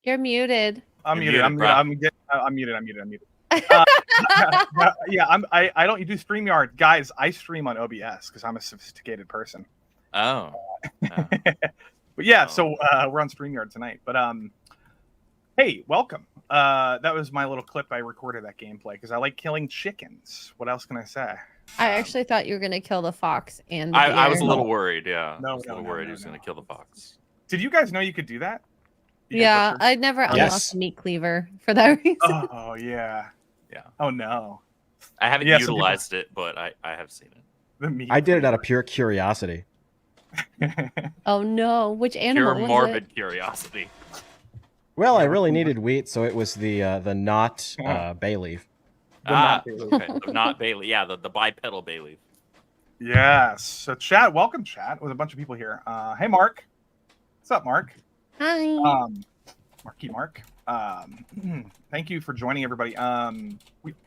You're muted. I'm muted. muted, I'm muted. I'm muted. Yeah, I don't do StreamYard, guys. I stream on OBS because I'm a sophisticated person. Oh. But yeah, so we're on StreamYard tonight. But hey, welcome. That was my little clip. I recorded that gameplay because I like killing chickens. What else can I say? I actually thought you were gonna kill the fox and the I was a deer. little worried. Yeah, No, I was a little worried he was no. going to kill the fox. Did you guys know you could do that? Yeah, I never unlocked Meat Cleaver for that reason. Oh yeah. Oh no. I haven't utilized it, but I have seen it. I did it out of pure curiosity. Oh no, which animal Pure was morbid it? curiosity. Well, I really needed wheat, so it was the not bay leaf. Okay. Not bay leaf. Yeah, the bipedal bay leaf. Yes. So chat, welcome chat with a bunch of people here. Hey Mark. What's up, Mark? Hi. Mark. Thank you for joining, everybody.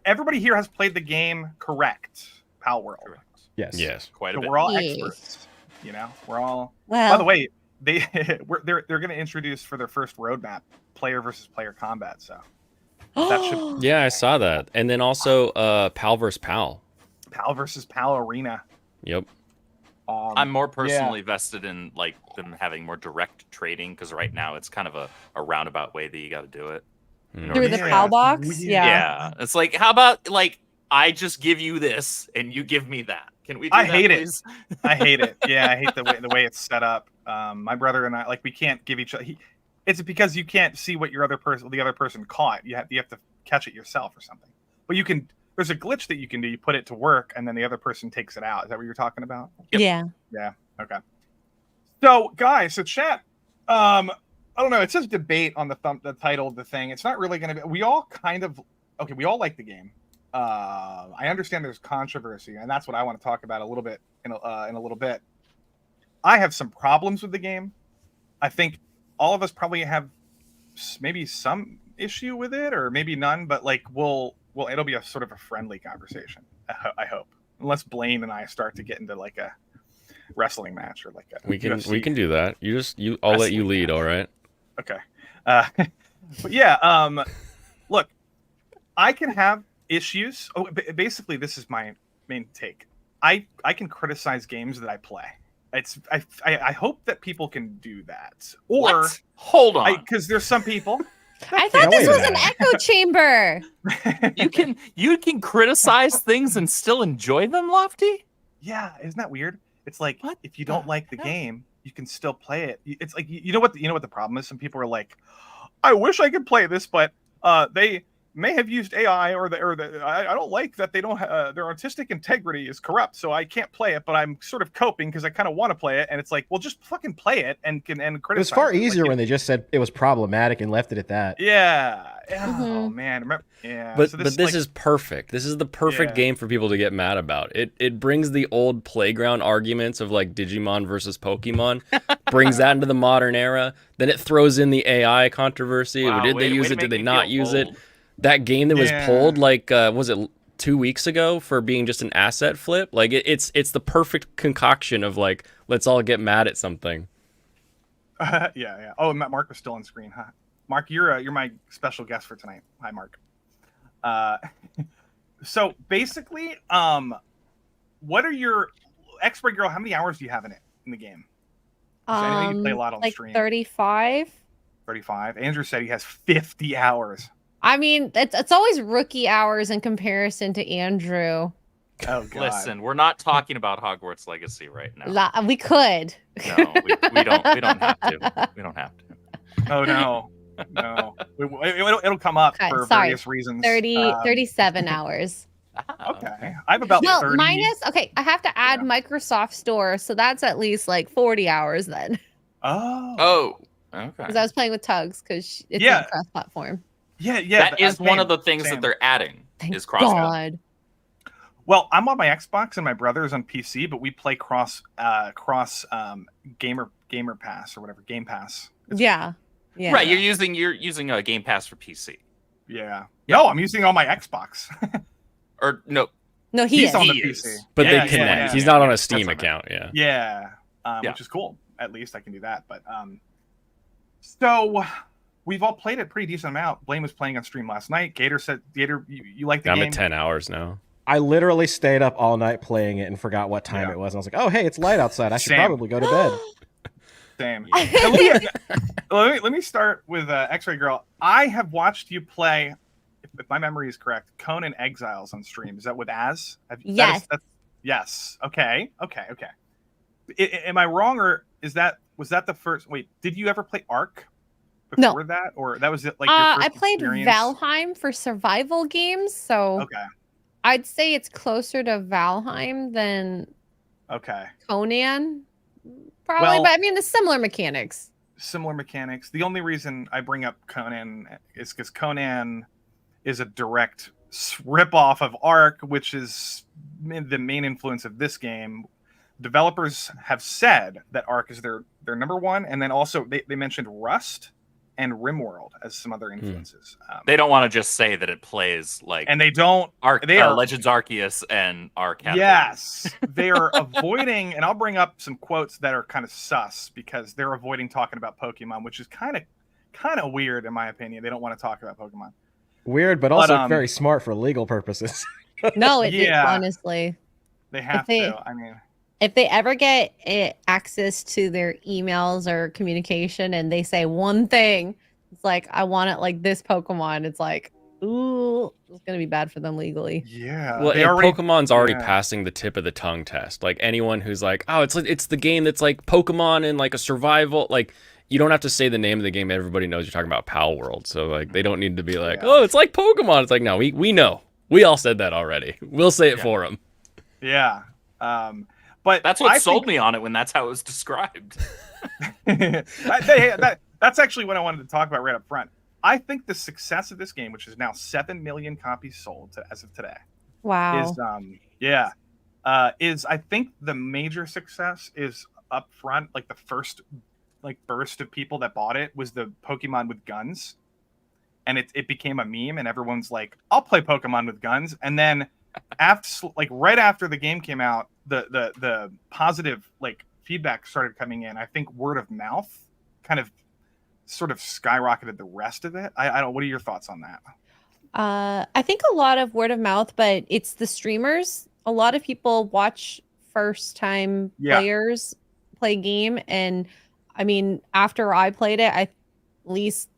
Everybody here has played the game correct, Palworld. Correct. Yes. Quite a So bit. we're all experts. You know, we're all. Well, by the way, they're going to introduce for their first roadmap player versus player combat. So that should. Yeah, I saw that, and then also Pal vs Pal. Pal versus Pal arena. Yep. I'm more personally vested in like them having more direct trading because right now it's kind of a roundabout way that you got to do it. through the Pal box. Yeah, it's like how about like I just give you this and you give me that. Can we? I hate it. I hate it. Yeah, I hate the way it's set up. My brother and I, like, we can't give each other. It's because you can't see what the other person caught. You have to catch it yourself or something. But you can. There's a glitch that you can do. You put it to work, and then the other person takes it out. Is that what you're talking about? Yep. Yeah. Yeah. Okay. So, guys, so chat. I don't know. It says debate on the title of the thing. It's not really going to be. We all kind of. Okay, we all like the game. I understand there's controversy, and that's what I want to talk about a little bit in a little bit. I have some problems with the game. I think all of us probably have maybe some issue with it, or maybe none. But like, it'll be a sort of a friendly conversation. I hope, unless Blaine and I start to get into like a wrestling match or like a We can UFC. do that. I'll let you lead. Match. All right. Okay. But yeah. Look, I can have issues. Oh, basically, this is my main take. I can criticize games that I play. I hope that people can do that. Or what? Hold on, because there's some people. I thought this was an echo chamber. you can criticize things and still enjoy them, Lofty? Yeah, isn't that weird? It's like if you don't like the game, you can still play it. It's like you know what the problem is. Some people are like, I wish I could play this, but they may have used AI or I don't like that they don't their artistic integrity is corrupt, so I can't play it. But I'm sort of coping because I kind of want to play it, and it's like, well, just fucking play it and criticize. It was far easier when they just said it was problematic and left it at that. Yeah. Oh man. Remember? Yeah. But so this is perfect. This is the perfect game for people to get mad about. It brings the old playground arguments of like Digimon versus Pokemon, brings that into the modern era. Then it throws in the AI controversy. Wow, Did they use it? Did they not use it? Old. That game that was pulled like was it 2 weeks ago for being just an asset flip? Like it's the perfect concoction of like, let's all get mad at something. Yeah. Oh, Mark was still on screen, huh? Mark, you're my special guest for tonight. Hi, Mark. So basically, what are your expert girl? How many hours do you have in the game? Anything you play a lot on like stream? 35. 35. Andrew said he has 50 hours. I mean, it's always rookie hours in comparison to Andrew. Oh God. Listen, we're not talking about Hogwarts Legacy right now. We could. No, we don't have to. We don't have to. Oh no. No. It'll come up for various reasons. 37 hours. Okay. I have about 30. Minus, okay, I have to add Microsoft Store, so that's at least like 40 hours then. Oh. Okay. Because I was playing with Tugs because it's on cross-platform. Yeah. That is one of the things that they're adding. Is cross-platform. Well, I'm on my Xbox and my brother is on PC, but we play cross gamer pass or whatever, Game Pass. Yeah. Right, you're using a Game Pass for PC. Yeah. No, I'm using it on my Xbox. Or no. No, he's on the He PC. is. But Yeah, they connect. yeah, yeah, He's yeah. not on a That's Steam what I meant. account. Yeah, Yeah. which is cool. At least I can do that. But so we've all played it pretty decent amount. Blaine was playing on stream last night. Gator said, Gator, you like the I'm game? at 10 hours now. I literally stayed up all night playing it and forgot what time Yeah. it was. And I was like, oh, hey, it's light outside. I should Same. probably go to bed. Same. Yeah. Let me start with X-Ray Girl. I have watched you play, if my memory is correct, Conan Exiles on stream. Is that with Az? Yes. Yes. Okay. Am I wrong, or was that the first? Wait, did you ever play Ark before that, or that was it? Like your first I played experience? Valheim for survival games, so Okay. I'd say it's closer to Valheim than Okay. Conan, probably. Well- but I mean, the similar mechanics. Similar mechanics. The only reason I bring up Conan is because Conan is a direct rip-off of Ark, which is the main influence of this game. Developers have said that Ark is their number one, and then also they mentioned Rust and RimWorld as some other influences. They don't want to just say that it plays like and they don't. Arc, they are Legends Arceus and Arc. Yes, they are avoiding, and I'll bring up some quotes that are kind of sus because they're avoiding talking about Pokemon, which is kind of weird in my opinion. They don't want to talk about Pokemon. Weird, but also very smart for legal purposes. No, it's Yeah. honestly. They have to. I mean, If they ever get access to their emails or communication and they say one thing, it's like, I want it like this Pokemon. It's like, ooh, it's going to be bad for them legally. yeah. Well, they and already, Pokemon's already yeah. passing the tip of the tongue test. Like anyone who's like, oh, it's the game that's like Pokemon and like a survival. Like you don't have to say the name of the game. Everybody knows you're talking about Palworld. So like they don't need to be like, Yeah. oh, it's like Pokemon. It's like, no, we know. We all said that already. We'll say it for them. Yeah. But That's what I sold me on it when that's how it was described. That's actually what I wanted to talk about right up front. I think the success of this game, which is now 7 million copies sold as of today, Wow. is I think the major success is up front. Like the first burst of people that bought it was the Pokemon with guns, and it became a meme, and everyone's like, "I'll play Pokemon with guns," and then right after the game came out, the positive feedback started coming in. I think word of mouth kind of sort of skyrocketed the rest of it. I don't. What are your thoughts on that? I think a lot of word of mouth, but it's the streamers. A lot of people watch first time players play game. And I mean, after I played it, at least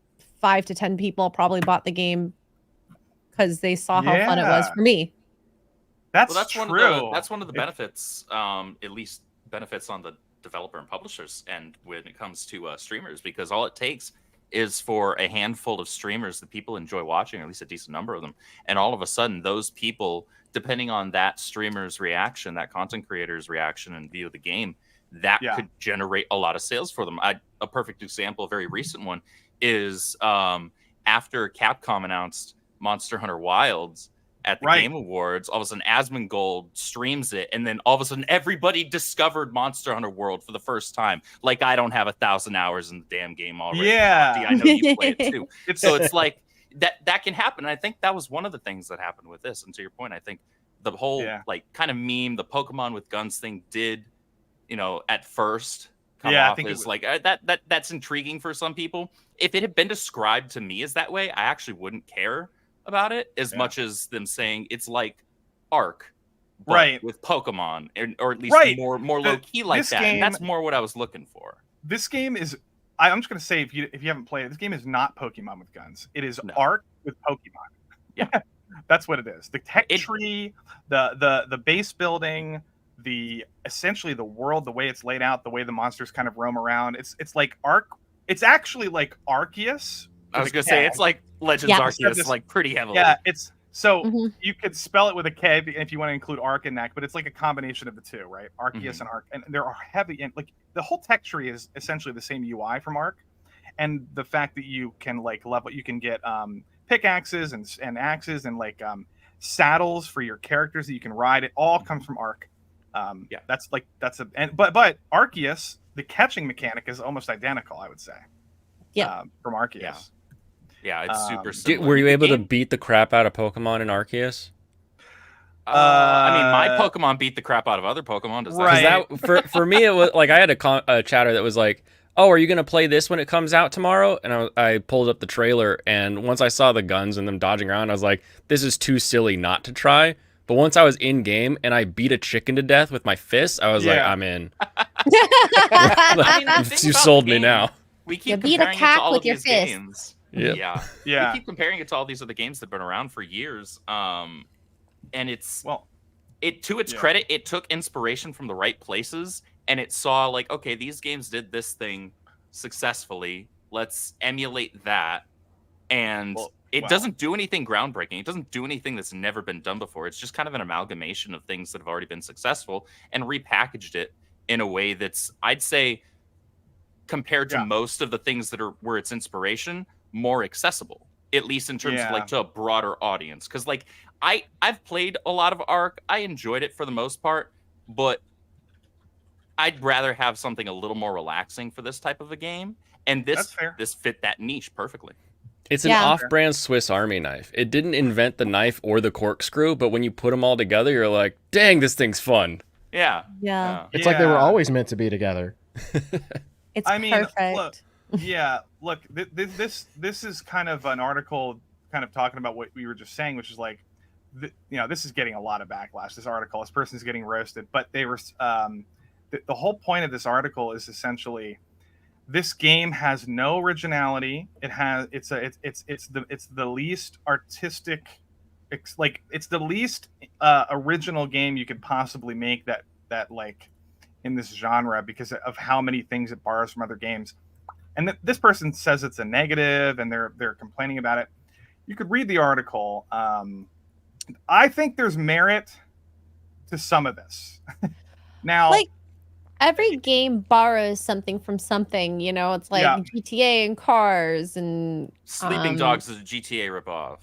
5 to 10 people probably bought the game because they saw how fun it was for me. That's true. That's one of the benefits, at least benefits on the developer and publishers, and when it comes to streamers, because all it takes is for a handful of streamers that people enjoy watching, or at least a decent number of them, and all of a sudden those people, depending on that streamer's reaction, that content creator's reaction and view of the game, that could generate a lot of sales for them. A perfect example, a very recent one, is after Capcom announced Monster Hunter Wilds at the Game Awards, all of a sudden Asmongold streams it, and then all of a sudden everybody discovered Monster Hunter World for the first time. Like, I don't have 1,000 hours in the damn game already. Yeah. I know you play it too. So it's like that can happen. And I think that was one of the things that happened with this. And to your point, I think the whole kind of meme, the Pokemon with guns thing did, at first come off as like that's intriguing for some people. If it had been described to me as that way, I actually wouldn't care about it as much as them saying it's like Ark, but with Pokemon, or at least more low key like that. And that's more what I was looking for. This game is. I'm just gonna say, if you haven't played it, this game is not Pokemon with guns. It is Ark with Pokemon. Yeah, that's what it is. The tech tree, the base building, essentially the world, the way it's laid out, the way the monsters kind of roam around. It's like Ark. It's actually like Arceus. I was gonna say it's like Legends Arceus, like pretty heavily. Yeah, it's you could spell it with a K if you want to include Ark in that, but it's like a combination of the two, right? Arceus and Ark, and there are heavy, and like the whole tech tree is essentially the same UI from Ark, and the fact that you can level, you can get pickaxes and axes and saddles for your characters that you can ride. It all comes from Ark. But Arceus, the catching mechanic is almost identical, I would say. Yeah, from Arceus. Yeah, it's super similar. Were you able to beat the crap out of Pokemon in Arceus? I my Pokemon beat the crap out of other Pokemon. Does that? Right. That, for me, it was like I had a chatter that was like, "Oh, are you gonna play this when it comes out tomorrow?" And I pulled up the trailer, and once I saw the guns and them dodging around, I was like, "This is too silly not to try." But once I was in game and I beat a chicken to death with my fists, I was like, "I'm in." You sold me now. We keep You beat comparing a cat it to all with of your these fist. games. Yep. Yeah. We keep comparing it to all these other games that've been around for years. And it's to its credit, it took inspiration from the right places, and it saw like, okay, these games did this thing successfully. Let's emulate that. And it doesn't do anything groundbreaking. It doesn't do anything that's never been done before. It's just kind of an amalgamation of things that have already been successful and repackaged it in a way that's, I'd say, compared to most of the things that were its inspiration, more accessible, at least in terms of like to a broader audience. Because like I've played a lot of Ark. I enjoyed it for the most part, but I'd rather have something a little more relaxing for this type of a game. And this fit that niche perfectly. It's an off-brand Swiss Army knife. It didn't invent the knife or the corkscrew, but when you put them all together, you're like, dang, this thing's fun. Yeah. It's like they were always meant to be together. It's perfect. Look, this is kind of an article kind of talking about what we were just saying, which is like, this is getting a lot of backlash. This article, this person's getting roasted, but they were, the whole point of this article is essentially, this game has no originality. It's the least artistic, it's the least original game you could possibly make that like in this genre, because of how many things it borrows from other games. And this person says it's a negative, and they're complaining about it. You could read the article. I think there's merit to some of this. Now, like, every game borrows something from something, it's like GTA and Cars and Sleeping Dogs is a GTA ripoff.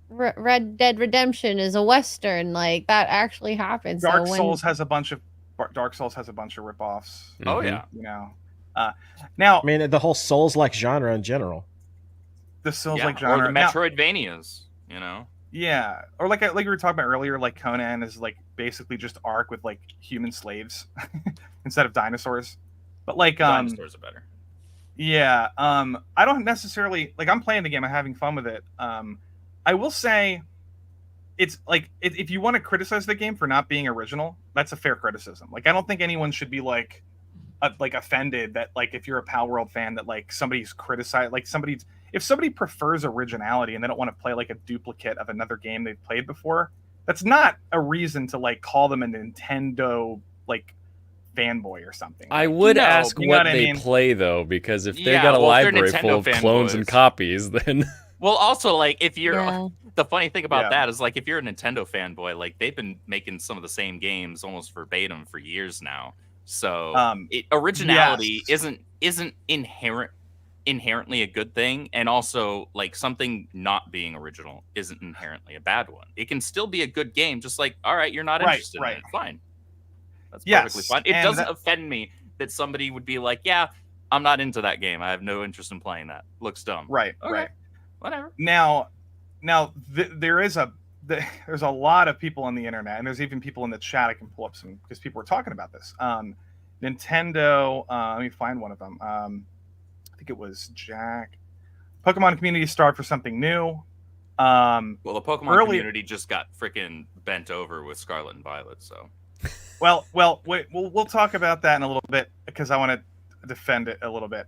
Red Dead Redemption is a Western. Like, that actually happens. Dark Souls has a bunch of ripoffs. Oh yeah. Now, I mean, the whole Souls-like genre in general. The Souls-like genre. Or the Metroidvanias, Yeah, or like we were talking about earlier, like Conan is like basically just Ark with like human slaves instead of dinosaurs. But like dinosaurs are better. Yeah, I don't necessarily like. I'm playing the game, I'm having fun with it. I will say, it's like if you want to criticize the game for not being original, that's a fair criticism. Like, I don't think anyone should be like offended that like if you're a Palworld fan that like somebody's criticized, like if somebody prefers originality and they don't want to play like a duplicate of another game they've played before, that's not a reason to like call them a Nintendo like fanboy or something. I would ask what they play though, because if they got a library full of clones and copies, then well, also like if you're the funny thing about that is like if you're a Nintendo fanboy, like they've been making some of the same games almost verbatim for years now. So originality isn't inherently a good thing, and also like something not being original isn't inherently a bad one. It can still be a good game, just like, all right, you're not interested in it, fine, that's perfectly fine. It doesn't offend me that somebody would be like, yeah, I'm not into that game, I have no interest in playing that, looks dumb. Right. Whatever. Now there's a lot of people on the internet, and there's even people in the chat. I can pull up some because people were talking about this. Nintendo, let me find one of them. I think it was Jack. Pokemon community starved for something new. Well, the Pokemon community just got freaking bent over with Scarlet and Violet, so. Well, wait, we'll talk about that in a little bit because I want to defend it a little bit.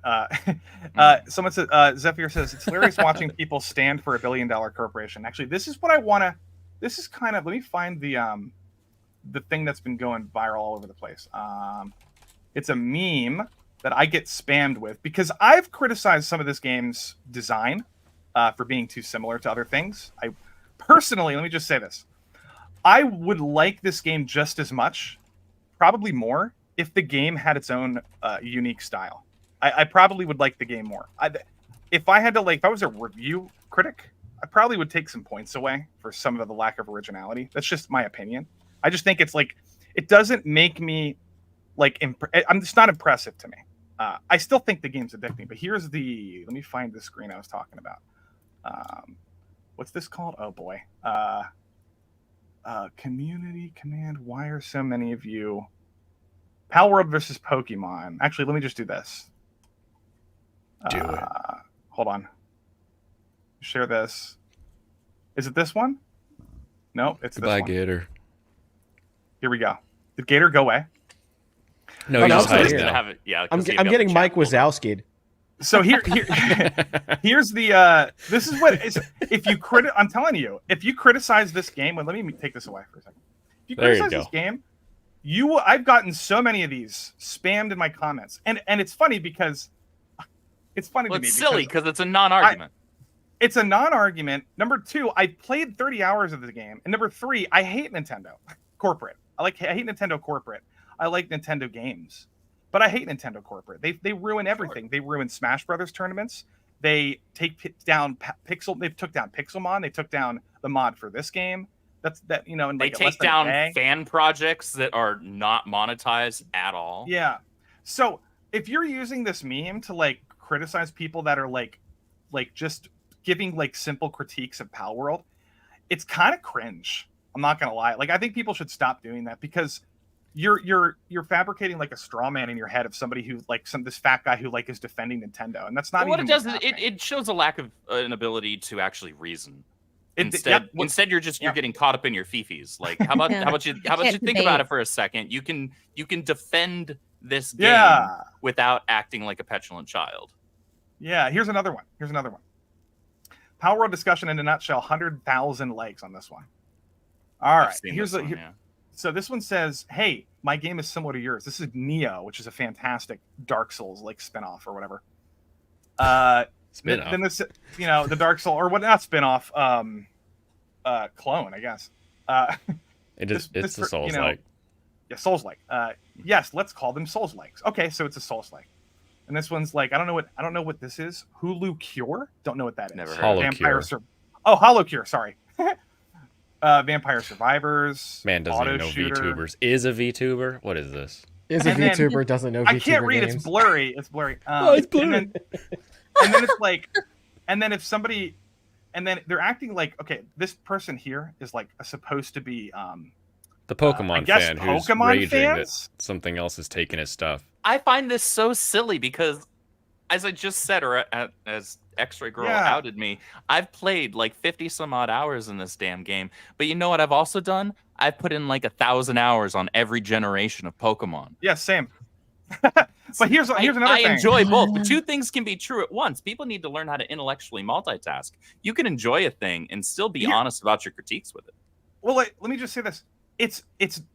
Someone said, Zephyr says, it's hilarious watching people stand for $1 billion corporation. Actually, this is what I want to. This is kind of. Let me find the thing that's been going viral all over the place. It's a meme that I get spammed with because I've criticized some of this game's design for being too similar to other things. I personally, let me just say this. I would like this game just as much, probably more, if the game had its own unique style. I probably would like the game more. If I had to, like, if I was a review critic, I probably would take some points away for some of the lack of originality. That's just my opinion. I just think it's like, it doesn't make me like, I'm just not impressive to me. I still think the game's addicting, but here's let me find the screen I was talking about. What's this called? Oh boy. Community command. Why are so many of you? Palworld versus Pokemon. Actually, let me just do this. Do it. Hold on. Share this. Is it this one? No, it's Goodbye, this one. Gator. Here we go. Did Gator go away? No, Oh, he's no, just I'm hiding still now. here. Have it, yeah, I'm getting Mike Wazowski'd. So here's the this is what is if you I'm telling you, if you criticize this game, let me take this away for a second. If you criticize this game, I've gotten so many of these spammed in my comments. And it's funny because it's funny to me. It's silly because it's a non-argument. It's a non-argument. Number 2, I played 30 hours of the game. And number 3, I hate Nintendo corporate. I hate Nintendo corporate. I like Nintendo games. But I hate Nintendo corporate. They ruin everything. Sure. They ruin Smash Brothers tournaments. They take down Pixel. They took down Pixelmon. They took down the mod for this game. And they take down fan projects that are not monetized at all. Yeah. So if you're using this meme to criticize people that are just giving simple critiques of Palworld, it's kind of cringe. I'm not gonna lie. I think people should stop doing that because you're fabricating a straw man in your head of somebody who this fat guy who is defending Nintendo, and that's not what even it does. It shows a lack of an ability to actually reason. Instead, you're getting caught up in your fifis. How about you think about it for a second? You can defend this game without acting like a petulant child. Yeah. Here's another one. Palworld discussion in a nutshell. 100,000 likes on this one. All right. So this one says, "Hey, my game is similar to yours. This is Neo, which is a fantastic Dark Souls spinoff or whatever." Then this, the Dark Soul or what? Not spinoff. Clone, I guess. It's a Souls-like. Yeah, Souls-like. Yes, let's call them Souls-likes. Okay, so it's a Souls-like. And this one's I don't know what this is. Hulu Cure? Don't know what that is. Never heard. Vampire Hollow Cure, sorry. Vampire Survivors. Man doesn't even know VTubers. Is a VTuber? What is this? Is a VTuber doesn't know VTuber I can't read. games. It's blurry. It's blurry. It's blurry. And then it's and then if somebody, and then they're acting okay, this person here is supposed to be the Pokemon fan who's Pokemon raging fans? that something else is taking his stuff. I find this so silly because, as I just said, or as X-Ray Girl outed me, I've played 50 some odd hours in this damn game. But you know what I've also done? I've put in 1,000 hours on every generation of Pokemon. Yeah, same. But here's another thing. I enjoy both, but two things can be true at once. People need to learn how to intellectually multitask. You can enjoy a thing and still be honest about your critiques with it. Well, let me just say this. It's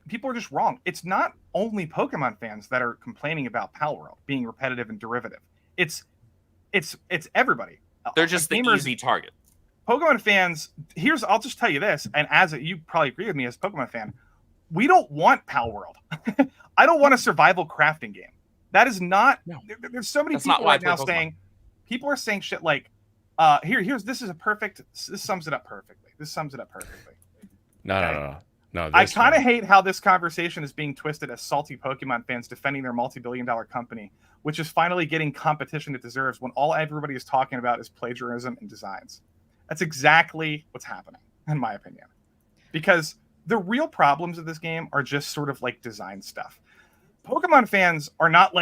people are just wrong. It's not only Pokemon fans that are complaining about Palworld being repetitive and derivative. It's everybody. They're just the easy target. Pokemon fans, I'll just tell you this, and you probably agree with me as a Pokemon fan, we don't want Palworld. I don't want a survival crafting game. That is not. No. There's so many people right now saying. People are saying shit this sums it up perfectly. No. I kind of hate how this conversation is being twisted as salty Pokemon fans defending their multi-billion-dollar company, which is finally getting competition it deserves when all everybody is talking about is plagiarism and designs. That's exactly what's happening, in my opinion. Because the real problems of this game are just sort of design stuff. Pokemon fans are not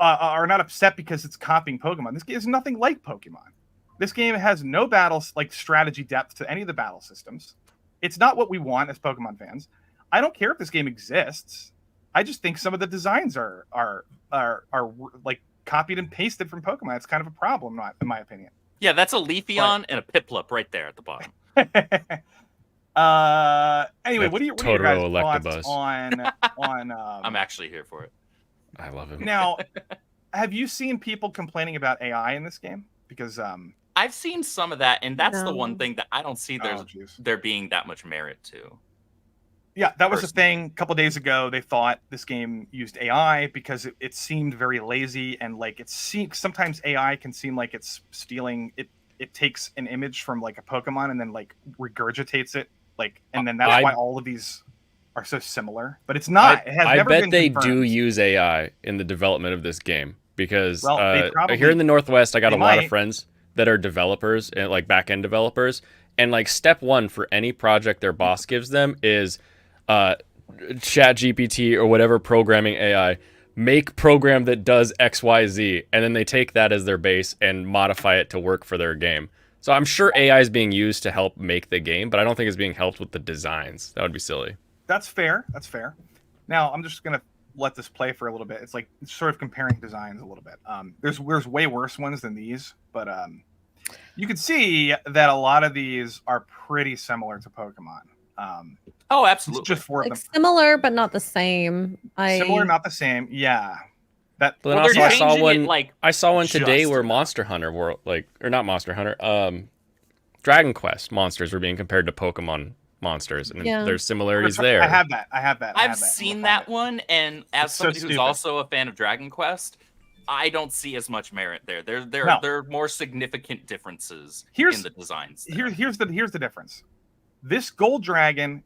upset because it's copying Pokemon. This game is nothing like Pokemon. This game has no battles strategy depth to any of the battle systems. It's not what we want as Pokemon fans. I don't care if this game exists. I just think some of the designs are copied and pasted from Pokemon. It's kind of a problem, in my opinion. Yeah, that's a Leafeon and a Piplup right there at the bottom. Anyway, what are your guys' thoughts on I'm actually here for it. I love him. Now, have you seen people complaining about AI in this game? Because I've seen some of that, and that's the one thing that I don't see there being that much merit to. Yeah, that was the thing. A couple of days ago, they thought this game used AI because it seemed very lazy, and sometimes AI can seem like it's stealing. It takes an image from a Pokemon and then regurgitates it, and then that's why all of these are so similar. But it's not. It has never been confirmed. I bet they do use AI in the development of this game because here in the Northwest, I got a lot of friends that are developers and back-end developers, And like step one for any project their boss gives them is chat GPT or whatever programming AI, make program that does XYZ, and then they take that as their base and modify it to work for their game. So I'm sure AI is being used to help make the game, but I don't think it's being helped with the designs. That would be silly. That's fair. That's fair. Now I'm just gonna let this play for a little bit. It's like sort of comparing designs a little bit. There's way worse ones than these, but you can see that a lot of these are pretty similar to Pokemon. Oh, absolutely. Just four of Like them. similar but not the same. Similar, not the same. Yeah. That. But then Well, also they're I saw changing one. it, like, I saw one today just where enough. Monster Hunter were like, or not Monster Hunter. Dragon Quest monsters were being compared to Pokemon monsters, and Yeah. there's similarities there. I have that. I have that. I've seen that one, and as It's so somebody who's stupid. also a fan of Dragon Quest, I don't see as much merit there. There No. are more significant differences Here's- in the designs. there. Here's the difference. This Gold Dragon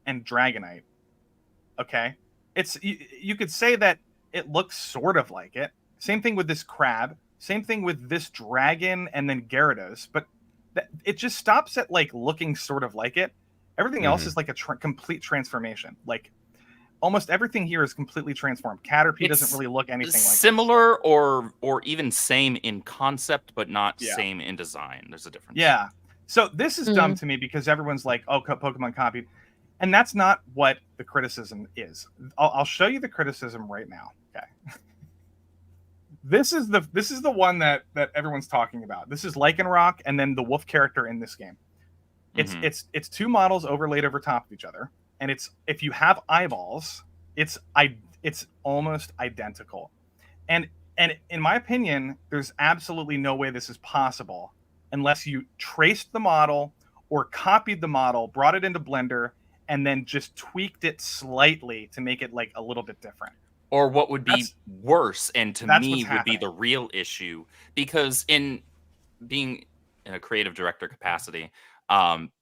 and Dragonite. Okay, it's you could say that it looks sort of like it. Same thing with this crab. Same thing with this dragon and then Gyarados. But it just stops at like looking sort of like it. Everything else is like a complete transformation. Like almost everything here is completely transformed. Caterpie It's doesn't really look anything like similar or even same in concept, but not Yeah. same in design. There's a difference. Yeah. So this is dumb to me because everyone's like, "Oh, Pokemon copied," and that's not what the criticism is. I'll show you the criticism right now. Okay. This is the one that everyone's talking about. This is Lycanroc and then the wolf character in this game. It's two models overlaid over top of each other, and it's if you have eyeballs, it's almost identical. And in my opinion, there's absolutely no way this is possible unless you traced the model or copied the model, brought it into Blender, and then just tweaked it slightly to make it like a little bit different. Or what would be worse, and to that's me what's would be happening. the real issue, because in being in a creative director capacity,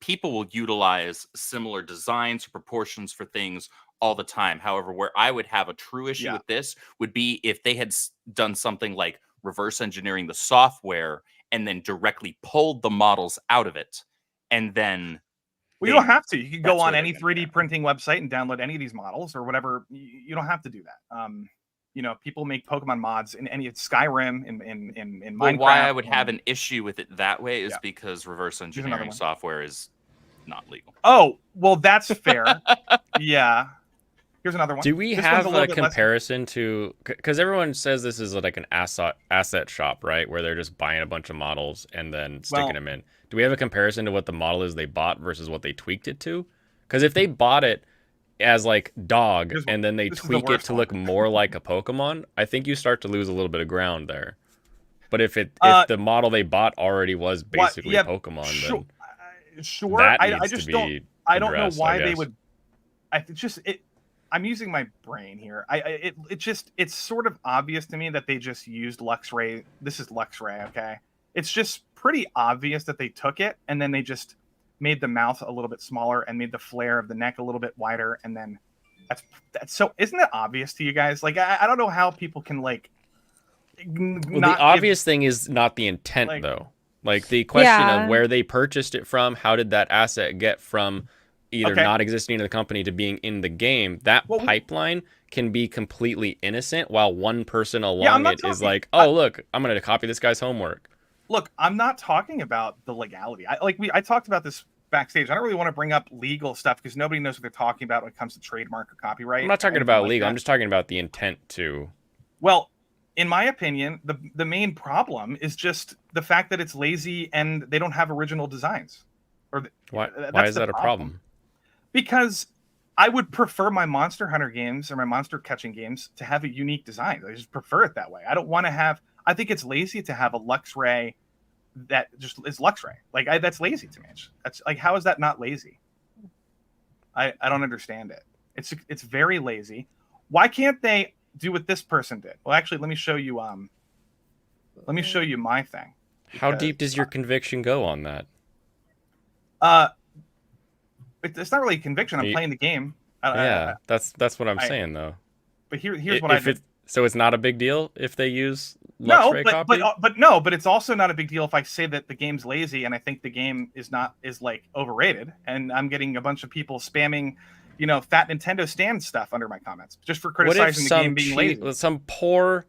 people will utilize similar designs or proportions for things all the time. However, where I would have a true issue with this would be if they had done something like reverse engineering the software and then directly pulled the models out of it, and then Well, you don't have to. You can go that's on where any they're gonna 3D printing website and download any of these models or whatever. You don't have to do that. You know, people make Pokemon mods in any Skyrim, in Minecraft. Well, why I would have an issue with it that way is Yeah. because reverse another engineering one. software is not legal. Oh, well, that's fair. Yeah. Here's another one. Do we This have one's little a bit less- comparison to, because everyone says this is like an asset shop, right? Where they're just buying a bunch of models and then sticking Well- them in. Do we have a comparison to what the model is they bought versus what they tweaked it to? Because if they bought it as like dog Here's and then they this is the tweak it worst to one. look more like a Pokemon, I think you start to lose a little bit of ground there. But if the model they bought already was basically Pokemon, Sure. then Sure. that I needs just to don't. be I don't know addressed, why I they guess. would. I'm using my brain here. It's sort of obvious to me that they just used Luxray. This is Luxray, okay? It's just pretty obvious that they took it and then they just made the mouth a little bit smaller and made the flare of the neck a little bit wider, and then that's so. Isn't that obvious to you guys? Like, I don't know how people can like. Well, the obvious thing is not the intent, like- though. Like the question Yeah. of where they purchased it from, how did that asset get from either Okay. not existing in the company to being in the game? That Well, pipeline can be completely innocent, while one person I'm along not it is talking- like, "Oh, look, I'm going to copy this guy's homework." Look, I'm not talking about the legality. I talked about this backstage. I don't really want to bring up legal stuff because nobody knows what they're talking about when it comes to trademark or copyright. I'm not or talking anything about like legal. that. I'm just talking about the intent to. Well, in my opinion, the main problem is just the fact that it's lazy and they don't have original designs. Why that's is the that a problem? Because I would prefer my Monster Hunter games or my monster catching games to have a unique design. I just prefer it that way. I don't want to have. I think it's lazy to have a Luxray that just is Luxray. Like that's lazy to me. That's like, how is that not lazy? I don't understand it. It's very lazy. Why can't they do what this person did? Well, actually, let me show you. Let me show you my thing. How because- deep does your conviction go on that? It's not really a conviction. I'm You- playing the game. Yeah, that's what I'm I- saying though. But here's what I did. So it's not a big deal if they use Luxray copy? But it's also not a big deal if I say that the game's lazy and I think the game is like overrated, and I'm getting a bunch of people spamming, fat Nintendo stand stuff under my comments just for criticizing the game being lazy. Some poor,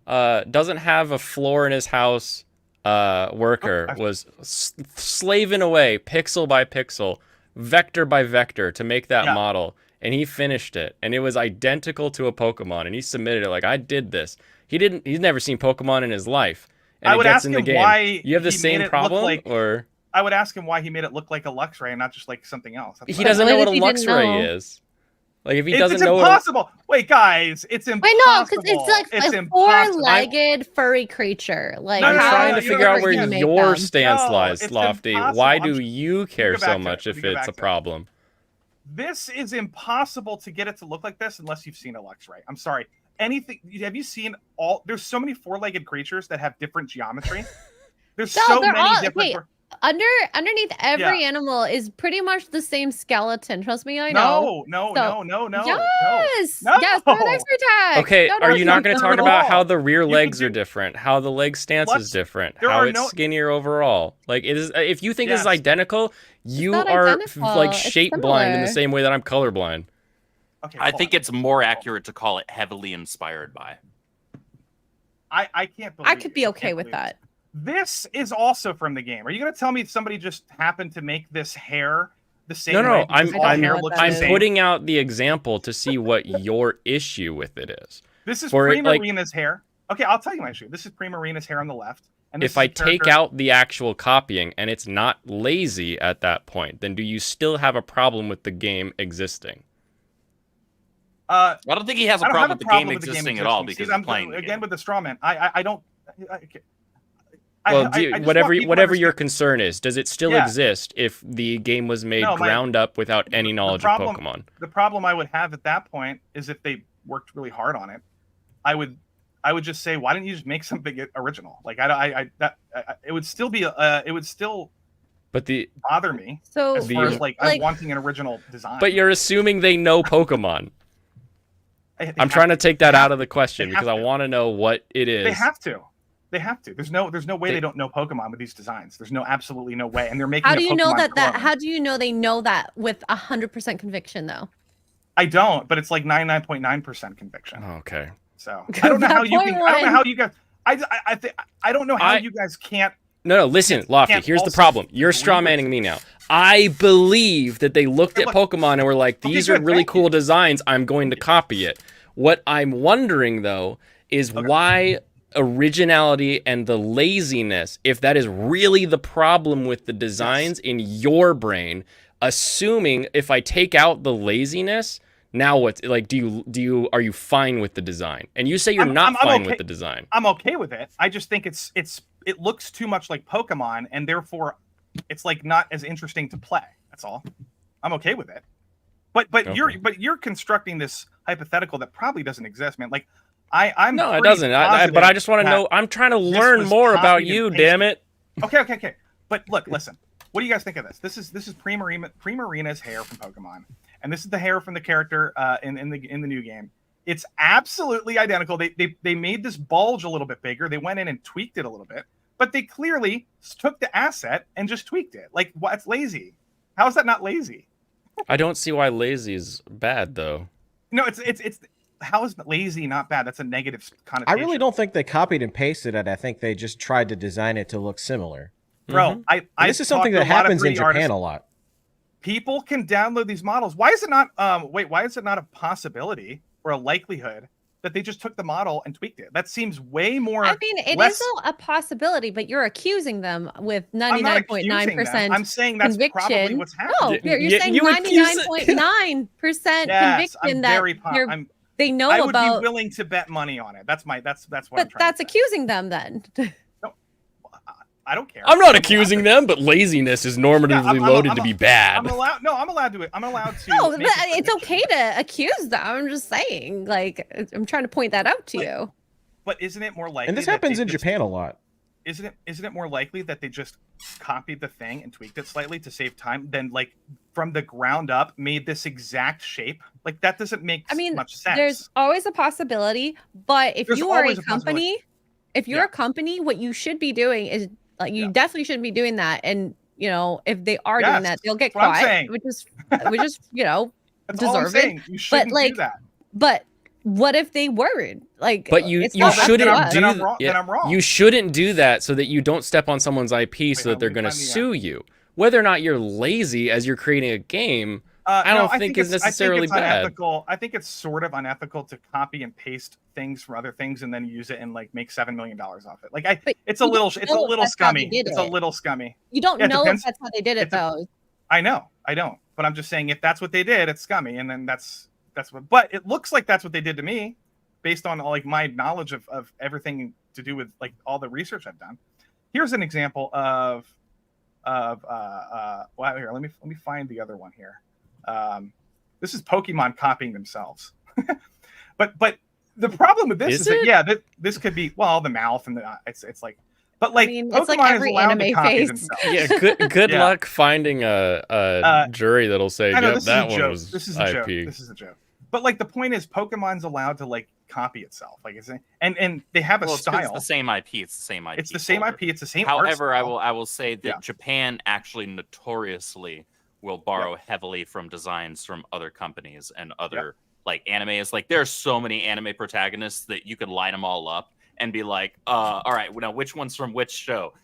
doesn't have a floor in his house worker was slaving away pixel by pixel, vector by vector to make that model, and he finished it, and it was identical to a Pokemon, and he submitted it like, I did this. He's never seen Pokemon in his life, and I would ask him why you have the same problem, or I would ask him why he made it look like a Luxray and not just like something else. He doesn't know what a Luxray is. Like, if he doesn't know, it's impossible. Wait, guys, it's impossible. Wait, no, because it's like a four-legged furry creature. Like, I'm trying to figure out where your stance lies, Lofty. Why do you care so much if it's a problem? This is impossible to get it to look like this unless you've seen a Luxray. I'm sorry. Have you seen there's so many four-legged creatures that have different geometry. There's so many different. Underneath every animal is pretty much the same skeleton. Trust me, I know. No. Yes, yes. Do an expert tag. Okay, are you not going to talk about how the rear legs are different, how the leg stance is different, how it's skinnier overall? Like, it is. If you think it's identical, you are like shape blind in the same way that I'm colorblind. Okay, I think it's more accurate to call it heavily inspired by. I can't believe I could be okay with that. This is also from the game. Are you going to tell me somebody just happened to make this hair the same way? No. I'm putting out the example to see what your issue with it is. This is Primarina's hair. Okay, I'll tell you my issue. This is Primarina's hair on the left. And if I take out the actual copying and it's not lazy at that point, then do you still have a problem with the game existing? I don't think he has a problem with the game existing at all, because I'm playing again with the straw man. I don't. Well, whatever your concern is, does it still exist if the game was made ground up without any knowledge of Pokemon? The problem I would have at that point is if they worked really hard on it, I would just say, why didn't you just make something original? Like it would still be bother me. So as far as I'm wanting an original design. But you're assuming they know Pokemon. I'm trying to take that out of the question because I want to know what it is. They have to. There's no way they don't know Pokemon with these designs. There's absolutely no way. And they're making. How do you know that? How do you know they know that with 100% conviction though? I don't, but it's like 99.9% conviction. Okay. So I don't know how you can. I don't know how you guys. I don't know how you guys can't. No, listen, Lofty, here's the problem. You're strawmanning me now. I believe that they looked at Pokemon and were like, these are really cool designs. I'm going to copy it. What I'm wondering, though, is why originality and the laziness, if that is really the problem with the designs in your brain, assuming if I take out the laziness, now what's like, are you fine with the design? And you say you're not fine with the design. I'm okay with it. I just think it looks too much like Pokemon, and therefore it's like not as interesting to play. That's all. I'm okay with it. But you're constructing this hypothetical that probably doesn't exist, man. Like I'm no, it doesn't. But I just want to know. I'm trying to learn more about you. Damn it. Okay. But look, listen. What do you guys think of this? This is Primarina's hair from Pokemon, and this is the hair from the character in the new game. It's absolutely identical. They made this bulge a little bit bigger. They went in and tweaked it a little bit, but they clearly took the asset and just tweaked it. Like, what's lazy? How is that not lazy? I don't see why lazy is bad, though. No, it's how is lazy not bad? That's a negative connotation. I really don't think they copied and pasted it. I think they just tried to design it to look similar. Bro, this is something that happens in Japan a lot. People can download these models. Why is it not? Why is it not a possibility or a likelihood that they just took the model and tweaked it? That seems way more. I mean, it is a possibility, but you're accusing them with 99.9%. I'm saying that's probably what's happening. No, you're saying 99.9% conviction that they know about. I would be willing to bet money on it. That's what. But that's accusing them then. I don't care. I'm not accusing them, but laziness is normatively loaded to be bad. I'm allowed to. No, it's okay to accuse them. I'm just saying, like, I'm trying to point that out to you. But isn't it more likely? And this happens in Japan a lot. Isn't it more likely that they just copied the thing and tweaked it slightly to save time than like from the ground up made this exact shape? Like that doesn't make much sense. There's always a possibility, but if you are a company. if you're a company, what you should be doing is like you definitely shouldn't be doing that. And you know, if they are doing that, they'll get caught, which is you know, that's deserved. all I'm saying. You shouldn't do that. But what if they weren't? Like, but you shouldn't do that. You shouldn't do that so that you don't step on someone's IP so that they're going to sue you. Whether or not you're lazy as you're creating a game, I don't think is necessarily bad. Unethical. I think it's sort of unethical to copy and paste things from other things and then use it and like make $7 million off it. Like it's a little scummy. It's a little scummy. You don't know if that's how they did it though. I know, I don't. But I'm just saying if that's what they did, it's scummy, and then that's what. But it looks like that's what they did to me, based on like my knowledge of everything to do with like all the research I've done. Here's an example of well, here, let me find the other one here. This is Pokemon copying themselves. but the problem with this is that this could be the mouth and the it's like, but like, I mean, Pokemon it's like every anime face. Yeah, good luck finding a jury that'll say that one was IP. This is a joke. But like the point is, Pokemon's allowed to like copy itself, like it's and they have a style. It's the same IP. It's the same IP. It's the same IP. It's the same. However, I will say that Japan actually notoriously will borrow heavily from designs from other companies and other like anime. Is like there are so many anime protagonists that you could line them all up and be like, all right, now which one's from which show?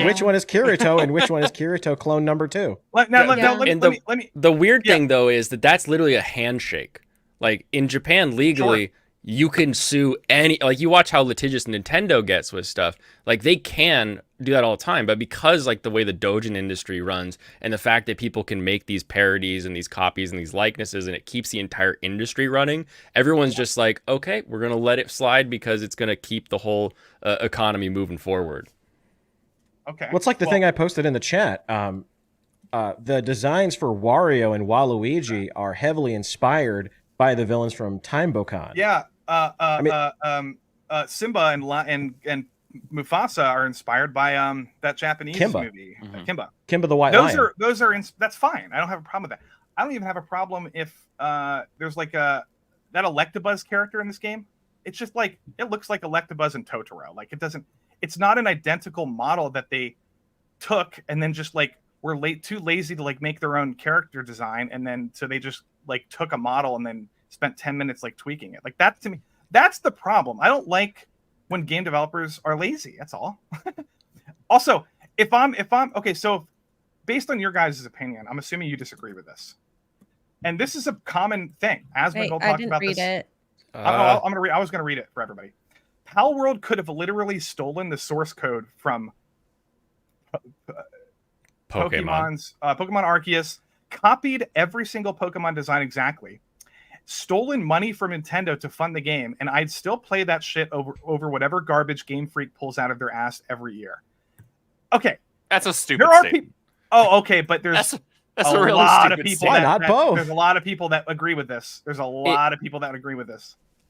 Which one is Kirito and which one is Kirito clone number 2? Let me. The weird thing though is that's literally a handshake. Like in Japan legally, you can sue any. Like you watch how litigious Nintendo gets with stuff. Like they can do that all the time, but because like the way the doujin industry runs and the fact that people can make these parodies and these copies and these likenesses and it keeps the entire industry running, everyone's just like, okay, we're gonna let it slide because it's gonna keep the whole economy moving forward. Okay. What's like the thing I posted in the chat? The designs for Wario and Waluigi are heavily inspired by the villains from Time Bokan. Yeah. Simba and Mufasa are inspired by that Japanese movie, Kimba. Kimba the White Lion. Those are that's fine. I don't have a problem with that. I don't even have a problem if there's like that Electabuzz character in this game. It's just like it looks like Electabuzz and Totoro. Like it's not an identical model that they took and then just like were too lazy to like make their own character design, and then so they just like took a model and then spent 10 minutes like tweaking it. Like that to me, that's the problem. I don't like when game developers are lazy. That's all. Also, if I'm okay, so based on your guys' opinion, I'm assuming you disagree with this. And this is a common thing. Asmongold talked about this. I was gonna read it for everybody. Palworld could have literally stolen the source code from Pokemon Arceus, copied every single Pokemon design exactly, stolen money from Nintendo to fund the game, and I'd still play that shit over whatever garbage Game Freak pulls out of their ass every year. Okay, that's a stupid statement. Okay, but there's that's a really lot of people. Why not both? There's a lot of people that agree with this.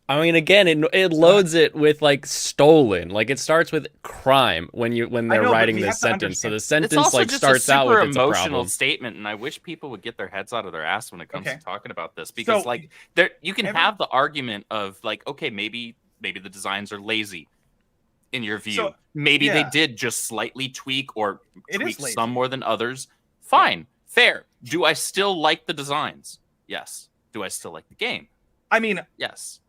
I mean, again, it loads it with like stolen. Like it starts with crime when they're writing this sentence. So the sentence like starts out with it's a problem. It's emotional statement, and I wish people would get their heads out of their ass when it comes to talking about this, because like you can have the argument of like, okay, maybe the designs are lazy in your view. So, maybe they did just slightly tweak or tweak some more than others. Fine, fair. Do I still like the designs? Yes. Do I still like the game? I mean, yes.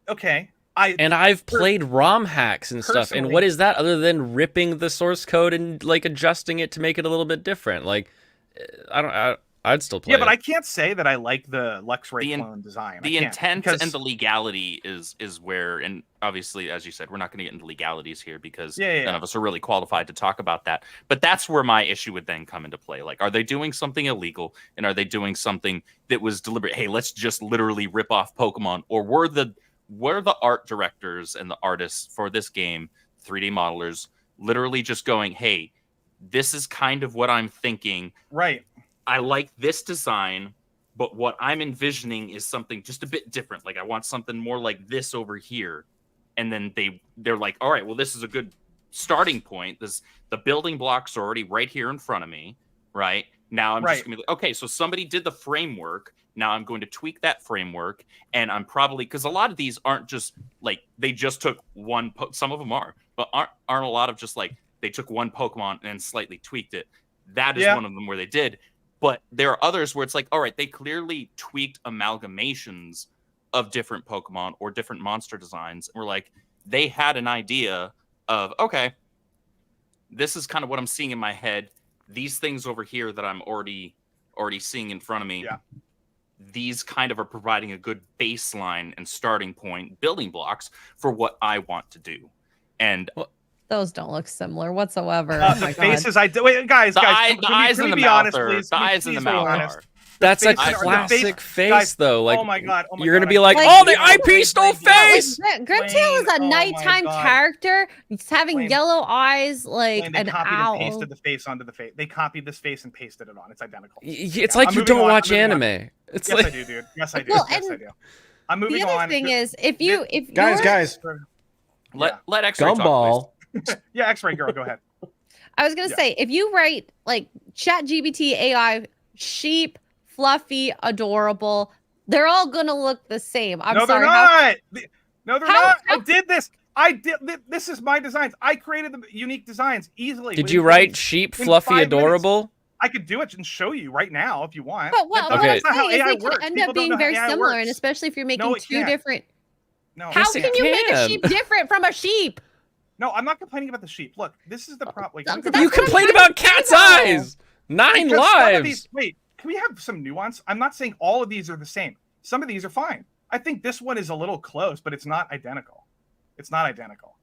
Okay. I've played ROM hacks and stuff, and what is that other than ripping the source code and like adjusting it to make it a little bit different? Like, I'd still play. Yeah, but I can't say that I like the Luxray clone design. The intent and the legality is where, and obviously, as you said, we're not going to get into legalities here because none of us are really qualified to talk about that. But that's where my issue would then come into play. Like, are they doing something illegal, and are they doing something that was deliberate? Hey, let's just literally rip off Pokemon, or were the art directors and the artists for this game, 3D modelers, literally just going, hey, this is kind of what I'm thinking. Right. I like this design, but what I'm envisioning is something just a bit different. Like I want something more like this over here. And then they're like, all right, well, this is a good starting point. The building blocks are already right here in front of me, right? Now I'm just gonna be like, okay, so somebody did the framework. Now I'm going to tweak that framework, and I'm probably, because a lot of these aren't just like they just took one. Some of them are, but aren't a lot of just like they took one Pokemon and slightly tweaked it. That is one of them where they did. But there are others where it's like, all right, they clearly tweaked amalgamations of different Pokemon or different monster designs. And we're like, they had an idea of, okay, this is kind of what I'm seeing in my head. These things over here that I'm already seeing in front of me. Yeah. These kind of are providing a good baseline and starting point, building blocks for what I want to do. And those don't look similar whatsoever. Oh my the faces, wait, guys, the eyes in the mouth are, the eyes in the mouth are. That's a classic face, though. Like, oh my god, you're gonna be like, oh, the IP stole face. Grimtail is a nighttime character. He's having yellow eyes, like an owl. They pasted the face onto the face. They copied this face and pasted it on. It's identical. It's like you don't watch anime. It's yes, like... I do, dude. Yes, I do. Yes, I do. I'm moving on. The other thing is, if guys, let X-Ray Gumball. Yeah, X-Ray girl, go ahead. I was gonna say, if you write like ChatGPT AI sheep, fluffy, adorable, they're all gonna look the same. I'm sorry. No, they're not. I did this. This is my designs. I created the unique designs easily. Did you write sheep, fluffy, adorable? Minutes. I could do it and show you right now if you want. But what I'm saying is they can end up being very similar, and especially if you're making two different. No, how can you make a sheep different from a sheep? No, I'm not complaining about the sheep. Look, this is the problem. You complained about cat's eyes. 9 lives. Wait, can we have some nuance? I'm not saying all of these are the same. Some of these are fine. I think this one is a little close, but it's not identical. It's not identical.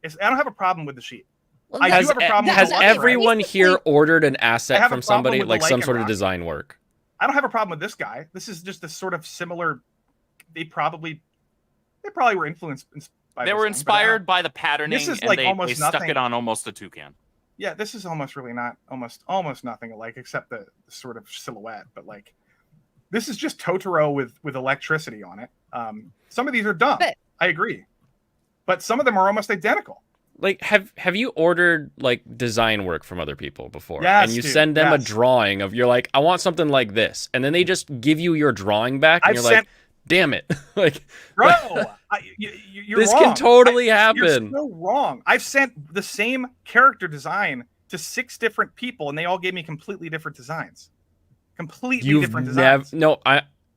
I don't have a problem with the sheep. Well, I do have a problem. Has everyone here ordered an asset from somebody, like some sort of design work? I don't have a problem with this guy. This is just a sort of similar. They probably were influenced. They were inspired by the patterning. This is like they stuck it on almost a toucan. Yeah, this is almost really not almost nothing alike except the sort of silhouette. But like, this is just Totoro with electricity on it. Some of these are dumb. I agree, but some of them are almost identical. Like, have you ordered like design work from other people before? Yes, and you send them a drawing of, you're like, I want something like this, and then they just give you your drawing back, and you're like, damn it, like, bro, you're this wrong. Can totally happen. You're so wrong. I've sent the same character design to 6 different people, and they all gave me completely different designs. Different designs.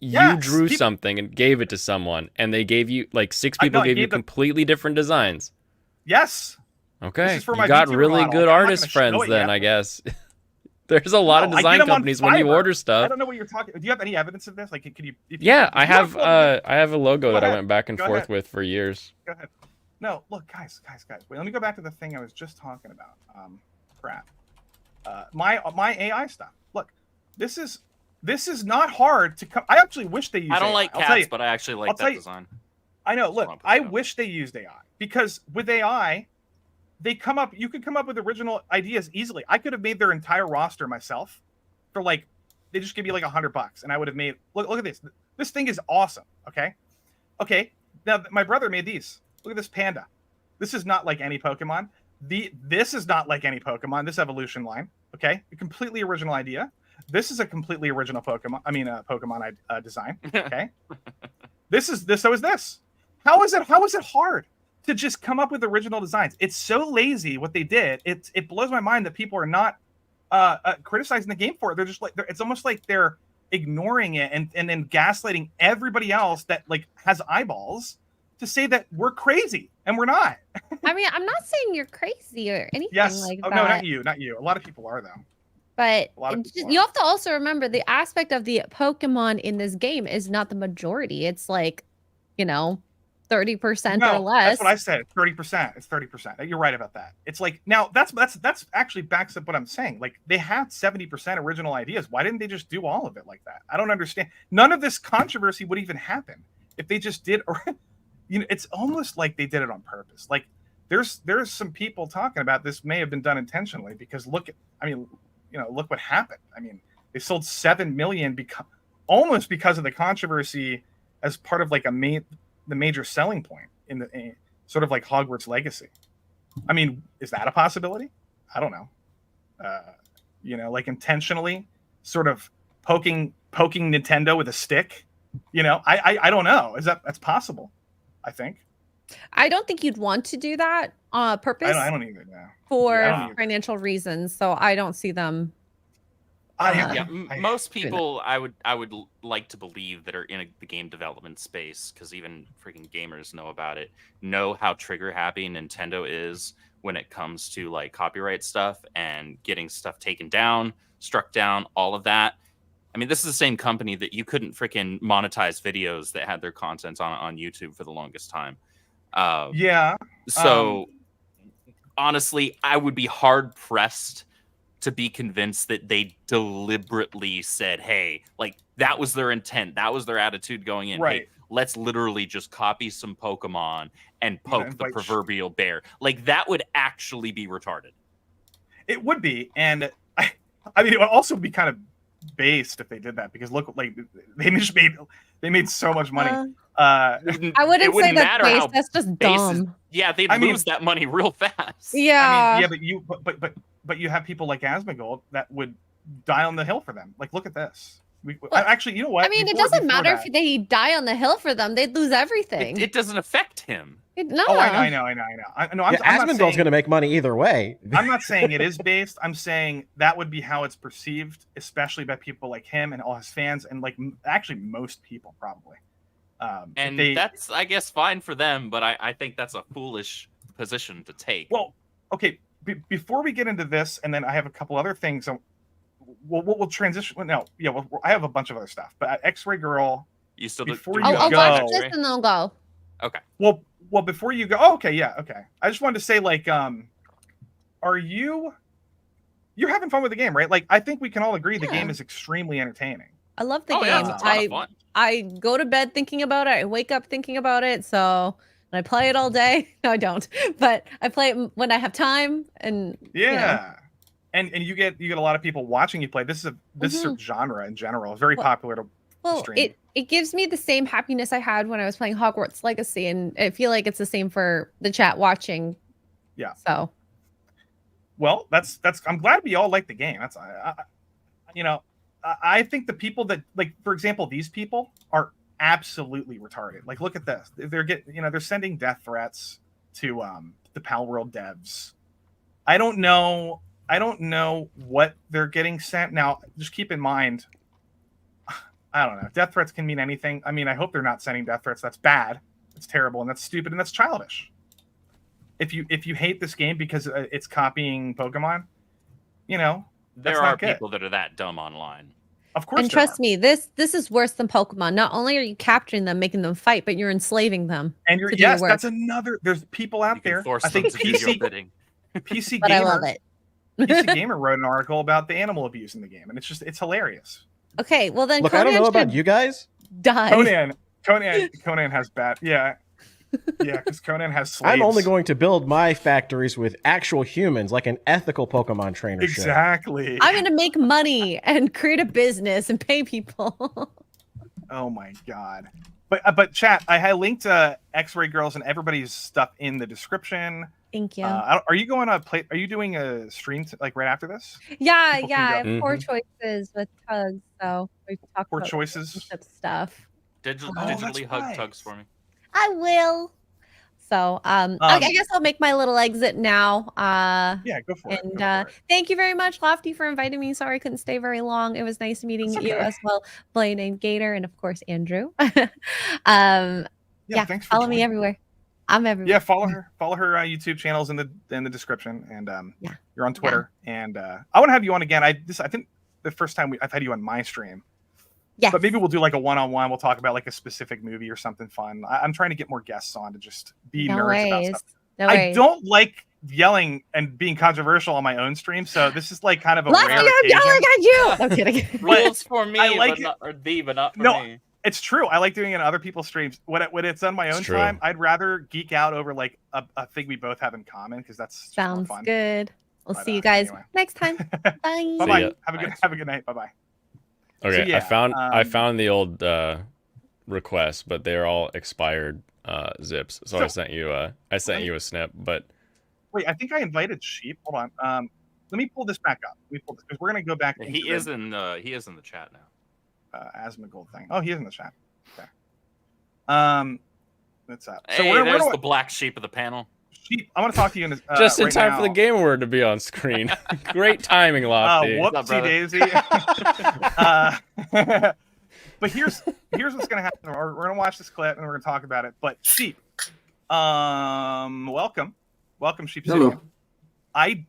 You drew something and gave it to someone, and they gave you, like, 6 people gave you completely different designs. Yes. Okay. You got really good artist friends then, I guess. There's a lot of design companies when you order stuff. I don't know what you're talking. Do you have any evidence of this? Like, can you? Yeah, I have a logo that I went back and forth with for years. Go ahead. No, look, guys. Wait, let me go back to the thing I was just talking about. Crap. My AI stuff. Look, this is not hard to come. I actually wish they used. I don't like cats, but I actually like that design. I know. Look, I wish they used AI, because with AI, you could come up with original ideas easily. I could have made their entire roster myself for like, they just give you like $100 and I would have made, look at this. This thing is awesome. Okay. Now my brother made these. Look at this panda. This is not like any Pokemon. This is not like any Pokemon, this evolution line. Okay. A completely original idea. This is a completely original Pokemon. I mean, Pokemon design. Okay. So is this. How is it hard to just come up with original designs? It's so lazy what they did. It blows my mind that people are not criticizing the game for it. They're just like, it's almost like they're ignoring it and then gaslighting everybody else that like has eyeballs to say that we're crazy, and we're not. I mean, I'm not saying you're crazy or anything like that. No, not you. A lot of people are, though. But you have to also remember the aspect of the Pokemon in this game is not the majority. It's like, 30% or less. That's what I said. 30%. It's 30%. You're right about that. It's like, now that's actually backs up what I'm saying. Like, they had 70% original ideas. Why didn't they just do all of it like that? I don't understand. None of this controversy would even happen if they just did. It's almost like they did it on purpose. Like, there's some people talking about this may have been done intentionally, because look what happened. I mean, they sold 7 million almost because of the controversy as part of like the major selling point in the sort of like Hogwarts Legacy. I mean, is that a possibility? I don't know. Like intentionally sort of poking Nintendo with a stick. You know, I don't know. That's possible? I think. I don't think you'd want to do that on purpose. I don't even know. For financial reasons, so I don't see them. Most people I would like to believe that are in the game development space, because even freaking gamers know about it, know how trigger happy Nintendo is when it comes to like copyright stuff and getting stuff taken down, struck down, all of that. I mean, this is the same company that you couldn't freaking monetize videos that had their content on YouTube for the longest time. So honestly, I would be hard pressed to be convinced that they deliberately said, hey, like that was their intent. That was their attitude going in. Right. Hey, let's literally just copy some Pokemon and poke the proverbial bear. Like that would actually be retarded. It would be. And I mean, it would also be kind of based if they did that, because look, like they made so much money. I wouldn't say that's based. That's just dumb. They'd lose that money real fast. Yeah. I mean, but you have people like Asmongold that would die on the hill for them. Like, look at this. Actually, you know what? I mean, it doesn't matter if they die on the hill for them; they'd lose everything. It doesn't affect him. No. Oh, I know. Asmongold's going to make money either way. I'm not saying it is based. I'm saying that would be how it's perceived, especially by people like him and all his fans, and like actually most people probably. And that's, I guess, fine for them, but I think that's a foolish position to take. Well, okay. Before we get into this, and then I have a couple other things. We'll transition. I have a bunch of other stuff, but X-Ray Girl. You still before you I'll watch this and then I'll go. Okay. Well, before you go, okay. I just wanted to say, like, you're having fun with the game, right? Like, I think we can all agree the game is extremely entertaining. I love the game. Yeah, it's a ton of fun. I go to bed thinking about it. I wake up thinking about it. So I play it all day. No, I don't. But I play it when I have time. And and you get a lot of people watching you play. This sort of genre in general is very popular to stream. It gives me the same happiness I had when I was playing Hogwarts Legacy, and I feel like it's the same for the chat watching. Yeah. So. Well, that's. I'm glad we all like the game. That's I think the people that, like, for example, these people are absolutely retarded. Like, look at this. They're sending death threats to the Palworld devs. I don't know what they're getting sent. Now, just keep in mind, I don't know. Death threats can mean anything. I mean, I hope they're not sending death threats. That's bad. It's terrible, and that's stupid, and that's childish. If you hate this game because it's copying Pokemon, there are people that are that dumb online. Of course. And trust me, this is worse than Pokemon. Not only are you capturing them, making them fight, but you're enslaving them. And that's another. There's people out there. I think PC but Gamer, I love it. PC Gamer wrote an article about the animal abuse in the game, and it's hilarious. Okay, well then. Look, Conan I don't know about you guys. Die. Conan has bad. Yeah, because Conan has slaves. I'm only going to build my factories with actual humans, like an ethical Pokemon trainer. Exactly. I'm going to make money and create a business and pay people. Oh my god! But chat, I linked X-Ray Girls and everybody's stuff in the description. Thank you. Are you going to play? Are you doing a stream like right after this? Yeah. I have 4 choices with Tugs, so we talk about 4 choices stuff. Digitally hug Tugs for me. I will. So I guess I'll make my little exit now. Yeah, go for it. And thank you very much, Lofty, for inviting me. Sorry I couldn't stay very long. It was nice meeting you as well, Blaine and Gator, and of course Andrew. Thanks for follow me everywhere. I'm everywhere. Yeah, follow her YouTube channels in the description, and you're on Twitter. And I want to have you on again. I think the first time I've had you on my stream. Yeah. But maybe we'll do like a one-on-one. We'll talk about like a specific movie or something fun. I'm trying to get more guests on to just be nerds about stuff. I don't like yelling and being controversial on my own stream, so this is like kind of a rare occasion. I'm yelling at you. I'm kidding. Rules for me, but not for me. It's true. I like doing it on other people's streams. When it's on my own time, I'd rather geek out over like a thing we both have in common, because that's sounds more fun. Good. We'll see you guys next time. Bye. Bye. Have a good night. Bye. Okay, so, I found the old requests, but they're all expired zips. So I sent you a snip. But wait, I think I invited Sheep. Hold on. me pull this back up. Let me pull this because we're gonna go back. He is in the chat now. Asmongold thing. Oh, he is in the chat. Okay. That's that. So hey, there's the black sheep of the panel. Sheep. I want to talk to you in just in right time now. for the Game Award to be on screen. Great timing, Lofty. Whoopsie daisy. But here's what's gonna happen. We're gonna watch this clip and we're gonna talk about it. But sheep, welcome, sheep. Hello. I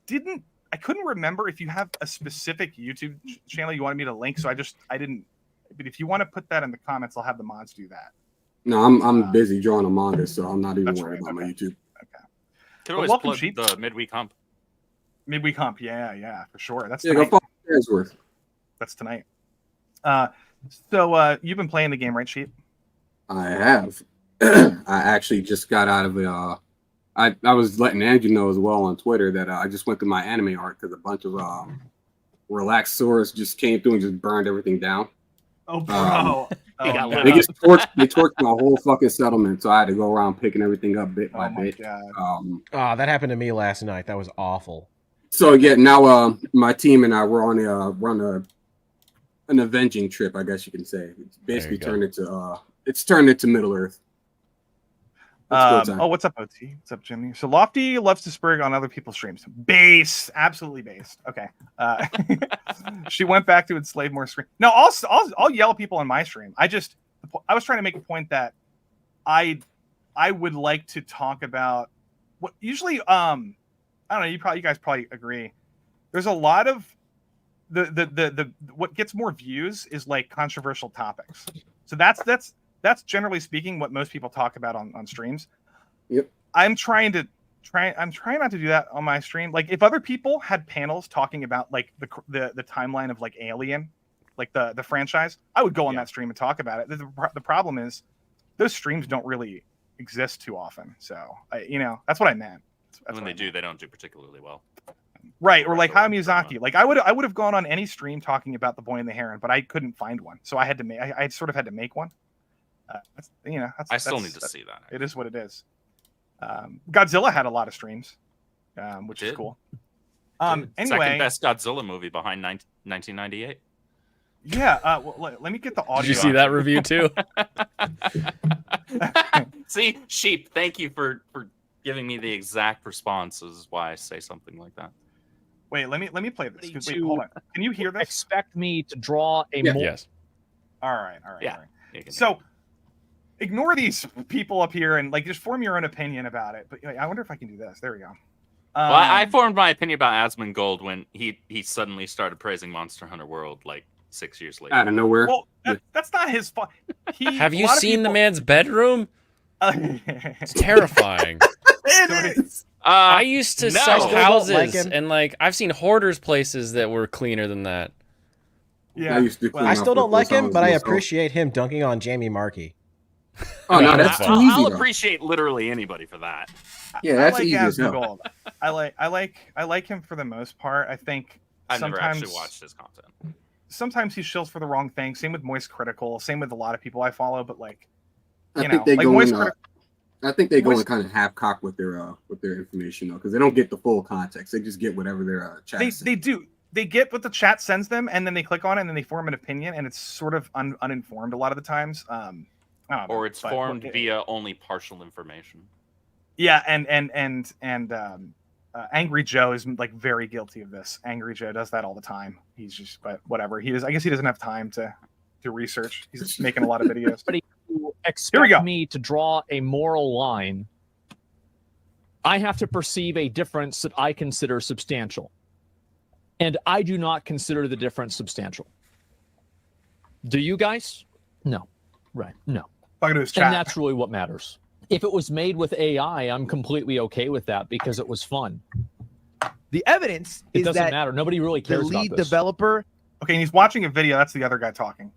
couldn't remember if you have a specific YouTube channel you wanted me to link, so I didn't. But if you want to put that in the comments, I'll have the mods do that. No, I'm busy drawing a manga, so I'm not even worried about my YouTube. Okay. Could always plug the midweek hump. Midweek hump, yeah, for sure. That's go follow Worth. That's tonight. So you've been playing the game, right, Sheep? I have. I actually just got out of it. I was letting Andrew know as well on Twitter that I just went through my anime art because a bunch of Relaxsaurus just came through and just burned everything down. Oh, bro. They just torched my whole fucking settlement, so I had to go around picking everything up bit by bit. That happened to me last night. That was awful. So yeah, now my team and I were on an avenging trip, I guess you can say. It's basically turned into Middle Earth. What's up, OT? What's up, Jimmy? So Lofty loves to sprig on other people's streams. Absolutely based. Okay. She went back to enslave more stream. No, I'll yell at people on my stream. I was trying to make a point that I would like to talk about what usually I don't know. You guys probably agree. There's a lot of the what gets more views is like controversial topics. So that's generally speaking what most people talk about on streams. Yep. I'm trying not to do that on my stream. Like if other people had panels talking about like the timeline of like Alien, like the franchise, I would go on that stream and talk about it. The problem is those streams don't really exist too often. So that's what I meant. When they do, they don't do particularly well. Right, or like Hayao Miyazaki. Like I would have gone on any stream talking about The Boy and the Heron, but I couldn't find one, so I had to I sort of had to make one. I still need to see that. It is what it is. Godzilla had a lot of streams, which is cool. Anyway, second best Godzilla movie behind 1998. Yeah. Well, let me get the audio. Did you see that review too? See, sheep. Thank you for giving me the exact responses. Why I say something like that. Wait, let me play this. Wait, hold on. Can you hear this? Expect me to draw a more. Yes. All right. Yeah. So ignore these people up here and like just form your own opinion about it. But I wonder if I can do this. There we go. Well, I formed my opinion about Asmongold when he suddenly started praising Monster Hunter World like 6 years later. Out of nowhere. Well, that's not his fault. Have you seen the man's bedroom? It's terrifying. It is. I used to sell houses, like and like I've seen hoarders places that were cleaner than that. Yeah, I still don't like him, but I appreciate him dunking on Jamie Markey. Oh no, that's too easy. I'll appreciate literally anybody for that. Yeah, that's easy as hell. I like him for the most part. I think I've never actually watched his content. Sometimes he shills for the wrong thing. Same with Moist Critical. Same with a lot of people I follow. But like, I think they go in kind of half cock with their information though, because they don't get the full context. They just get whatever their chat. They do. They get what the chat sends them, and then they click on it, and then they form an opinion, and it's sort of uninformed a lot of the times. Or it's formed via only partial information. Yeah, and Angry Joe is like very guilty of this. Angry Joe does that all the time. He's just, but whatever. I guess he doesn't have time to research. He's making a lot of videos. But expect me to draw a moral line. I have to perceive a difference that I consider substantial, and I do not consider the difference substantial. Do you guys? No. Right. No. Talking to his chat. And that's really what matters. If it was made with AI, I'm completely okay with that because it was fun. The evidence it is doesn't that matter. Nobody really cares the lead about this. developer. Okay, and he's watching a video. That's the other guy talking.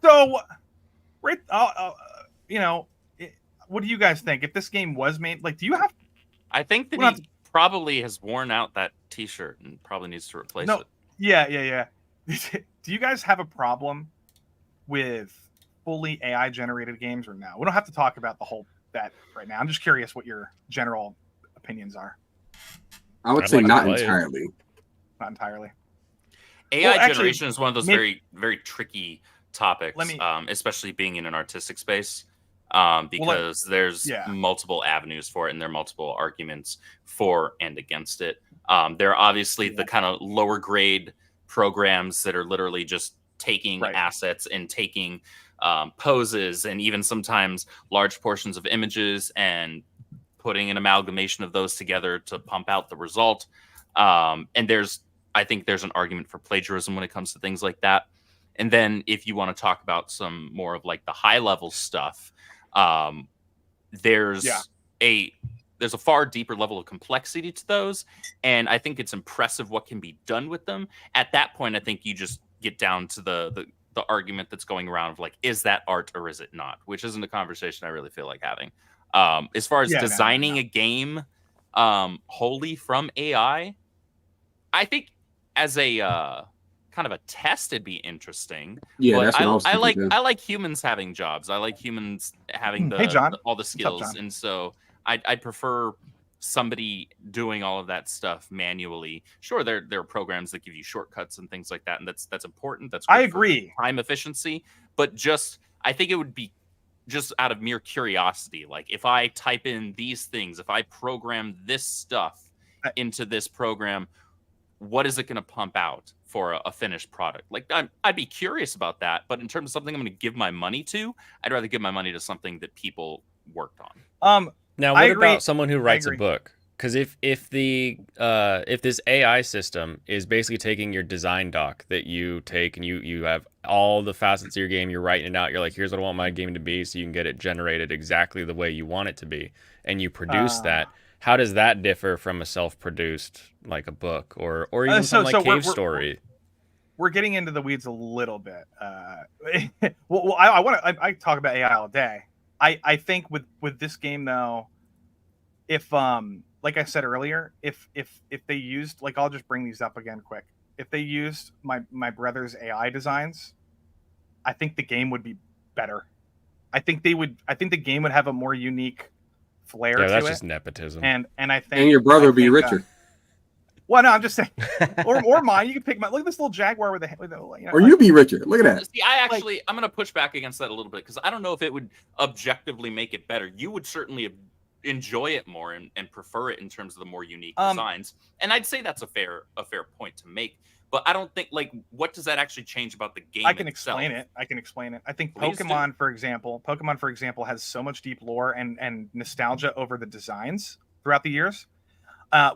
So, right, what do you guys think? If this game was made, like, do you have? I think that he probably has worn out that T-shirt and probably needs to replace it. Yeah. Do you guys have a problem with fully AI generated games or no? We don't have to talk about that right now. I'm just curious what your general opinions are. I would say not entirely. Not entirely. AI generation is one of those very, very tricky topics, especially being in an artistic space, because there's multiple avenues for it, and there are multiple arguments for and against it. There are obviously the kind of lower grade programs that are literally just taking assets and taking poses, and even sometimes large portions of images, and putting an amalgamation of those together to pump out the result. And I think there's an argument for plagiarism when it comes to things like that. And then if you want to talk about some more of like the high level stuff, there's a far deeper level of complexity to those. And I think it's impressive what can be done with them. At that point, I think you just get down to the argument that's going around of like, is that art or is it not? Which isn't a conversation I really feel like having. As far as designing a game wholly from AI, I think as a kind of a test, it'd be interesting. Yeah, but that's what I like humans having jobs. I like humans having all the skills, and so I'd prefer somebody doing all of that stuff manually. Sure, there are programs that give you shortcuts and things like that, and that's important. That's good. I agree. Time efficiency, but I think it would be just out of mere curiosity. Like if I type in these things, if I program this stuff into this program, what is it going to pump out for a finished product? Like I'd be curious about that, but in terms of something I'm going to give my money to, I'd rather give my money to something that people worked on. Now, what about someone who writes a book? Because if this AI system is basically taking your design doc that you take and you have all the facets of your game, you're writing it out, you're like, here's what I want my game to be, so you can get it generated exactly the way you want it to be, and you produce that. How does that differ from a self-produced, like a book or even something like Cave Story? We're getting into the weeds a little bit. Well, I talk about AI all day. I think with this game though, if like I said earlier, if they used, like, I'll just bring these up again quick. If they used my brother's AI designs, I think the game would be better. I think the game would have a more unique flair to it. That's just nepotism. And I think your brother would be richer. Well, no, I'm just saying, or mine. You can pick mine. Look at this little Jaguar with or you be richer. Look at that. See, I'm going to push back against that a little bit, because I don't know if it would objectively make it better. You would certainly enjoy it more and prefer it in terms of the more unique designs, and I'd say that's a fair point to make. But I don't think, like, what does that actually change about the game? I can explain it. I think Pokemon, for example, has so much deep lore and nostalgia over the designs throughout the years.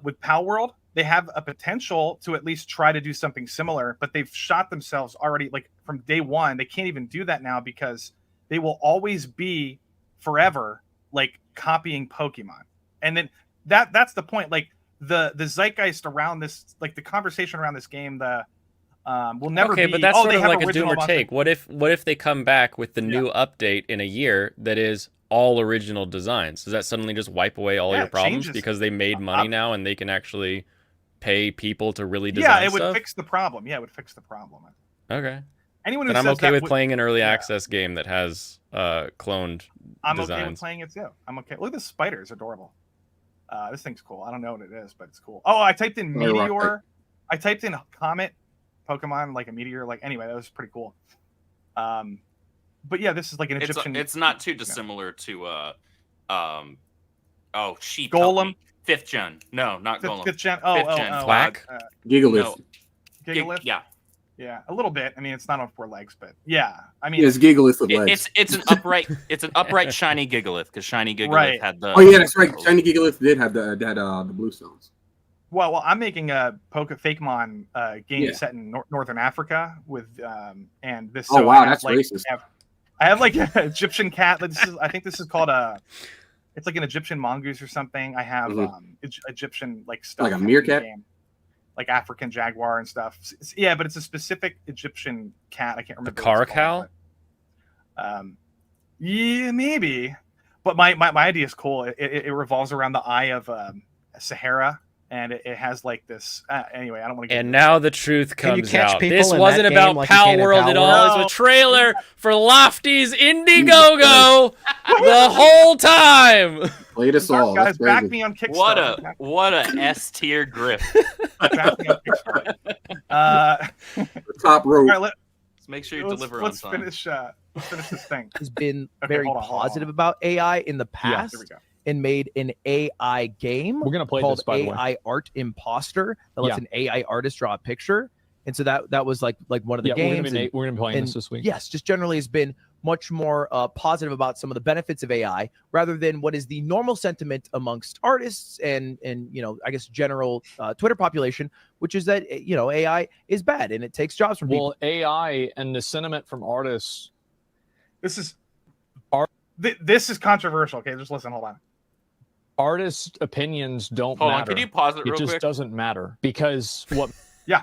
With Palworld, they have a potential to at least try to do something similar, but they've shot themselves already, like, from day one. They can't even do that now because they will always be forever, like, copying Pokemon. And then that's the point. Like, the zeitgeist around this, like, the conversation around this game, will never be. Okay, but that's sort of like a do or take. What if they come back with the new update in a year that is all original designs? Does that suddenly just wipe away all your problems because they made money now and they can actually pay people to really design it would stuff? fix the problem. Yeah, it would fix the problem. Okay. Anyone who I'm says okay with playing an early access game that has cloned I'm designs. okay with playing it too. I'm okay. Look at this spider. It's adorable. This thing's cool. I don't know what it is, but it's cool. Oh, I typed in meteor. I typed in comet Pokemon, like a meteor. Like, anyway, that was pretty cool. But yeah, this is like an Egyptian. It's not too dissimilar to sheep. Golem. 5th gen. No, not Golem. 5th gen. Quack. Gigalith. No. Gigalith. Yeah, a little bit. I mean, it's not on 4 legs, but yeah. I mean, it's Gigalith with legs. It's an upright shiny Gigalith, because shiny Gigalith had the. Oh yeah, that's right. Shiny Gigalith did have the blue stones. Well, I'm making a Fakemon game set in northern Africa with and this. Oh wow, that's racist. I have like an Egyptian cat. I think this is called it's like an Egyptian mongoose or something. I have Egyptian like stuff. Like a meerkat. Like African jaguar and stuff. Yeah, but it's a specific Egyptian cat. I can't remember. The caracal? Yeah, maybe. But my idea is cool. It revolves around the eye of Sahara, and it has like this. Anyway, I don't want to. And now the truth comes catch out. people This in wasn't that about game like you can in Palworld at all. Palworld? It was a trailer for Lofty's Indiegogo the whole time. Played us all. Guys, That's back crazy. me on Kickstarter. What a S tier grip. Back me on Kickstarter. Top row. All right, Let's make sure you deliver on time. Let's finish this thing. Has been Okay, very hold on. positive about AI in the past. Here we go. And made an AI game. We're gonna play called this, by the way. AI Art Imposter that lets an AI artist draw a picture. And so that was like one of the games. We're gonna be playing this week. Yes, just generally has been much more positive about some of the benefits of AI rather than what is the normal sentiment amongst artists and I guess general Twitter population, which is that AI is bad and it takes jobs from people. Well, AI and the sentiment from artists. This is controversial. Okay, just listen. Hold on. Artists' opinions don't Hold matter. on, can you pause it real It just quick? doesn't matter because what? Yeah.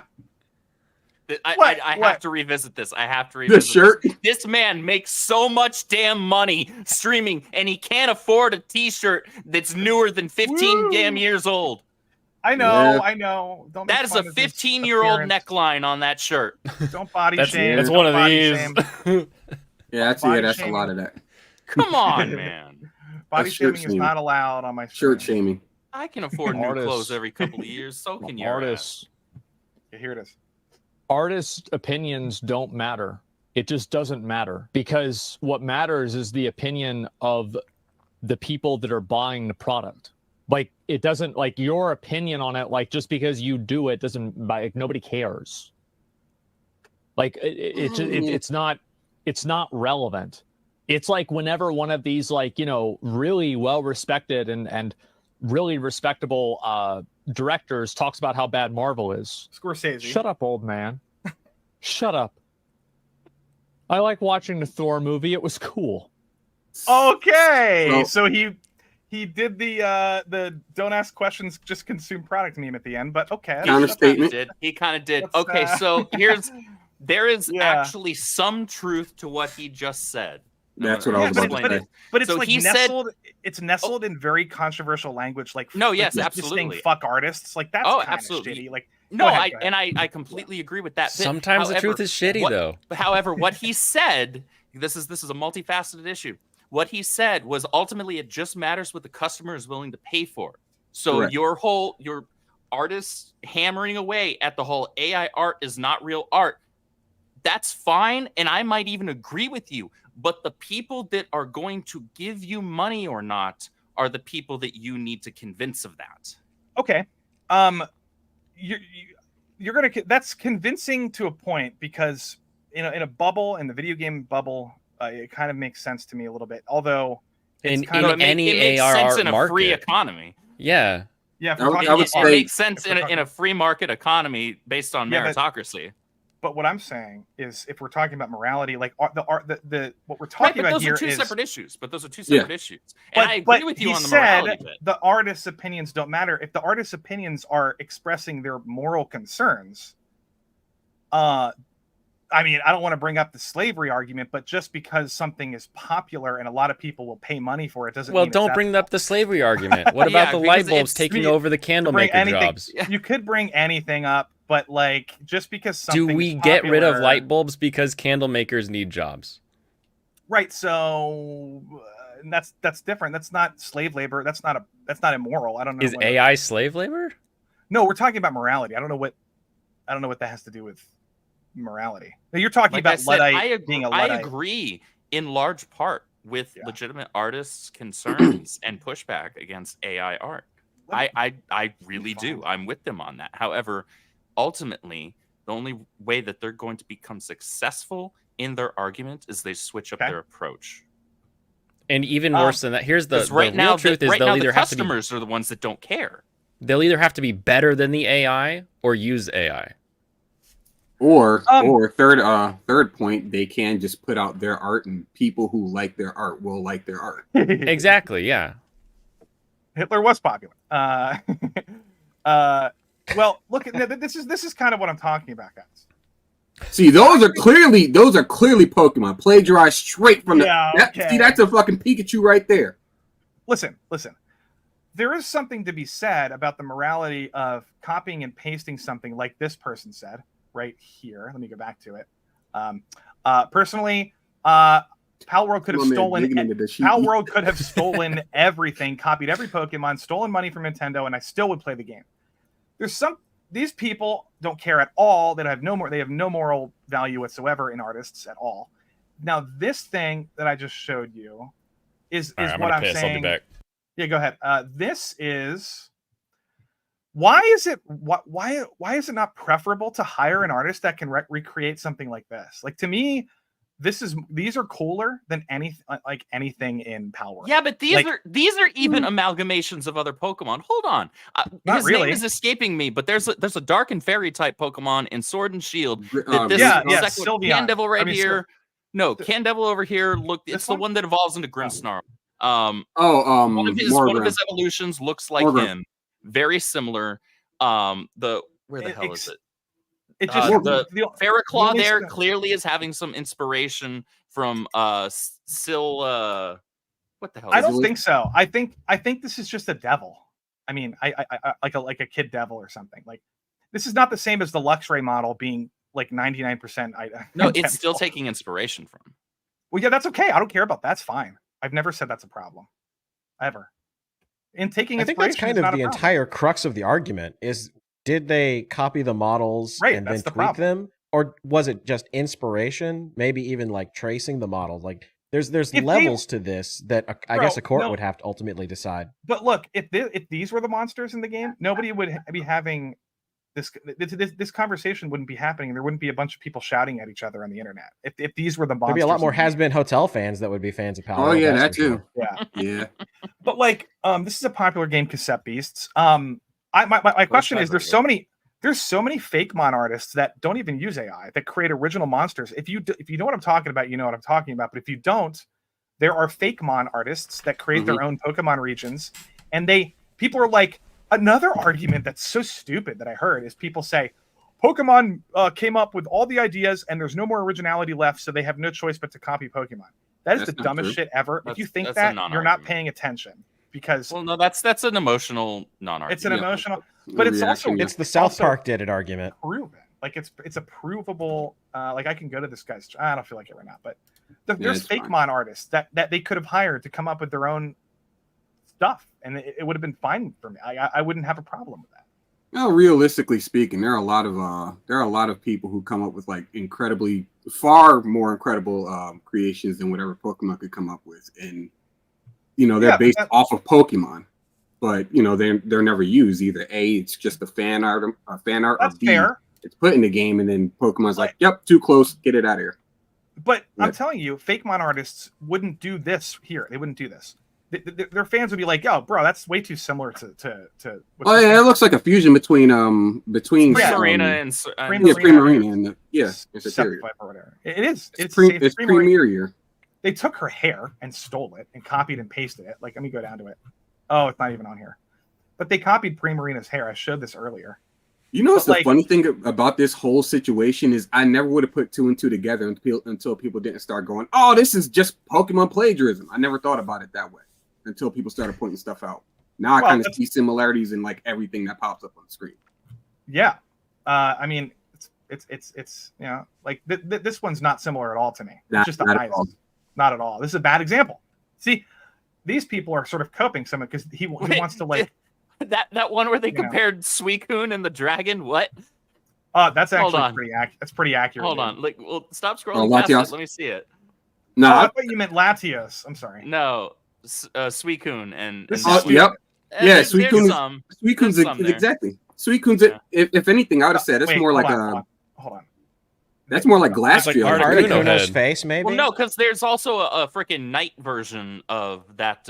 I have to revisit this. I have to revisit The shirt. This man makes so much damn money streaming, and he can't afford a T-shirt that's newer than 15 damn years old. I know. Don't. That is a 15-year-old neckline on that shirt. Don't body shame. That's Don't one of body these. shame. That's a lot of that. Come on, man. Body That's shirt shaming is not allowed on my Shirt stream. shaming. I can afford new Artists. clothes every couple of years. So can you. Artists. Okay, here it is. Artists' opinions don't matter. It just doesn't matter because what matters is the opinion of the people that are buying the product. Like it doesn't like your opinion on it. Like just because you do it doesn't like nobody cares. Like it's not relevant. It's like whenever one of these like really well respected and really respectable directors talks about how bad Marvel is. Scorsese. Shut up, old man. Shut up. I like watching the Thor movie. It was cool. Okay, Well- so he did the don't ask questions, just consume product meme at the end. But okay, Counterstatement. He kind of did. Let's, Okay, so there is Yeah. actually some truth to what he just said. That's what I was about to say. But it's So like he said- nestled. It's nestled in very controversial language. Like No, yes, just absolutely. saying fuck artists. Like that's Oh, kind of absolutely. shitty. Like No, go ahead, go ahead. I completely agree with that. Sometimes the truth is shitty, though. However, what he said, this is a multifaceted issue. What he said was ultimately it just matters what the customer is willing to pay for. So Correct. your artists hammering away at the whole AI art is not real art. That's fine, and I might even agree with you. But the people that are going to give you money or not are the people that you need to convince of that. Okay. You're gonna. That's convincing to a point because in a bubble, in the video game bubble, it kind of makes sense to me a little bit. Although it's In kind of any it makes AR sense in a market. free economy. Yeah. yeah. If I we're would- talking I would about It say- art, makes sense if we're in a free market economy based on Yeah, but- meritocracy. But what I'm saying is, if we're talking about morality, like what we're Right, talking but about those here are two is. separate issues. But those are two Yeah. separate issues. And I agree with you he on the said morality bit. the artist's opinions don't matter. If the artist's opinions are expressing their moral concerns, I mean, I don't want to bring up the slavery argument, but just because something is popular and a lot of people will pay money for it doesn't Well, mean don't bring up the slavery argument. What about Yeah, the because light bulbs it's- taking over the candle bring maker anything. jobs? You could bring anything up, but like just because something Do we is get rid of popular- light bulbs because candle makers need jobs? Right, so that's different. That's not slave labor. That's not immoral. I don't know. Is what- AI slave labor? No, we're talking about morality. I don't know what that has to do with morality. Now, you're talking Like about I said, Luddite being a Luddite. I agree in large part with Yeah. legitimate artists' concerns and pushback against AI art. I really do. I'm with them on that. However, ultimately, the only way that they're going to become successful in their argument is they switch up Okay. their approach. And even worse than that, here's the 'Cause right real now, truth is right they'll now either the have to be customers are the ones that don't care. they'll either have to be better than the AI or use AI. Or third point, they can just put out their art, and people who like their art will like their art. Exactly, yeah. Hitler was popular. Well, look at this is kind of what I'm talking about, guys. See, those are clearly Pokemon plagiarized straight from the. Yeah, that- okay. See, that's a fucking Pikachu right there. Listen. there is something to be said about the morality of copying and pasting something like this person said right here. Let me go back to it. Personally, Palworld could have stolen. Palworld could have stolen everything, copied every Pokemon, stolen money from Nintendo, and I still would play the game. These people don't care at all. They have no moral value whatsoever in artists at all. Now, this thing that I just showed you is what I'm saying. I'll be back. Yeah, go ahead. This is why is it not preferable to hire an artist that can recreate something like this? Like, to me, these are cooler than anything in Palworld. Yeah, but these are even amalgamations of other Pokemon. Hold on, his name is escaping me, but there's a dark and fairy type Pokemon in Sword and Shield. Candevil right here. No, Candevil over here. Look, it's the one that evolves into Grimmsnarl. One of his evolutions looks like him. Very similar. Where the hell is it? It just the Ferroclaw there clearly is having some inspiration from Sil. What the hell? I don't think so. I think this is just a devil. I mean, I like a kid devil or something. Like, this is not the same as the Luxray model being like 99%. No, it's still taking inspiration from. Well, yeah, that's okay. I don't care about that. That's fine. I've never said that's a problem, ever. In taking I think that's kind of the entire crux of the argument is, did they copy the models and then tweak them? Or was it just inspiration? Maybe even like tracing the models? Like, there's levels to this that I guess a court would have to ultimately decide. But look, if these were the monsters in the game, nobody would be having this conversation wouldn't be happening. There wouldn't be a bunch of people shouting at each other on the internet. If these were the monsters, there'd be a lot more has-been hotel fans that would be fans of Palworld. Oh yeah, that too. Sure. Yeah, yeah. But like, this is a popular game, Cassette Beasts. My question is, there's so many fake mon artists that don't even use AI that create original monsters. If you know what I'm talking about, you know what I'm talking about. But if you don't, there are fake mon artists that create their own Pokemon regions, and people are like, another argument that's so stupid that I heard is people say Pokemon came up with all the ideas and there's no more originality left, so they have no choice but to copy Pokemon. That is the dumbest shit ever. If you think that, you're not paying attention. Because that's an emotional non-argument. It's an emotional, but it's also the South Park did it argument. Proven, like it's a provable. Like, I can go to this guy's. I don't feel like it right now, but there's fake mon artists that they could have hired to come up with their own stuff, and it would have been fine for me. I wouldn't have a problem with that. Well, realistically speaking, there are a lot of people who come up with like far more incredible creations than whatever Pokemon could come up with, and they're based off of Pokemon, but they're never used either. A, it's just a fan art, That's or B, fair. It's put in the game, and then Pokemon's like, yep, too close, get it out of here. But I'm telling you, fake mon artists wouldn't do this here. They wouldn't do this. Their fans would be like, "Yo, bro, that's way too similar to." Oh yeah, it looks like a fusion between Primarina and Primarina and or whatever. It is. It's Primarina. They took her hair and stole it and copied and pasted it. Like, let me go down to it. Oh, it's not even on here. But they copied Primarina's hair. I showed this earlier. What's the funny thing about this whole situation is I never would have put two and two together until people didn't start going, "Oh, this is just Pokemon plagiarism." I never thought about it that way until people started pointing stuff out. Now I kind of see similarities in like everything that pops up on the screen. Yeah, I mean, it's like this one's not similar at all to me. It's just the eyes. Not at all. This is a bad example. See, these people are sort of coping some because he wants to like that one where they compared Suicune and the dragon. What? That's actually pretty accurate. That's pretty accurate. Hold on. Like, well, stop scrolling past it. Let me see it. No, I thought you meant Latios. I'm sorry. No, Suicune and yep. Yeah, Suicune's exactly. Suicune's if anything, I would have said it's more like hold on. That's more like Glastriel. Articuno's face, maybe. Well, no, because there's also a freaking night version of that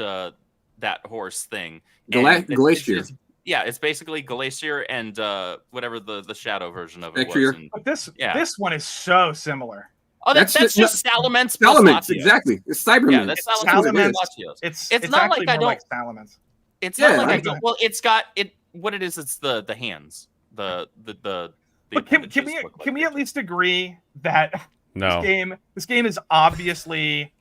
horse thing. Glacier. It's basically Glacier and whatever the shadow version of it was. But this one is so similar. Oh, that's just Salamence. Salamence, exactly. It's Cyberman. Yeah, that's Salamence. It's not like I don't. Like Salamence. It's not like I don't. Well, it's got it. What it is, it's the hands. The But can we at least agree that no. this game is obviously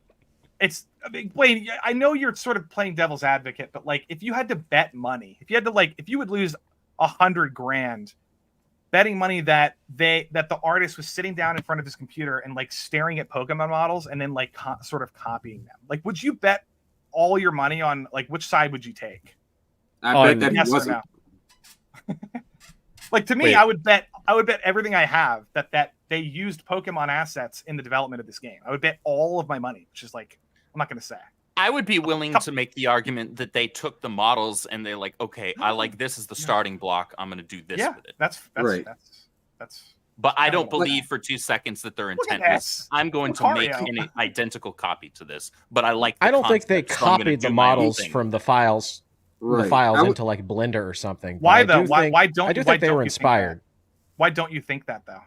I mean, Blaine, I know you're sort of playing devil's advocate, but like, if you had to bet money, if you would lose $100,000 betting money that the artist was sitting down in front of his computer and like staring at Pokemon models and then like sort of copying them, like, would you bet all your money on, like, which side would you take? I bet that yes he wasn't. No? Like, to me, wait. I would bet everything I have that they used Pokemon assets in the development of this game. I would bet all of my money, which is like, I'm not going to say. I would be willing to make the argument that they took the models and they're like, okay, I like this as the starting block. I'm going to do this with it. That's right. That's. But I don't believe for 2 seconds that their intent was, I'm going to make an identical copy to this. But I like. I don't think they copied the models from the files. Right. The files into like Blender or something. Why though? Why don't? I do think they were inspired. Why don't you think that though?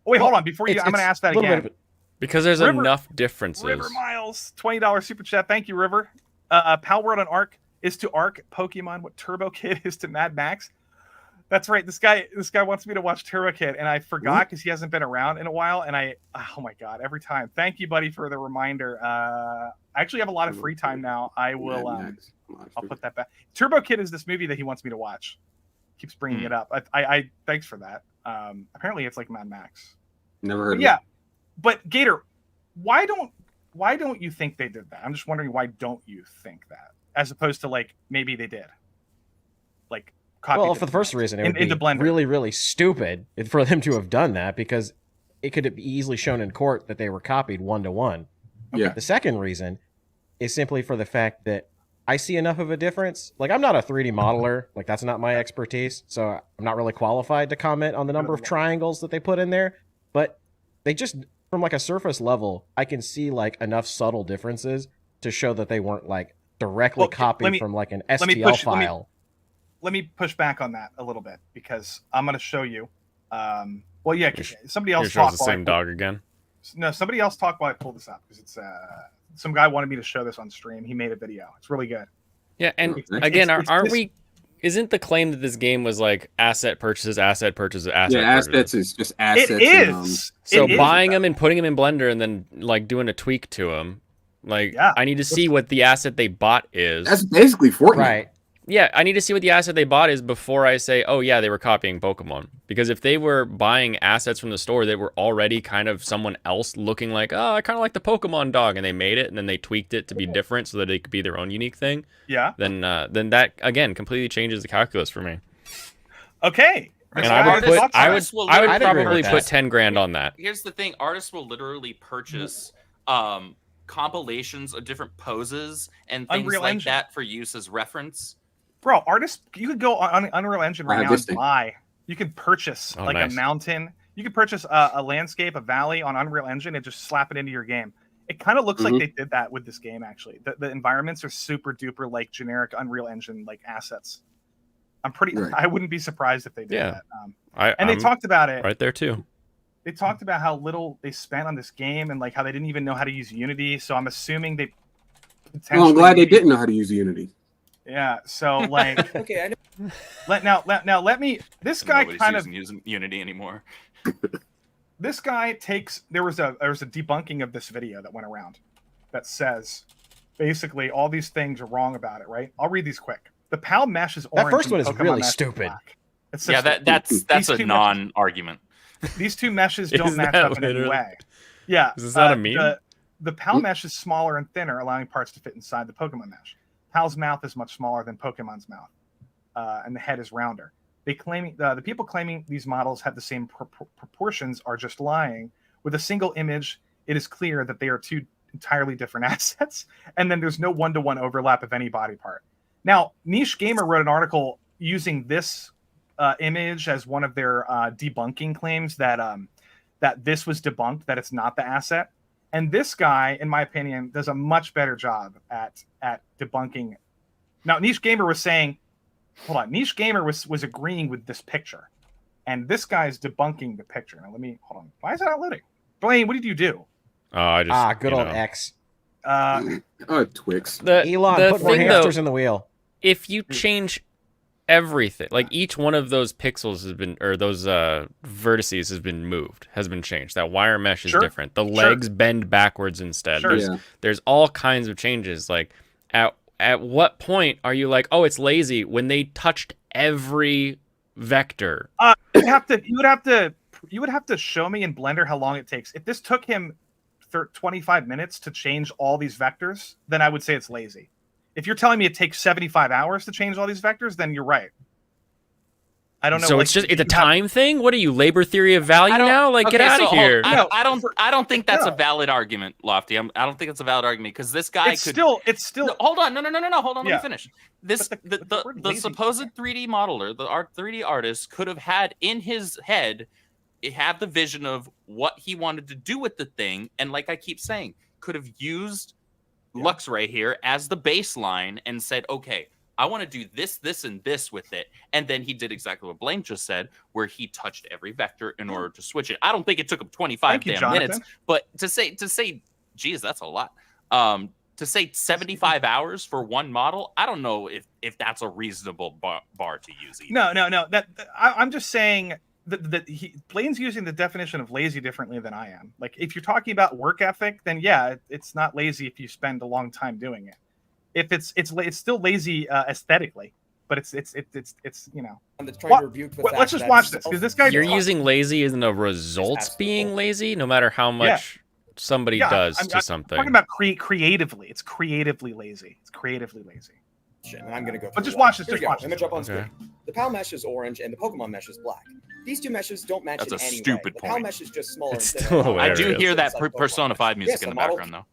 Oh, wait, hold on. Before you, I'm going to ask that again. Because there's enough differences. River Miles, $20 super chat. Thank you, River. Palworld and Arc is to Arc Pokemon what Turbo Kid is to Mad Max. That's right. This guy wants me to watch Turbo Kid, and I forgot because he hasn't been around in a while. And oh my god, every time. Thank you, buddy, for the reminder. I actually have a lot of free time now. I will. I'll put that back. Turbo Kid is this movie that he wants me to watch. Keeps bringing it up. I thanks for that. Apparently, it's like Mad Max. Never heard. Yeah, but Gator, why don't you think they did that? I'm just wondering, why don't you think that, as opposed to like maybe they did, like. Well, for the first reason, it would be really, really stupid for them to have done that, because it could be easily shown in court that they were copied 1-to-1. Yeah. The second reason is simply for the fact that I see enough of a difference. Like, I'm not a 3D modeler. Like, that's not my expertise. So I'm not really qualified to comment on the number of triangles that they put in there. But they just, from like a surface level, I can see like enough subtle differences to show that they weren't like directly copied from like an STL file. Let me push back on that a little bit, because I'm going to show you. Well, yeah, somebody else talk. The same dog again. No, somebody else talk while I pull this up, because it's some guy wanted me to show this on stream. He made a video. It's really good. Yeah, and again, aren't we? Isn't the claim that this game was like asset purchases, asset purchases, asset? Yeah, assets is just assets. It is. So buying them and putting them in Blender and then like doing a tweak to them, like I need to see what the asset they bought is. That's basically Fortnite, right? Yeah, I need to see what the asset they bought is before I say, oh yeah, they were copying Pokemon. Because if they were buying assets from the store that were already kind of someone else looking like, oh, I kind of like the Pokemon dog, and they made it and then they tweaked it to be different so that it could be their own unique thing. Yeah. Then that again completely changes the calculus for me. Okay. And I would probably put 10 grand on that. Here's the thing: artists will literally purchase compilations of different poses and things Unreal like Engine. That for use as reference. Bro, artists, you could go on Unreal Engine right now and buy. You can purchase a mountain. You can purchase a landscape, a valley on Unreal Engine, and just slap it into your game. It kind of looks like they did that with this game, actually. The environments are super duper like generic Unreal Engine like assets. I wouldn't be surprised if they did that. They talked about it right there too. They talked about how little they spent on this game and like how they didn't even know how to use Unity. So I'm assuming they. I'm glad they didn't know how to use Unity. Yeah, so like okay, I know. Let me. This guy kind of using Unity anymore. This guy takes. There was a debunking of this video that went around that says basically all these things are wrong about it. Right? I'll read these quick. The PAL mesh is orange. That first one is really stupid. Yeah, that's a non-argument. These two meshes don't match up in any way. Yeah, is that a meme? The PAL mesh is smaller and thinner, allowing parts to fit inside the Pokemon mesh. PAL's mouth is much smaller than Pokemon's mouth, and the head is rounder. The people claiming these models have the same proportions are just lying. With a single image, it is clear that they are two entirely different assets, and then there's no one-to-one overlap of any body part. Now, Niche Gamer wrote an article using this image as one of their debunking claims that this was debunked, that it's not the asset. And this guy, in my opinion, does a much better job at debunking. Now, Niche Gamer was saying, hold on, Niche Gamer was agreeing with this picture. And this guy is debunking the picture. Now, hold on. Why is it not loading? Blaine, what did you do? I just good old X. Twix. Elon, put more hamsters in the wheel. If you change everything. Like each one of those pixels has been, or those vertices has been moved, has been changed. That wire mesh is different. The legs bend backwards instead. There's all kinds of changes. Like at what point are you like, oh, it's lazy when they touched every vector? You would have to show me in Blender how long it takes. If this took him 25 minutes to change all these vectors, then I would say it's lazy. If you're telling me it takes 75 hours to change all these vectors, then you're right. I don't know. So it's a time thing? What are you, labor theory of value now? Like, get out of here. I don't think that's a valid argument, Lofty. I don't think it's a valid argument because this guy it's still. No, hold on. No. Hold on. Let me finish. The supposed 3D modeler, the 3D artist, could have had in his head, have the vision of what he wanted to do with the thing, and like I keep saying, could have used Lux right here as the baseline and said, okay, I want to do this, this, and this with it. And then he did exactly what Blaine just said, where he touched every vector in order to switch it. I don't think it took him 25 minutes, but to say, geez, that's a lot. To say 75 hours for one model, I don't know if that's a reasonable bar to use. Either. No. I'm just saying that Blaine's using the definition of lazy differently than I am. Like, if you're talking about work ethic, then yeah, it's not lazy if you spend a long time doing it. If it's still lazy aesthetically, but it's you know. Let's just watch this because this guy. You're using lazy as a results being lazy, no matter how much somebody does to something. I'm talking about creatively. It's creatively lazy. It's creatively lazy. And I'm gonna go. But just watch this. Just watch. Image up on screen. The PAL mesh is orange and the Pokemon mesh is black. These two meshes don't match in any way. That's a stupid point. The PAL mesh is just smaller. It's still I do hear that Persona 5 music in the background, though.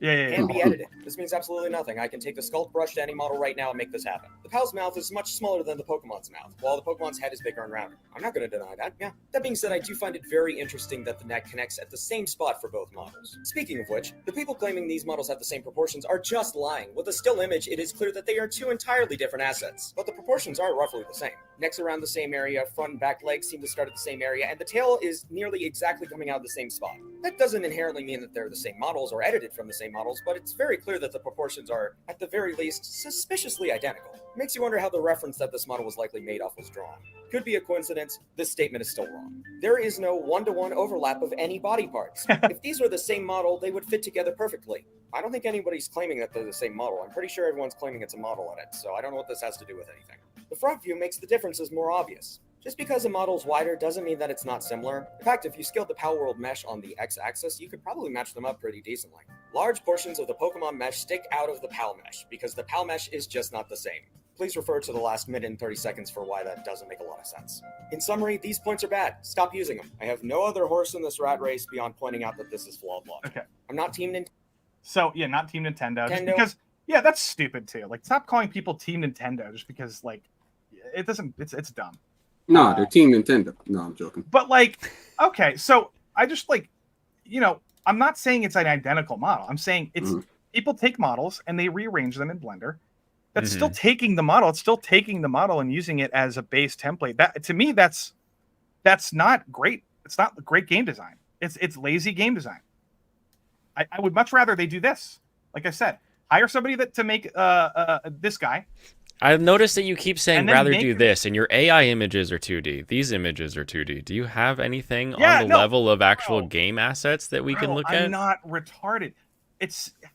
Can be edited. This means absolutely nothing. I can take the sculpt brush to any model right now and make this happen. The PAL's mouth is much smaller than the Pokemon's mouth, while the Pokemon's head is bigger and rounder. I'm not going to deny that, yeah. That being said, I do find it very interesting that the neck connects at the same spot for both models. Speaking of which, the people claiming these models have the same proportions are just lying. With a still image, it is clear that they are two entirely different assets, but the proportions are roughly the same. Necks around the same area, front and back legs seem to start at the same area, and the tail is nearly exactly coming out of the same spot. That doesn't inherently mean that they're the same models or edited from the same models, but it's very clear that the proportions are, at the very least, suspiciously identical. Makes you wonder how the reference that this model was likely made off was drawn. Could be a coincidence, this statement is still wrong. There is no one-to-one overlap of any body parts. If these were the same model, they would fit together perfectly. I don't think anybody's claiming that they're the same model. I'm pretty sure everyone's claiming it's a model edit, so I don't know what this has to do with anything. The front view makes the differences more obvious. Just because a model's wider doesn't mean that it's not similar. In fact, if you scaled the Palworld mesh on the x-axis, you could probably match them up pretty decently. Large portions of the Pokemon mesh stick out of the PAL mesh, because the PAL mesh is just not the same. Please refer to the last minute and 30 seconds for why that doesn't make a lot of sense. In summary, these points are bad. Stop using them. I have no other horse in this rat race beyond pointing out that this is flawed logic. Okay. I'm not Team Nintendo. So, yeah, not Team Nintendo. Just because, yeah, that's stupid, too. Like, stop calling people Team Nintendo just because, like, it doesn't, it's dumb. No, they're Team Nintendo. No, I'm joking. But, like, okay, so I just, like, you know, I'm not saying it's an identical model. I'm saying it's people take models and they rearrange them in Blender. That's still taking the model. It's still taking the model and using it as a base template. That, to me, that's not great. It's not great game design. It's lazy game design. I would much rather they do this. Like I said, hire somebody to make this guy. I've noticed that you keep saying rather do this, and your AI images are 2D. These images are 2D. Do you have anything on the level of actual game assets that we can look at? I'm not retarded.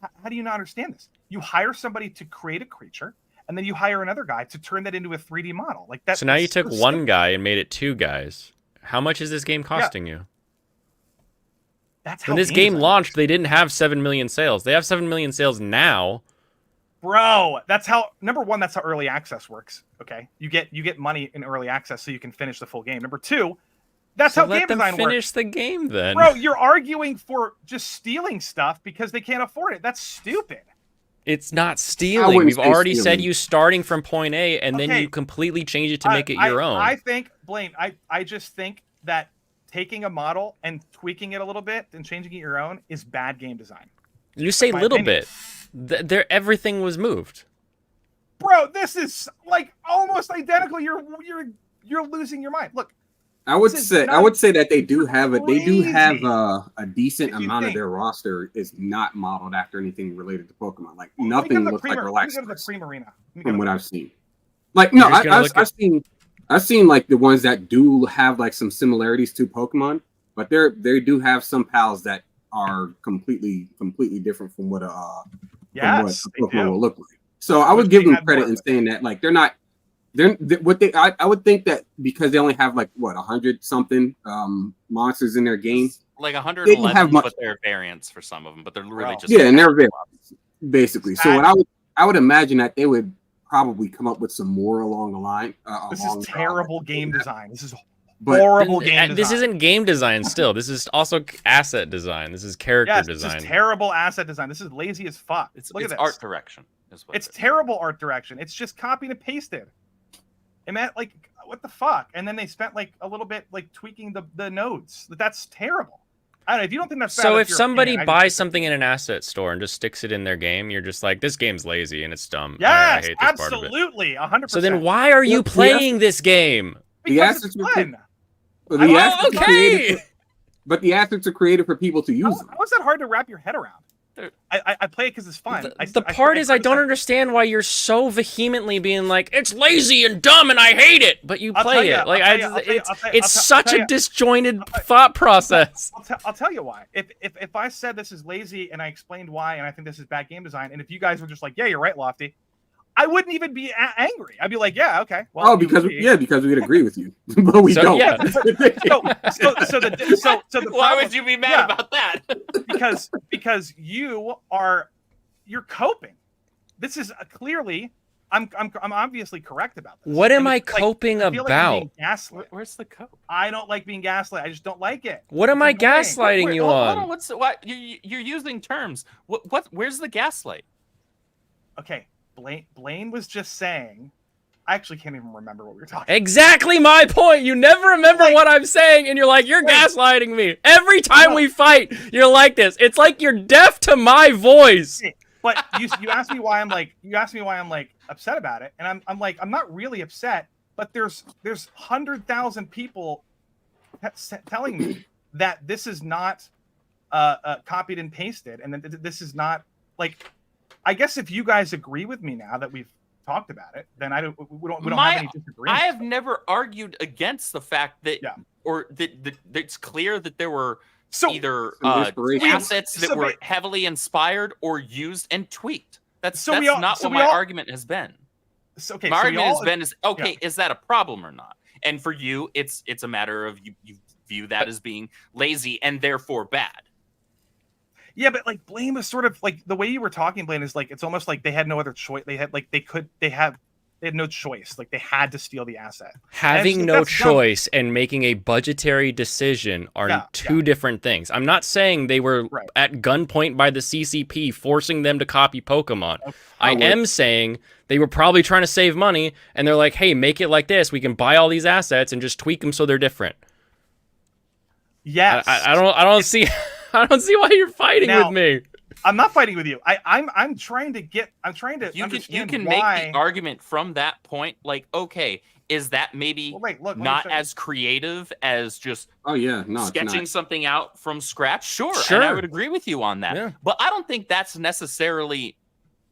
How do you not understand this? You hire somebody to create a creature, and then you hire another guy to turn that into a 3D model. Like that. So now you took one guy and made it two guys. How much is this game costing you? That's how when this game launched, they didn't have 7 million sales. They have 7 million sales now. Bro, that's how that's how early access works. Okay, you get money in early access so you can finish the full game. Number two, that's how game design works. Finish the game then. Bro, you're arguing for just stealing stuff because they can't afford it. That's stupid. It's not stealing. We've already said you starting from point A and then you completely change it to make it your own. I think, Blaine, I just think that taking a model and tweaking it a little bit and changing it your own is bad game design. You say little bit. Everything was moved. Bro, this is like almost identical. You're losing your mind. Look, I would say that they do have a decent amount of their roster is not modeled after anything related to Pokemon. Like nothing looks like relaxed. Let me go to the Cream Arena. From what I've seen. Like no, I've seen like the ones that do have like some similarities to Pokemon, but they do have some pals that are completely different from what Pokemon will look like. So I would give them credit in saying that like I would think that because they only have like 100 something monsters in their game, like 111, but they're variants for some of them, but they're really just and they're variants basically. So what I would imagine that they would probably come up with some more along the line. This is terrible game design. This is horrible game design. This isn't game design still. This is also asset design. This is character design. This is terrible asset design. This is lazy as fuck. Look at this. Art direction. It's terrible art direction. It's just copied and pasted. And that, like, what the fuck? And then they spent like a little bit like tweaking the nodes. That's terrible. I don't know if you don't think that's bad. So if somebody buys something in an asset store and just sticks it in their game, you're just like, this game's lazy and it's dumb. Yes, I hate this absolutely, 100%. So then why are you playing this game? Because it's fun. But the assets are created for people to use them. How is that hard to wrap your head around? I play it because it's fun. The part is I don't understand why you're so vehemently being like, it's lazy and dumb and I hate it, but you play it. Like it's such a disjointed thought process. I'll tell you why. If I said this is lazy and I explained why and I think this is bad game design, and if you guys were just like, yeah, you're right, Lofty, I wouldn't even be angry. I'd be like, yeah, okay. Well, because we'd agree with you, but we don't. Yeah. So why would you be mad about that? because you're coping. This is clearly. I'm obviously correct about this. What am I coping about? Where's the cope? I don't like being gaslit. I just don't like it. What am I gaslighting you on? Hold on. What you're using terms? What? Where's the gaslight? Okay. Blaine was just saying. I actually can't even remember what we were talking about. Exactly my point. You never remember what I'm saying, and you're like, you're gaslighting me. Every time we fight, you're like this. It's like you're deaf to my voice. But you asked me why I'm like upset about it, and I'm like, I'm not really upset, but there's 100,000 people telling me that this is not copied and pasted, and that this is not like. I guess if you guys agree with me now that we've talked about it, then we don't have any disagreement. I have never argued against the fact that, or that it's clear that there were either assets that were heavily inspired or used and tweaked. That's not what my argument has been. My argument has been is that a problem or not? And for you, it's a matter of you view that as being lazy and therefore bad. Yeah, but like Blaine was sort of like the way you were talking, Blaine, is like it's almost like they had no other choice. They had no choice. Like they had to steal the asset. Having no choice and making a budgetary decision are two different things. I'm not saying they were at gunpoint by the CCP forcing them to copy Pokemon. I am saying they were probably trying to save money and they're like, hey, make it like this. We can buy all these assets and just tweak them so they're different. Yes. I don't see why you're fighting with me. I'm not fighting with you. I'm trying to understand you can why... make the argument from that point. Like, okay, is that maybe not as creative as just sketching something out from scratch? Sure. And I would agree with you on that. Yeah. But I don't think that's necessarily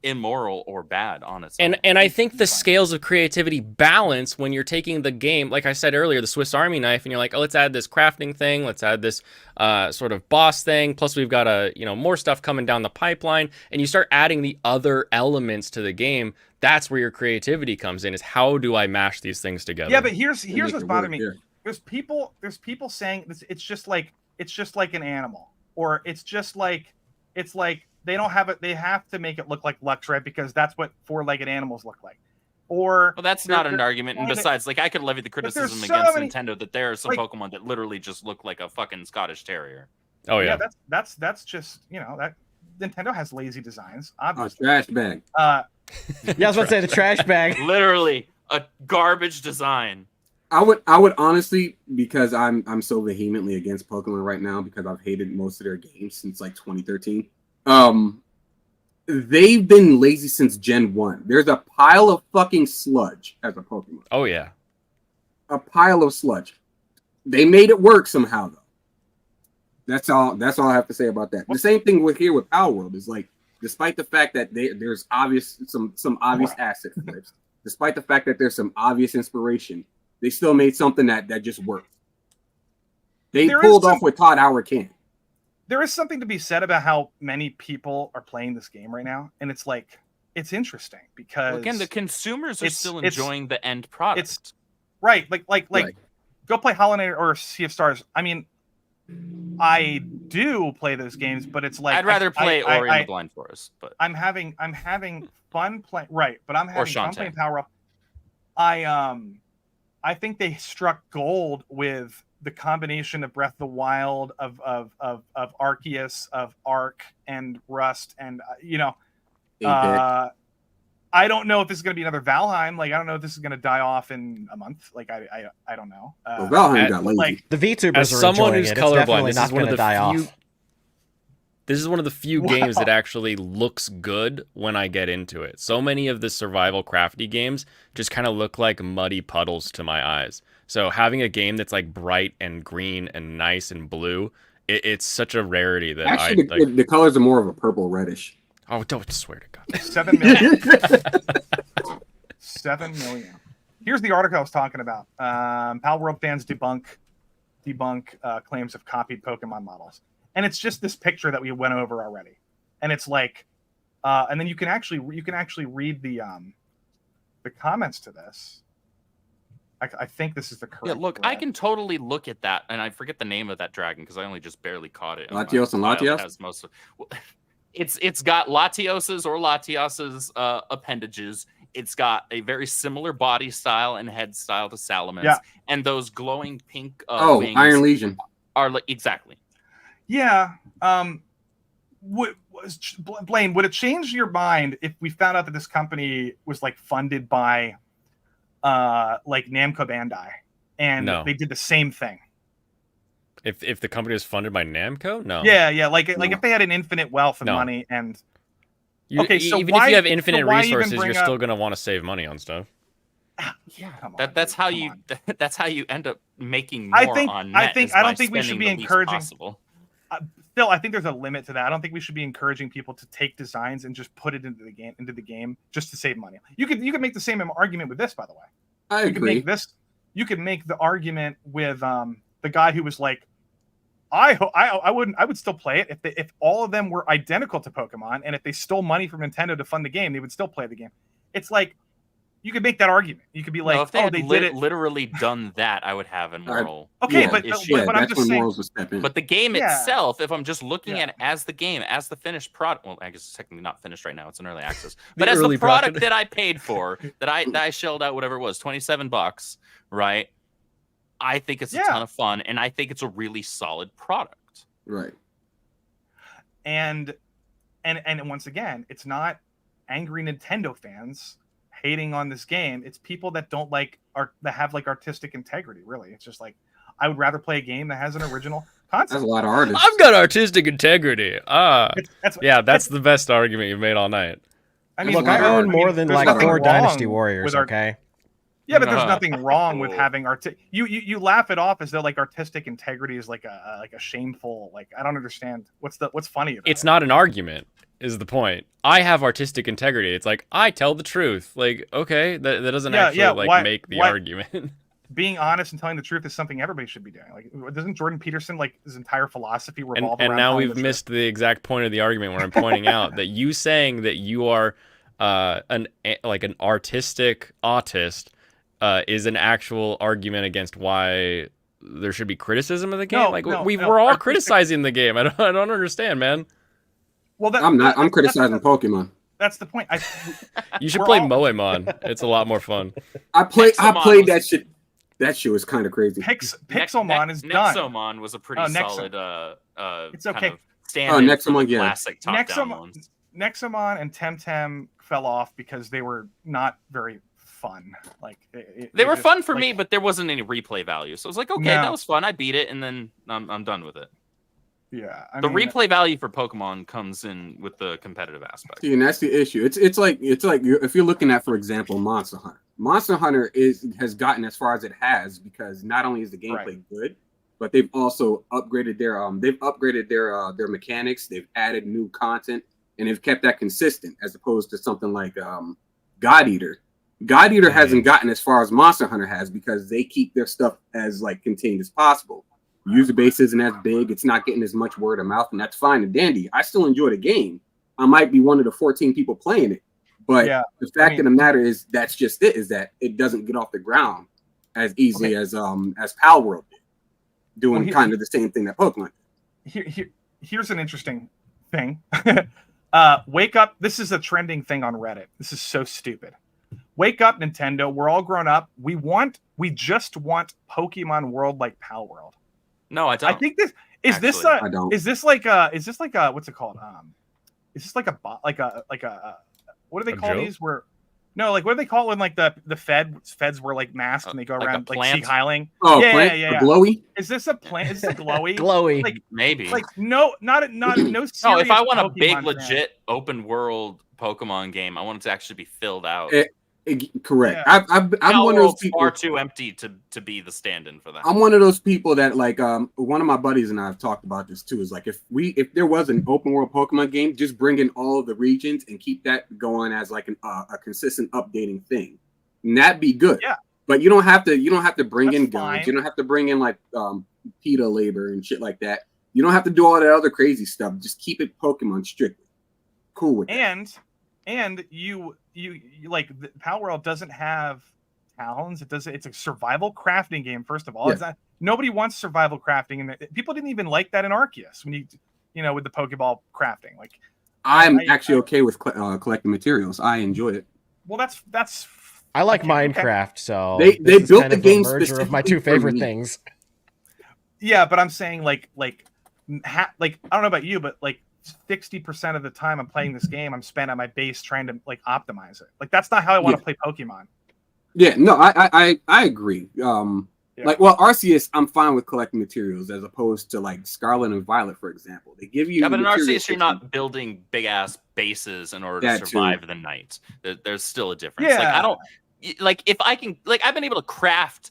immoral or bad on its own. And I think the scales of creativity balance when you're taking the game, like I said earlier, the Swiss Army knife, and you're like, oh, let's add this crafting thing, let's add this sort of boss thing, plus we've got more stuff coming down the pipeline, and you start adding the other elements to the game. That's where your creativity comes in, is how do I mash these things together? Yeah, but here's what's bothering me. There's people saying it's just like an animal, or it's like they don't have it. They have to make it look like Luxray because that's what four-legged animals look like. Or that's not an argument. And besides, like I could levy the criticism against Nintendo that there are some Pokemon that literally just look like a fucking Scottish Terrier. Oh yeah, that's just that Nintendo has lazy designs. Obviously, trash bag. I was about to say the trash bag. Literally a garbage design. I would honestly, because I'm so vehemently against Pokemon right now because I've hated most of their games since like 2013. They've been lazy since Gen 1. There's a pile of fucking sludge as a Pokemon. Oh yeah. A pile of sludge. They made it work somehow though. That's all I have to say about that. The same thing with Palworld is like, despite the fact that there's some obvious asset flips, despite the fact that there's some obvious inspiration, they still made something that just worked. They pulled off what Todd Howard can. There is something to be said about how many people are playing this game right now, and it's like it's interesting because again, the consumers are still enjoying the end product. It's right, like go play Hollow Knight or Sea of Stars. I mean, I do play those games, but it's like I'd rather play Ori and the Blind Forest. But I'm having fun playing but I'm having fun playing Palworld. I think they struck gold with the combination of Breath of the Wild, of Arceus, of Ark and Rust, and I don't know if this is going to be another Valheim. Like, I don't know if this is going to die off in a month. Like, I don't know. Well, Valheim got lazy. Like, the VTubers as are someone who's it. colorblind, it's not going to die off. This is one of the few games that actually looks good when I get into it. So many of the survival crafty games just kind of look like muddy puddles to my eyes. So having a game that's like bright and green and nice and blue, it's such a rarity that actually the colors are more of a purple reddish. Oh, don't swear to God. 7 million. 7 million. Here's the article I was talking about. Palworld fans debunk claims of copied Pokemon models. And it's just this picture that we went over already. And it's like, and then you can actually read the comments to this. I think this is the correct. Yeah, look, I can totally look at that, and I forget the name of that dragon because I only just barely caught it. Latios and Latios. Has most of, it's got Latios's or Latias's appendages. It's got a very similar body style and head style to Salamence, and those glowing pink wings. Iron Legion are exactly. Yeah. Blaine, would it change your mind if we found out that this company was like funded by like Namco Bandai and they did the same thing? If the company was funded by Namco? No. Yeah. Like if they had an infinite wealth of money and so even if you have infinite resources, you're still going to want to save money on stuff. Yeah, that's how you end up making more on net. I don't think we should be encouraging. Still, I think there's a limit to that. I don't think we should be encouraging people to take designs and just put it into the game just to save money. You could make the same argument with this, by the way. I agree. You could make the argument with the guy who was like, I would still play it if all of them were identical to Pokemon, and if they stole money from Nintendo to fund the game, they would still play the game. It's like you could make that argument. You could be like, if they did it literally done that, I would have a moral issue. But I'm just saying. But the game itself, if I'm just looking at it as the game, as the finished product, well, I guess it's technically not finished right now; it's in early access. But as the product that I paid for, that I shelled out whatever it was, $27, right? I think it's a ton of fun, and I think it's a really solid product. Right. And once again, it's not angry Nintendo fans hating on this game. It's people that don't like that have like artistic integrity. Really, it's just like I would rather play a game that has an original concept. That's a lot of artists. I've got artistic integrity. That's the best argument you've made all night. I mean, look, I own more than like 4 Dynasty Warriors. Okay. Yeah, but there's nothing wrong with having you laugh it off as though like artistic integrity is like a shameful, like I don't understand what's funny about it's not an argument is the point. I have artistic integrity. It's like I tell the truth. Like, okay, that doesn't actually make the argument. Being honest and telling the truth is something everybody should be doing. Like, doesn't Jordan Peterson like his entire philosophy revolve around? And now we've missed the exact point of the argument where I'm pointing out that you saying that you are an artistic autist is an actual argument against why there should be criticism of the game. We're all criticizing the game. I don't understand, man. Well, I'm criticizing Pokemon. That's the point. You should play Moemon. It's a lot more fun. I played that shit. That shit was kind of crazy. Pixelmon is done. Nexomon was a pretty solid. It's okay. Kind of Nexomon, classic top-down ones. Nexomon and Temtem fell off because they were not very fun. Like they were fun for me, but there wasn't any replay value. So I was like, okay, that was fun. I beat it, and then I'm done with it. Yeah, the replay value for Pokemon comes in with the competitive aspect. See, and that's the issue. It's like if you're looking at, for example, Monster Hunter. Monster Hunter has gotten as far as it has because not only is the gameplay good, but they've also upgraded their mechanics. They've added new content, and they've kept that consistent as opposed to something like God Eater. God Eater hasn't gotten as far as Monster Hunter has because they keep their stuff as like contained as possible. User base isn't as big. It's not getting as much word of mouth, and that's fine and dandy. I still enjoy the game. I might be one of the 14 people playing it, but the fact of the matter is that's just it. Is that it doesn't get off the ground as easily as Palworld did, doing kind of the same thing that Pokemon did. Here's an interesting thing. Wake up. This is a trending thing on Reddit. This is so stupid. Wake up, Nintendo. We're all grown up. We just want Pokemon World like Palworld. No, I don't. I think this is actually, is this like a what's it called? Is this like a what do they call these? What do they call it when like the feds were like masked and they go around like sea hiling? Oh, yeah. Glowy? Is this a plant? Is this a glowy? Glowy. Like maybe. Like no serious. No, if I want a big Pokemon legit open world Pokemon game, I want it to actually be filled out. Correct. Yeah. I'm one of those people. Far too empty to be the stand-in for that. I'm one of those people that like one of my buddies and I have talked about this too. Is like if there was an open world Pokemon game, just bring in all of the regions and keep that going as like a consistent updating thing, and that'd be good. Yeah. But you don't have to bring That's in fine. guns. You don't have to bring in like PETA labor and shit like that. You don't have to do all that other crazy stuff. Just keep it Pokemon strictly. Cool with that. And you like Palworld doesn't have talons. It's a survival crafting game. First of all, it's not. Nobody wants survival crafting, and people didn't even like that in Arceus when you with the Pokeball crafting. Like, I'm actually okay with collecting materials. I enjoy it. Well, that's. I like Minecraft, so they built the game merger of my two favorite things. Yeah, but I'm saying like I don't know about you, but like 60% of the time I'm playing this game, I'm spent at my base trying to like optimize it. Like that's not how I want to play Pokemon. Yeah, no, I agree. Like, well, Arceus, I'm fine with collecting materials as opposed to like Scarlet and Violet, for example. They give you but in Arceus, you're not building big ass bases in order to survive the night. There's still a difference. Yeah. Like I don't like if I can like I've been able to craft,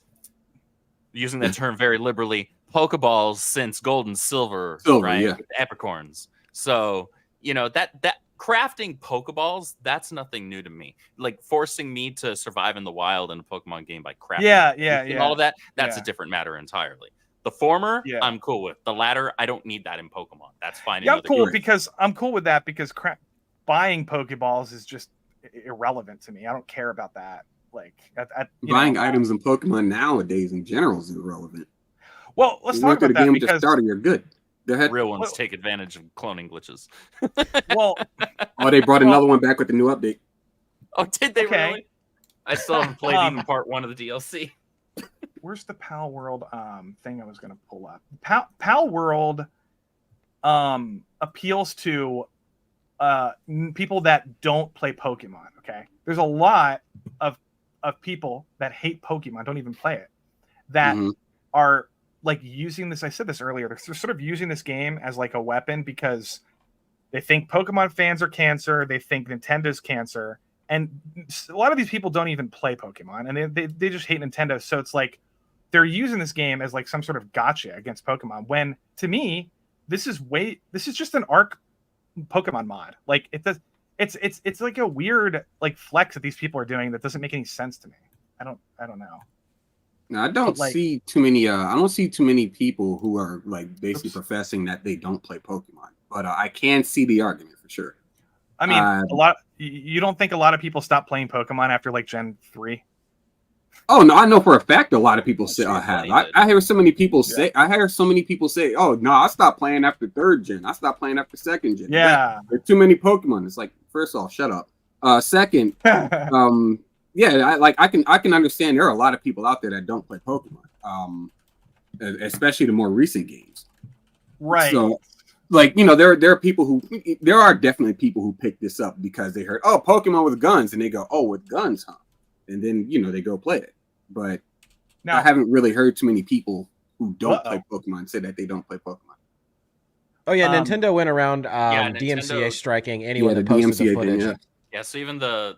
using that term very liberally, Pokeballs since Gold and Silver, right? Yeah. With Apricorns. So, that crafting Pokeballs, that's nothing new to me. Like forcing me to survive in the wild in a Pokemon game by crafting all of that, that's a different matter entirely. The former, I'm cool with. The latter, I don't need that in Pokemon. That's fine. Yeah, I'm cool with that because buying Pokeballs is just irrelevant to me. I don't care about that. Like buying items in Pokemon nowadays in general is irrelevant. Well, let's talk about that because you're good. Real ones take advantage of cloning glitches. Well, they brought another one back with the new update. Oh, did they really? I still haven't played even part 1 of the DLC. Where's the Palworld thing I was going to pull up? Palworld appeals to people that don't play Pokemon. Okay, there's a lot of people that hate Pokemon, don't even play it, that are like using this. I said this earlier. They're sort of using this game as like a weapon because they think Pokemon fans are cancer. They think Nintendo's cancer. And a lot of these people don't even play Pokemon and they just hate Nintendo. So it's like they're using this game as like some sort of gotcha against Pokemon. When to me, this is just an ARC Pokemon mod. Like it's like a weird like flex that these people are doing that doesn't make any sense to me. I don't know. Now, I don't see too many people who are like basically professing that they don't play Pokemon, but I can see the argument for sure. I mean, you don't think a lot of people stop playing Pokemon after like Gen 3? Oh no, I know for a fact a lot of people say have. I hear so many people say. I hear so many people say, "Oh no, I stopped playing after 3rd gen. I stopped playing after 2nd gen." Yeah, there's too many Pokemon. It's like, first off, shut up. Second, yeah, I can understand there are a lot of people out there that don't play Pokemon, especially the more recent games. Right. So, like, there are definitely people who pick this up because they heard, oh, Pokemon with guns, and they go, oh, with guns, huh? And then they go play it. But now, I haven't really heard too many people who don't play Pokemon say that they don't play Pokemon. Oh yeah, Nintendo went around DMCA striking anyone that posted the footage. Yeah, so even the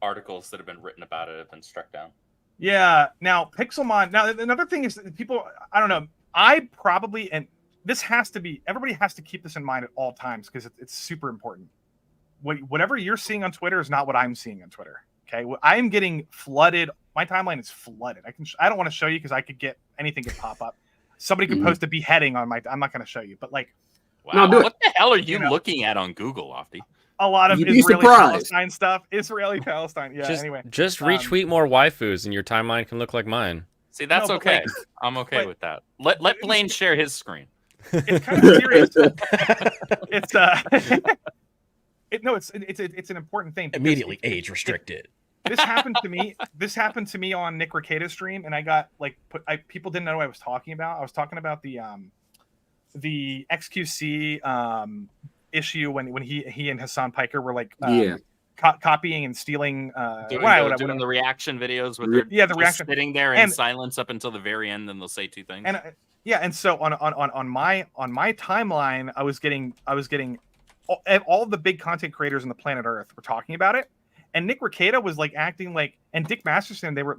articles that have been written about it have been struck down. Yeah. Now, Pixelmon. Now, another thing is people. I don't know. Everybody has to keep this in mind at all times because it's super important. Whatever you're seeing on Twitter is not what I'm seeing on Twitter. Okay, I am getting flooded. My timeline is flooded. I don't want to show you because I could get anything could pop up. Somebody could post a beheading on my. I'm not going to show you, but like, wow, what the hell are you looking at on Google, Lofty? A lot of Israeli-Palestine stuff. Israeli-Palestine. Yeah. Anyway, just retweet more waifus, and your timeline can look like mine. See, that's okay. Like, I'm okay with that. Let Blaine share his screen. It's kind of serious. It's an important thing. Immediately age restricted. This happened to me. This happened to me on Nick Ricada's stream, and I got like people didn't know what I was talking about. I was talking about the XQC issue when he and Hassan Piker were like copying and stealing doing the reaction videos with their the reaction sitting there in silence up until the very end, then they'll say two things. And so on my timeline, I was getting all the big content creators on the planet Earth were talking about it, and Nick Ricada was like acting like, and Dick Masterson, they were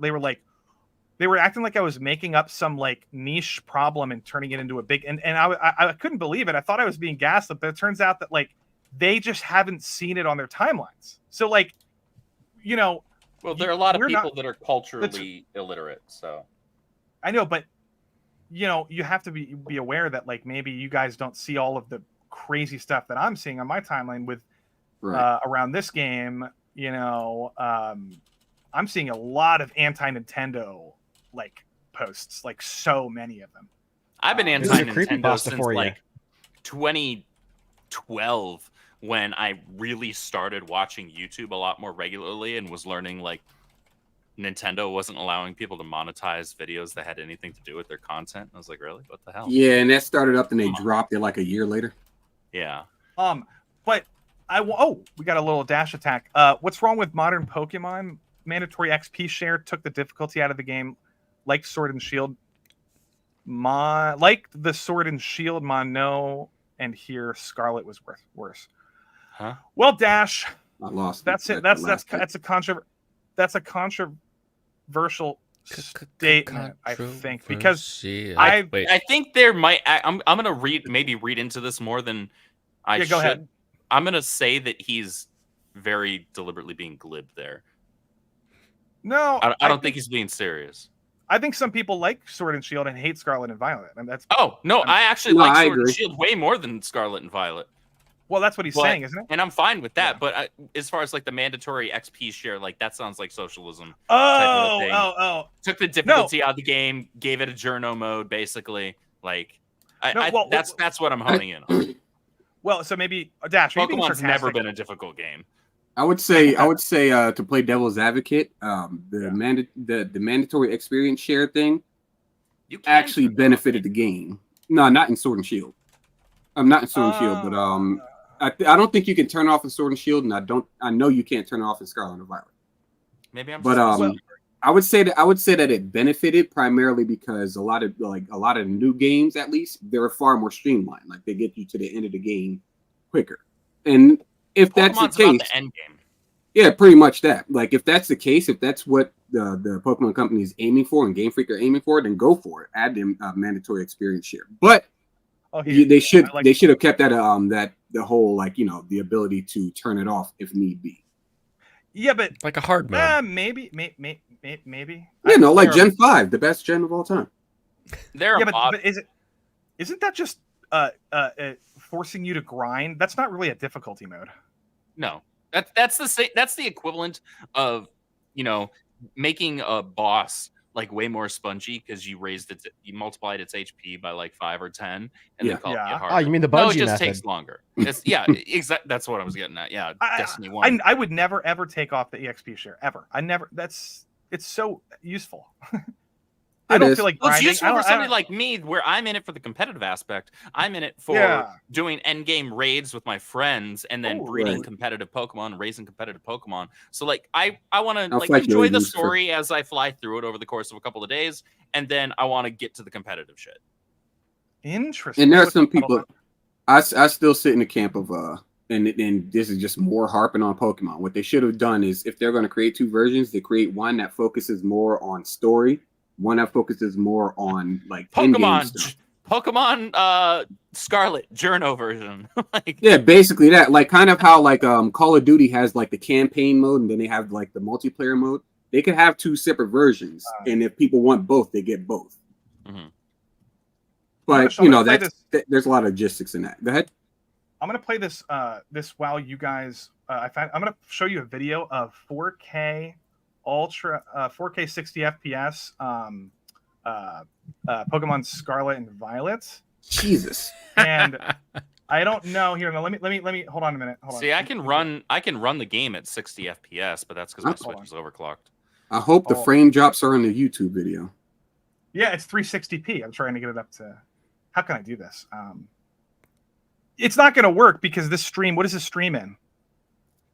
acting like I was making up some like niche problem and turning it into a big, and I couldn't believe it. I thought I was being gaslit, but it turns out that like they just haven't seen it on their timelines. So like, well, there are a lot of people that are culturally illiterate. So I know, but you have to be aware that like maybe you guys don't see all of the crazy stuff that I'm seeing on my timeline with around this game. I'm seeing a lot of anti-Nintendo like posts, like so many of them. I've been anti-Nintendo since like 2012 when I really started watching YouTube a lot more regularly and was learning like Nintendo wasn't allowing people to monetize videos that had anything to do with their content. I was like, really? What the hell? Yeah, and that started up and they dropped it like a year later. Yeah. But we got a little dash attack. What's wrong with modern Pokemon? Mandatory XP share took the difficulty out of the game, like Sword and Shield. Like the Sword and Shield Mono, and here Scarlet was worse. Huh? Well, Dash. I lost. That's it. That's a controversial statement, I think, because I think there might. I'm gonna read into this more than I should. Go ahead. I'm gonna say that he's very deliberately being glib there. No, I don't think he's being serious. I think some people like Sword and Shield and hate Scarlet and Violet. And that's I actually like Sword and Shield way more than Scarlet and Violet. Well, that's what he's saying, isn't it? And I'm fine with that. But as far as like the mandatory XP share, like that sounds like socialism. Took the difficulty out of the game, gave it a journo mode, basically. Like, that's what I'm honing in on. Well, so maybe Dash. Pokemon's never been a difficult game. I would say to play devil's advocate, the mandatory experience share thing actually benefited the game. No, not in Sword and Shield. I'm not in Sword and Shield, but I don't think you can turn off in Sword and Shield, and I know you can't turn it off in Scarlet and Violet. Maybe I'm. But I would say that it benefited primarily because a lot of new games, at least, they're far more streamlined. Like they get you to the end of the game quicker, and if that's the case, the end game. Yeah, pretty much that. Like, if that's the case, if that's what the Pokemon company is aiming for and Game Freak are aiming for, then go for it. Add them mandatory experience share. But they should have kept that the whole the ability to turn it off if need be. Yeah, but like a hard mode. Maybe. Yeah, like Gen 5, the best gen of all time. But isn't that just forcing you to grind? That's not really a difficulty mode. No, that's the equivalent of making a boss like way more spongy because you multiplied its HP by like 5 or 10 and then called it harder. Oh, you mean the Bungie it just method. takes longer. Exactly. That's what I was getting at. Yeah, Destiny 1. I would never ever take off the EXP share ever. It's so useful. I don't feel like it's useful for somebody like me, where I'm in it for the competitive aspect. I'm in it for doing end game raids with my friends and then breeding competitive Pokemon, raising competitive Pokemon. So like I want to enjoy the story as I fly through it over the course of a couple of days, and then I want to get to the competitive shit. Interesting. And there are some people I still sit in the camp of and this is just more harping on Pokemon. What they should have done is, if they're going to create two versions, they create one that focuses more on story, one that focuses more on like Pokemon Pokemon Scarlet Journo version. Like, yeah, basically that. Like kind of how like Call of Duty has like the campaign mode and then they have like the multiplayer mode. They could have 2 separate versions, and if people want both, they get both. Mm-hmm. But there's a lot of logistics in that. Go ahead. I'm gonna play this while you guys. I'm gonna show you a video of 4K Ultra 4K 60 FPS Pokemon Scarlet and Violet. Jesus. And I don't know here. No, let me hold on a minute. Hold on. See, I can run the game at 60 FPS, but that's because my Switch is overclocked. I hope the frame drops are in the YouTube video. Yeah, it's 360p. I'm trying to get it up to. How can I do this? It's not going to work because this stream. What is this stream in?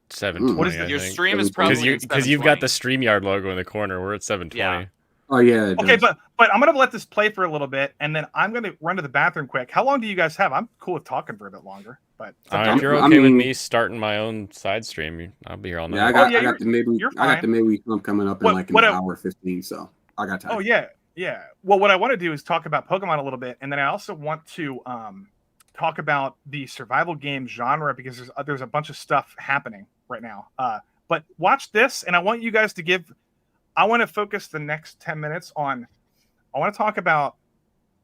720. What is it? Your stream is probably because you've got the StreamYard logo in the corner. We're at 720. Yeah. Oh yeah. Okay, but I'm gonna let this play for a little bit, and then I'm gonna run to the bathroom quick. How long do you guys have? I'm cool with talking for a bit longer, but if you're okay with me starting my own side stream, I'll be here all night. Yeah, I got the midweek coming up in like an hour 15, so I got time. Oh yeah. Well, what I want to do is talk about Pokemon a little bit, and then I also want to talk about the survival game genre because there's a bunch of stuff happening right now. But watch this, and I want you guys to give. I want to focus the next 10 minutes on. I want to talk about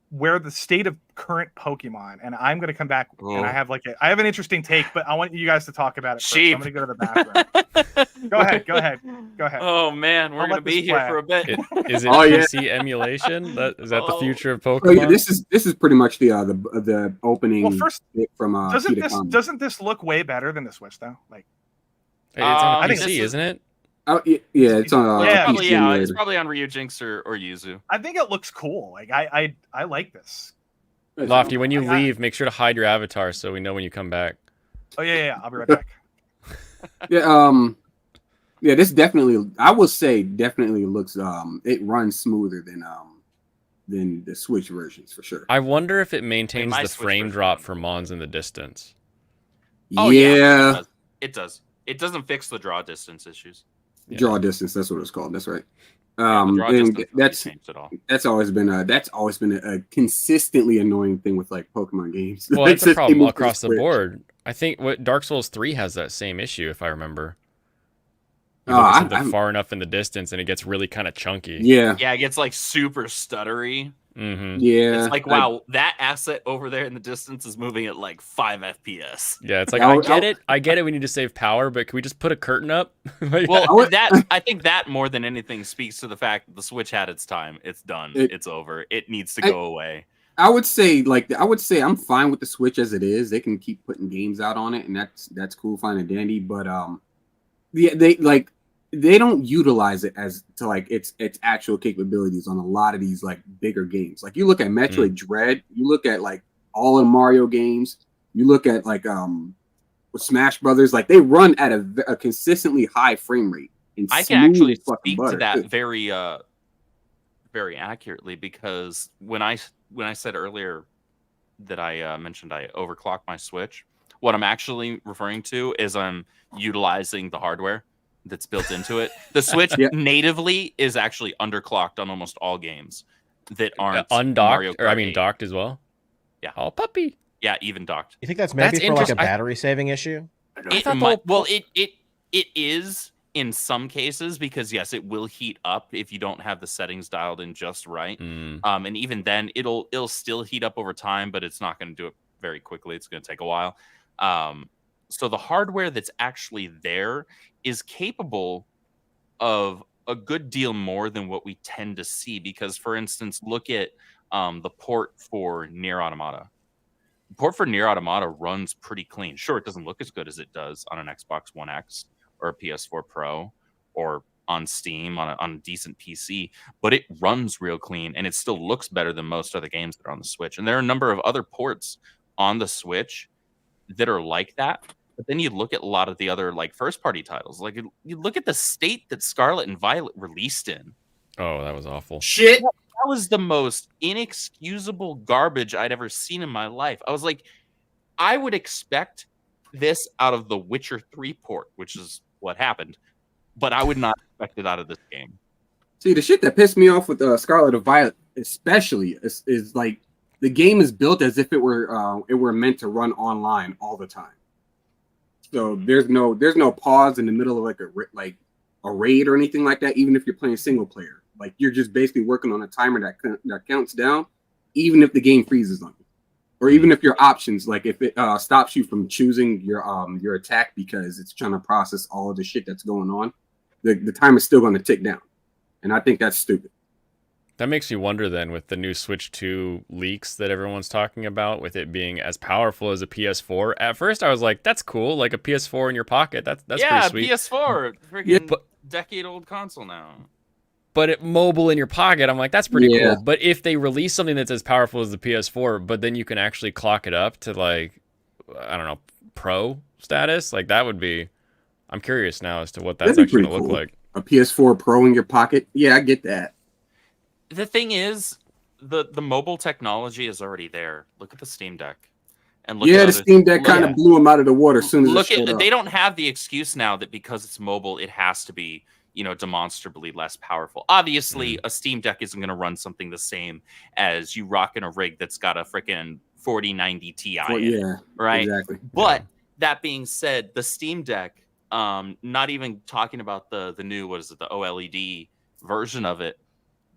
where the state of current Pokemon, and I'm going to come back and I have an interesting take, but I want you guys to talk about it first. I'm going to go to the bathroom. Go ahead. Oh man, we're going to be here for a bit. Is it PC emulation? Is that the future of Pokemon? Oh, yeah, this is pretty much the opening. Well, first, from doesn't this look way better than the Switch though? Like, it's on PC, isn't it? Oh yeah, it's on. It's probably on Ryujinx or Yuzu. I think it looks cool. Like I like this. Lofty, when you leave, make sure to hide your avatar so we know when you come back. Oh yeah, I'll be right back. Yeah, this definitely, I would say, definitely looks. It runs smoother than the Switch versions for sure. I wonder if it maintains the frame drop for Mons in the Distance. Oh yeah, it does. It doesn't fix the draw distance issues. Draw distance, that's what it's called. That's right. And that's always been a consistently annoying thing with like Pokemon games. Well, it's a problem across the board. I think Dark Souls 3 has that same issue, if I remember. I'm far enough in the distance, and it gets really kind of chunky. Yeah, it gets like super stuttery. Mm-hmm. Yeah, it's like wow, that asset over there in the distance is moving at like 5 FPS. Yeah, it's like I get it. We need to save power, but can we just put a curtain up? Well, I think that more than anything speaks to the fact that the Switch had its time. It's done. It's over. It needs to go away. I would say I'm fine with the Switch as it is. They can keep putting games out on it, and that's cool, fine and dandy. But they don't utilize it as to like its actual capabilities on a lot of these like bigger games. Like you look at Metroid Dread, you look at like all the Mario games, you look at like Smash Brothers, like they run at a consistently high frame rate. I can actually speak to that very very accurately because when I said earlier that I mentioned I overclocked my Switch, what I'm actually referring to is I'm utilizing the hardware that's built into it. The Switch natively is actually underclocked on almost all games that aren't undocked, docked as well. Yeah. Oh, puppy. Yeah, even docked. You think that's maybe for like a battery saving issue? It is in some cases because yes, it will heat up if you don't have the settings dialed in just right. And even then, it'll still heat up over time, but it's not going to do it very quickly. It's going to take a while. So the hardware that's actually there is capable of a good deal more than what we tend to see. Because, for instance, look at the port for Nier Automata. The port for Nier Automata runs pretty clean. Sure, it doesn't look as good as it does on an Xbox One X or a PS4 Pro or on Steam on a decent PC, but it runs real clean and it still looks better than most other games that are on the Switch. And there are a number of other ports on the Switch that are like that. But then you look at a lot of the other like first party titles. Like you look at the state that Scarlet and Violet released in. Oh, that was awful. Shit. That was the most inexcusable garbage I'd ever seen in my life. I was like, I would expect this out of the Witcher 3 port, which is what happened, but I would not expect it out of this game. See, the shit that pissed me off with Scarlet and Violet, especially, is like the game is built as if it were meant to run online all the time. So there's no pause in the middle of like a raid or anything like that. Even if you're playing single player, like you're just basically working on a timer that counts down, even if the game freezes on you, or even if your options, like if it stops you from choosing your attack because it's trying to process all of the shit that's going on, the time is still going to tick down, and I think that's stupid. That makes you wonder then, with the new Switch 2 leaks that everyone's talking about, with it being as powerful as a PS4. At first, I was like, "That's cool, like a PS4 in your pocket. That's pretty sweet." PS4, freaking decade-old console now. But mobile in your pocket, I'm like, that's pretty cool. But if they release something that's as powerful as the PS4, but then you can actually clock it up to like, I don't know, pro status, like that would be. I'm curious now as to what that's actually going to look like. A PS4 Pro in your pocket, yeah, I get that. The thing is, the mobile technology is already there. Look at the Steam Deck, and look at the Steam Deck kind of blew them out of the water as soon as they don't have the excuse now that because it's mobile, it has to be demonstrably less powerful. Obviously, a Steam Deck isn't going to run something the same as you rocking a rig that's got a freaking 4090 Ti. Right? Exactly. But that being said, the Steam Deck, not even talking about the new the OLED version of it.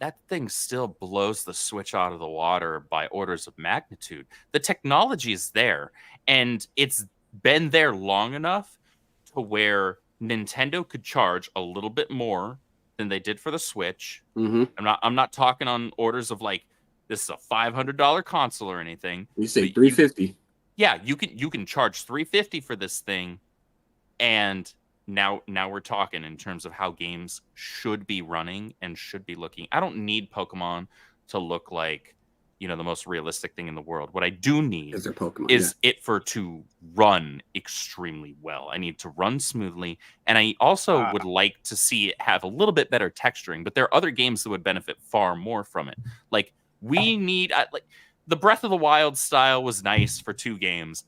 That thing still blows the Switch out of the water by orders of magnitude. The technology is there, and it's been there long enough to where Nintendo could charge a little bit more than they did for the Switch. I'm not talking on orders of like this is a $500 console or anything. You say $350. You can charge $350 for this thing, and now we're talking in terms of how games should be running and should be looking. I don't need Pokemon to look like, the most realistic thing in the world. What I do need is it to run extremely well. I need to run smoothly, and I also would like to see it have a little bit better texturing, but there are other games that would benefit far more from it. Like we need like the Breath of the Wild style was nice for 2 games.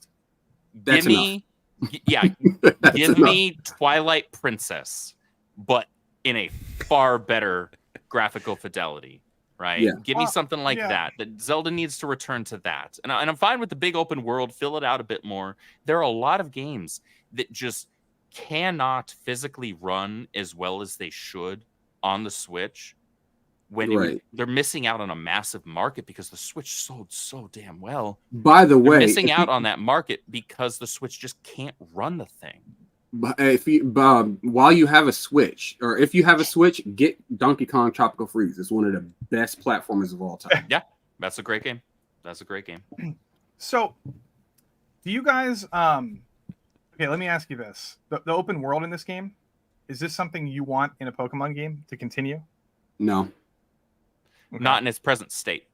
That's enough. Give me Twilight Princess, but in a far better graphical fidelity, right? Yeah. Give me something like that. That Zelda needs to return to that. And I'm fine with the big open world, fill it out a bit more. There are a lot of games that just cannot physically run as well as they should on the Switch. When they're missing out on a massive market because the Switch sold so damn well. By the way, they're missing out on that market because the Switch just can't run the thing. If you while you have a Switch, or if you have a Switch, get Donkey Kong Tropical Freeze. It's one of the best platformers of all time. Yeah, that's a great game. So, do you guys? Okay, let me ask you this: the open world in this game, is this something you want in a Pokemon game to continue? No. Okay. Not in its present state.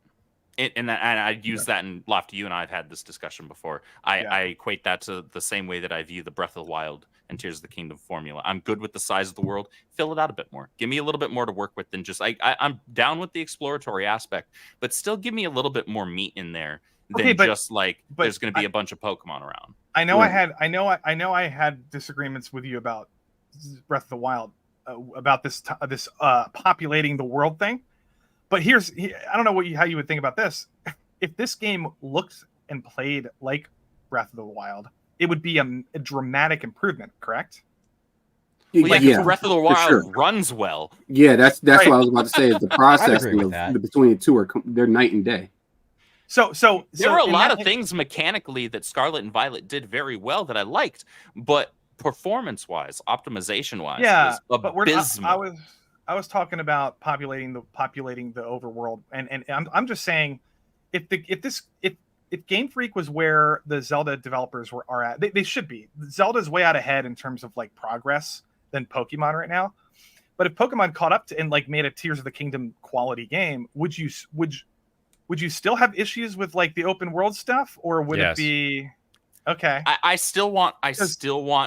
And I'd use that in Lofty. You and I have had this discussion before. I equate that to the same way that I view the Breath of the Wild and Tears of the Kingdom formula. I'm good with the size of the world. Fill it out a bit more. Give me a little bit more to work with than just I'm down with the exploratory aspect, but still give me a little bit more meat in there than just like there's going to be a bunch of Pokemon around. I know I had disagreements with you about Breath of the Wild about this populating the world thing. But I don't know how you would think about this. If this game looked and played like Breath of the Wild, it would be a dramatic improvement, correct? Breath of the Wild runs well. Yeah, that's what I was about to say. Is the processing between the two they're night and day. So there were a lot of things mechanically that Scarlet and Violet did very well that I liked, but performance-wise, optimization-wise, was abysmal. I was talking about populating the overworld, and I'm just saying, if Game Freak was where the Zelda developers are at, they should be. Zelda's way out ahead in terms of like progress than Pokemon right now. But if Pokemon caught up to and like made a Tears of the Kingdom quality game, would you still have issues with like the open world stuff, or would it be okay? I still want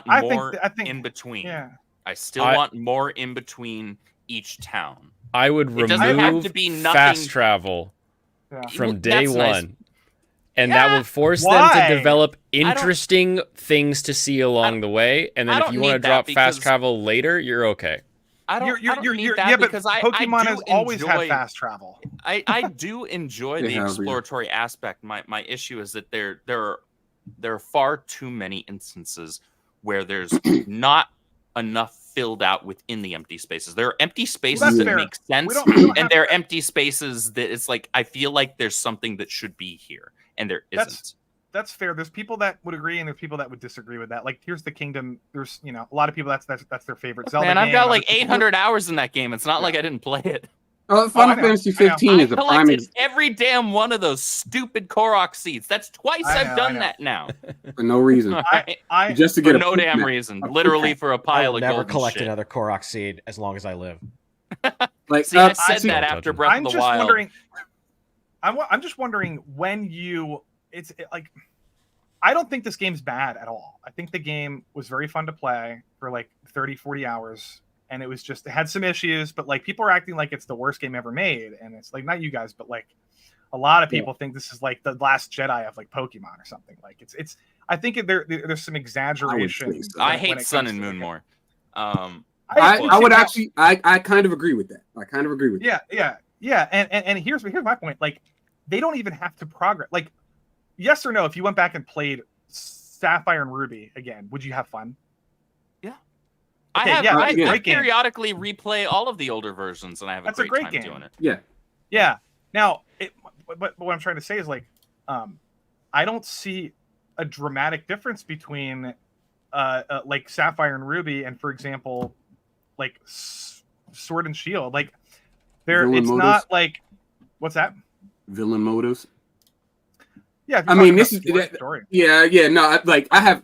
more in between. Yeah. I still want more in between each town. I would remove fast travel from day one. Nice. And that would force them to develop interesting things to see along the way. And then if you want to drop fast travel later, you're okay. I don't need that yeah, because Pokemon has always had enjoy, fast travel. I do enjoy the exploratory aspect. My issue is that there are far too many instances where there's not enough filled out within the empty spaces. There are empty spaces that make sense, and there are empty spaces that it's like I feel like there's something that should be here, and there isn't. That's fair. There's people that would agree, and there's people that would disagree with that. Like, Tears of the Kingdom. There's a lot of people that's their favorite Zelda game. Man, I've got like 800 hours in that game. It's not like I didn't play it. Final Fantasy 15 is a prime example. Every damn one of those stupid Korok seeds. That's twice I've done that now. For no reason. Right? Just to get no damn reason. Literally for a pile of gold. I'll never collect another Korok seed as long as I live. Like, see, I said that after Breath of the Wild. I'm just wondering when like, I don't think this game's bad at all. I think the game was very fun to play for like 30, 40 hours. And it had some issues, but like people are acting like it's the worst game ever made. And it's like, not you guys, but like a lot of people think this is like the Last Jedi of like Pokemon or something. Like I think there's some exaggeration. I hate Sun and Moon more. I would actually, I kind of agree with that. Yeah. And here's my point. Like, they don't even have to progress. Like, yes or no, if you went back and played Sapphire and Ruby again, would you have fun? Yeah. I periodically replay all of the older versions, and I have a great time doing it. Yeah. Now, but what I'm trying to say is, like, I don't see a dramatic difference between like Sapphire and Ruby and, for example, like Sword and Shield. Like, not like, what's that? Villain motives. Yeah, I mean, this is no, like, I have,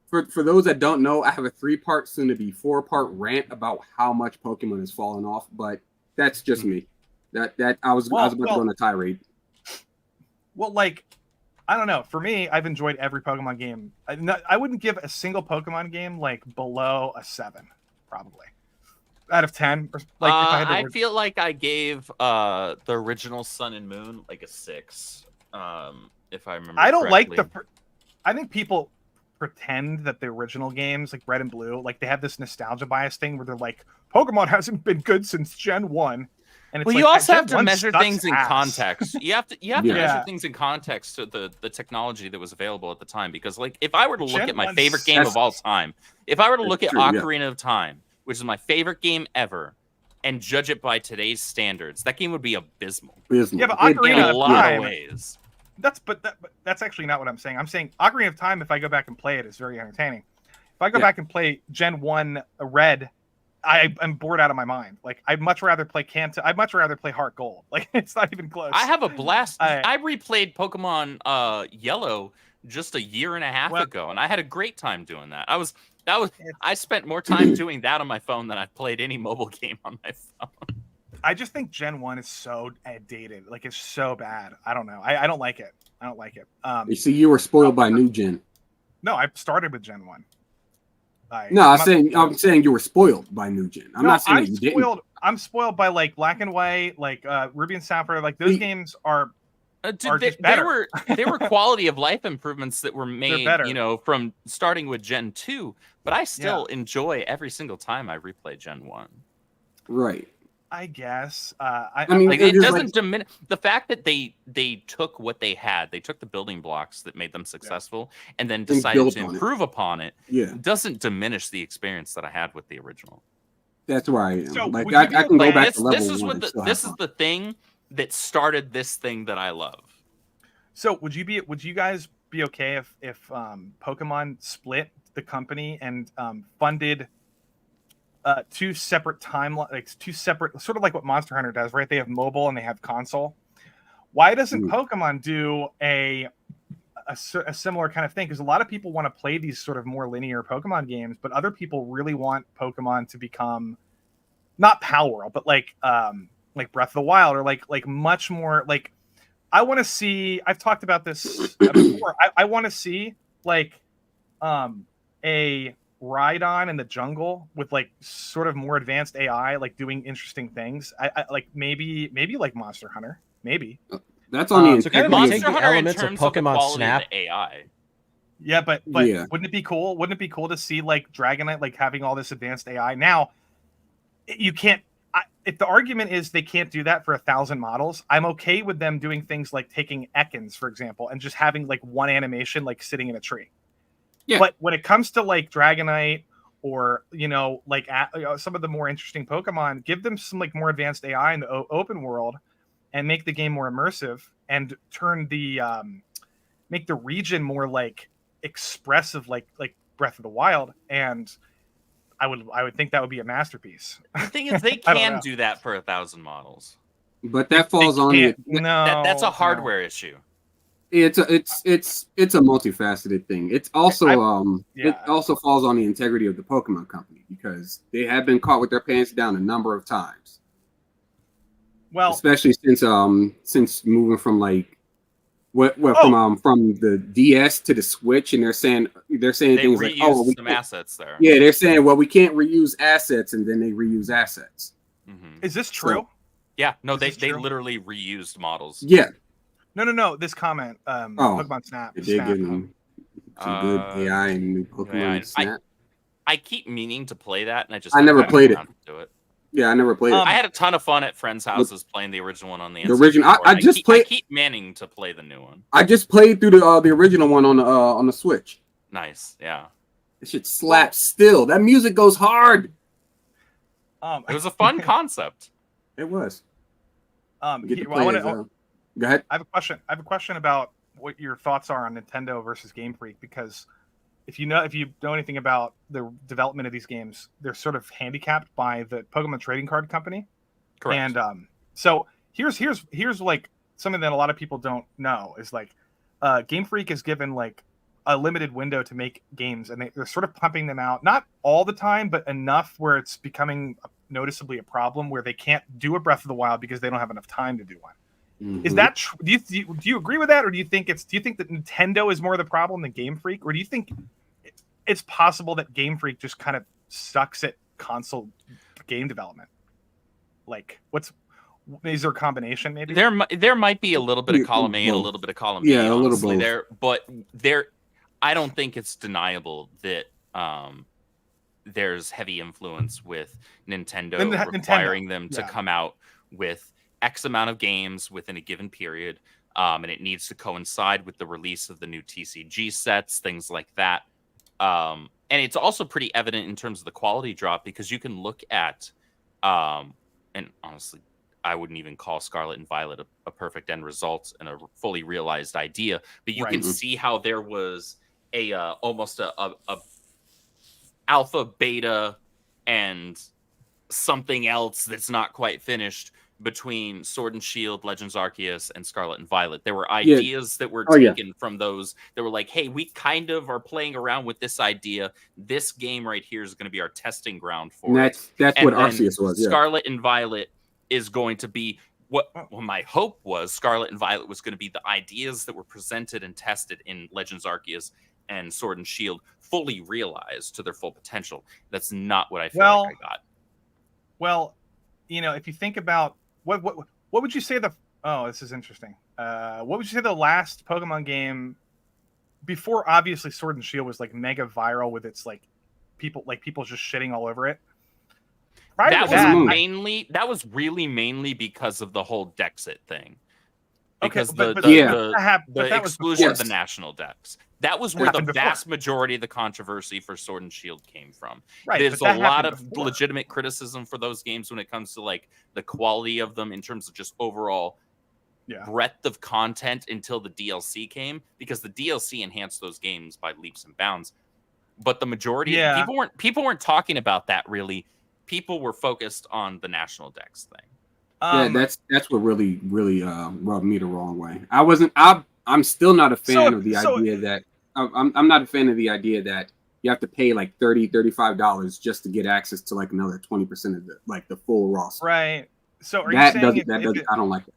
for those that don't know, I have a 3-part, soon to be 4-part rant about how much Pokemon has fallen off, but that's just me. That I was about to go on a tirade. Well, like, I don't know. For me, I've enjoyed every Pokemon game. I wouldn't give a single Pokemon game like below a 7, probably, out of 10. Or, like, I feel like I gave the original Sun and Moon like a 6. If I remember. I don't correctly. I think people pretend that the original games, like Red and Blue, like they have this nostalgia bias thing where they're like, Pokemon hasn't been good since Gen 1. And it's well, like, you also have to measure things in context. You have to measure things in context to the technology that was available at the time. Because, like, if I were to look at my favorite game of all time, if I were to look at Ocarina of Time, which is my favorite game ever, and judge it by today's standards, that game would be abysmal. Yeah, but Ocarina in a lot of ways. That's actually not what I'm saying. I'm saying Ocarina of Time, if I go back and play it, is very entertaining. If I go back and play Gen 1 Red, I'm bored out of my mind. Like, I'd much rather play Kanto. I'd much rather play Heart Gold. Like, it's not even close. I have a blast. I replayed Pokemon Yellow just a year and a half ago, and I had a great time doing that. I spent more time doing that on my phone than I've played any mobile game on my phone. I just think Gen 1 is so dated. Like, it's so bad. I don't know. I don't like it. You see, you were spoiled by New Gen. No, I started with Gen 1. I'm saying you were spoiled by New Gen. I'm not saying you didn't. I'm spoiled by, like, Black and White, like Ruby and Sapphire. Like, those games are just better. There were quality of life improvements that were made, from starting with Gen 2. But I still enjoy every single time I replay Gen 1. Right. I guess. I mean, like, it doesn't diminish the fact that they took what they had. They took the building blocks that made them successful, and then decided to improve upon it. Yeah, doesn't diminish the experience that I had with the original. That's where I am. So like, I can go back to level one. This is the thing that started this thing that I love. So would you guys be okay if Pokemon split the company and funded two separate sort of like what Monster Hunter does, right? They have mobile and they have console. Why doesn't Pokemon do a similar kind of thing? Because a lot of people want to play these sort of more linear Pokemon games, but other people really want Pokemon to become not Palworld, but like Breath of the Wild, or like much more like. I want to see. I've talked about this before. I want to see like a Rhydon in the jungle with like sort of more advanced AI, like doing interesting things. I like maybe like Monster Hunter, maybe. That's on the so kind of Monster Hunter elements of Pokemon Snap. Of the AI. Yeah, but wouldn't it be cool? Wouldn't it be cool to see like Dragonite like having all this advanced AI? Now, you can't. If the argument is they can't do that for 1,000 models, I'm okay with them doing things like taking Ekans, for example, and just having like one animation like sitting in a tree. Yeah. But when it comes to like Dragonite or like some of the more interesting Pokemon, give them some like more advanced AI in the open world, and make the game more immersive, and turn the make the region more like expressive, like Breath of the Wild, and I would think that would be a masterpiece. The thing is, they can do that for 1,000 models, but that falls on you. That's a hardware issue. It's a multifaceted thing. It's also it also falls on the integrity of the Pokemon company, because they have been caught with their pants down a number of times. Well, especially since moving from like from the DS to the Switch, and they're saying things like, "Oh, we some assets there." Yeah, they're saying, "Well, we can't reuse assets," and then they reuse assets. Mm-hmm. Is this true? Yeah, no, they literally reused models. Yeah. No. This comment, Pokemon Snap. They did give them some good AI and new Pokemon Snap. I keep meaning to play that, and I never played it. Do it. Yeah, I never played it. I had a ton of fun at friends' houses playing the original one on the original. I keep manning to play the new one. I just played through the original one on the Switch. Nice, yeah. It should slap still. That music goes hard. It was a fun concept. It was. Go ahead. I have a question about what your thoughts are on Nintendo versus Game Freak, because if you know anything about the development of these games, they're sort of handicapped by the Pokemon Trading Card Company. Correct. And so here's like something that a lot of people don't know is like Game Freak is given like a limited window to make games, and they're sort of pumping them out, not all the time, but enough where it's becoming noticeably a problem where they can't do a Breath of the Wild because they don't have enough time to do one. Mm-hmm. Is that true? Do you agree with that, or do you think that Nintendo is more the problem than Game Freak, or do you think it's possible that Game Freak just kind of sucks at console game development? Like, is there a combination? Maybe there might be a little bit of column A and a little bit of column B. Yeah, a little bit there, but I don't think it's deniable that there's heavy influence with Nintendo requiring them to come out with X amount of games within a given period, and it needs to coincide with the release of the new TCG sets, things like that. And it's also pretty evident in terms of the quality drop, because you can look at, and honestly, I wouldn't even call Scarlet and Violet a perfect end result and a fully realized idea, but you can see how there was almost a alpha, beta, and something else that's not quite finished between Sword and Shield, Legends Arceus, and Scarlet and Violet. There were ideas that were taken from those that were like, hey, we kind of are playing around with this idea. This game right here is going to be our testing ground for it. That's what Arceus was. Scarlet and Violet is going to be my hope was Scarlet and Violet was going to be the ideas that were presented and tested in Legends Arceus and Sword and Shield fully realized to their full potential. That's not what I feel like I got. Well, if you think about what would you say this is interesting. What would you say the last Pokemon game before obviously Sword and Shield was like mega viral with its like people just shitting all over it? That was really mainly because of the whole Dexit thing. Because the exclusion of the national decks. That was where the vast majority of the controversy for Sword and Shield came from. Right, there's a lot of legitimate criticism for those games when it comes to like the quality of them in terms of just overall breadth of content until the DLC came, because the DLC enhanced those games by leaps and bounds. But the majority of people weren't talking about that really. People were focused on the national decks thing. That's what really rubbed me the wrong way. I'm still not a fan of the idea that I'm not a fan of the idea that you have to pay like $30-$35 just to get access to like another 20% of the full roster. Right. So are you saying I don't like it.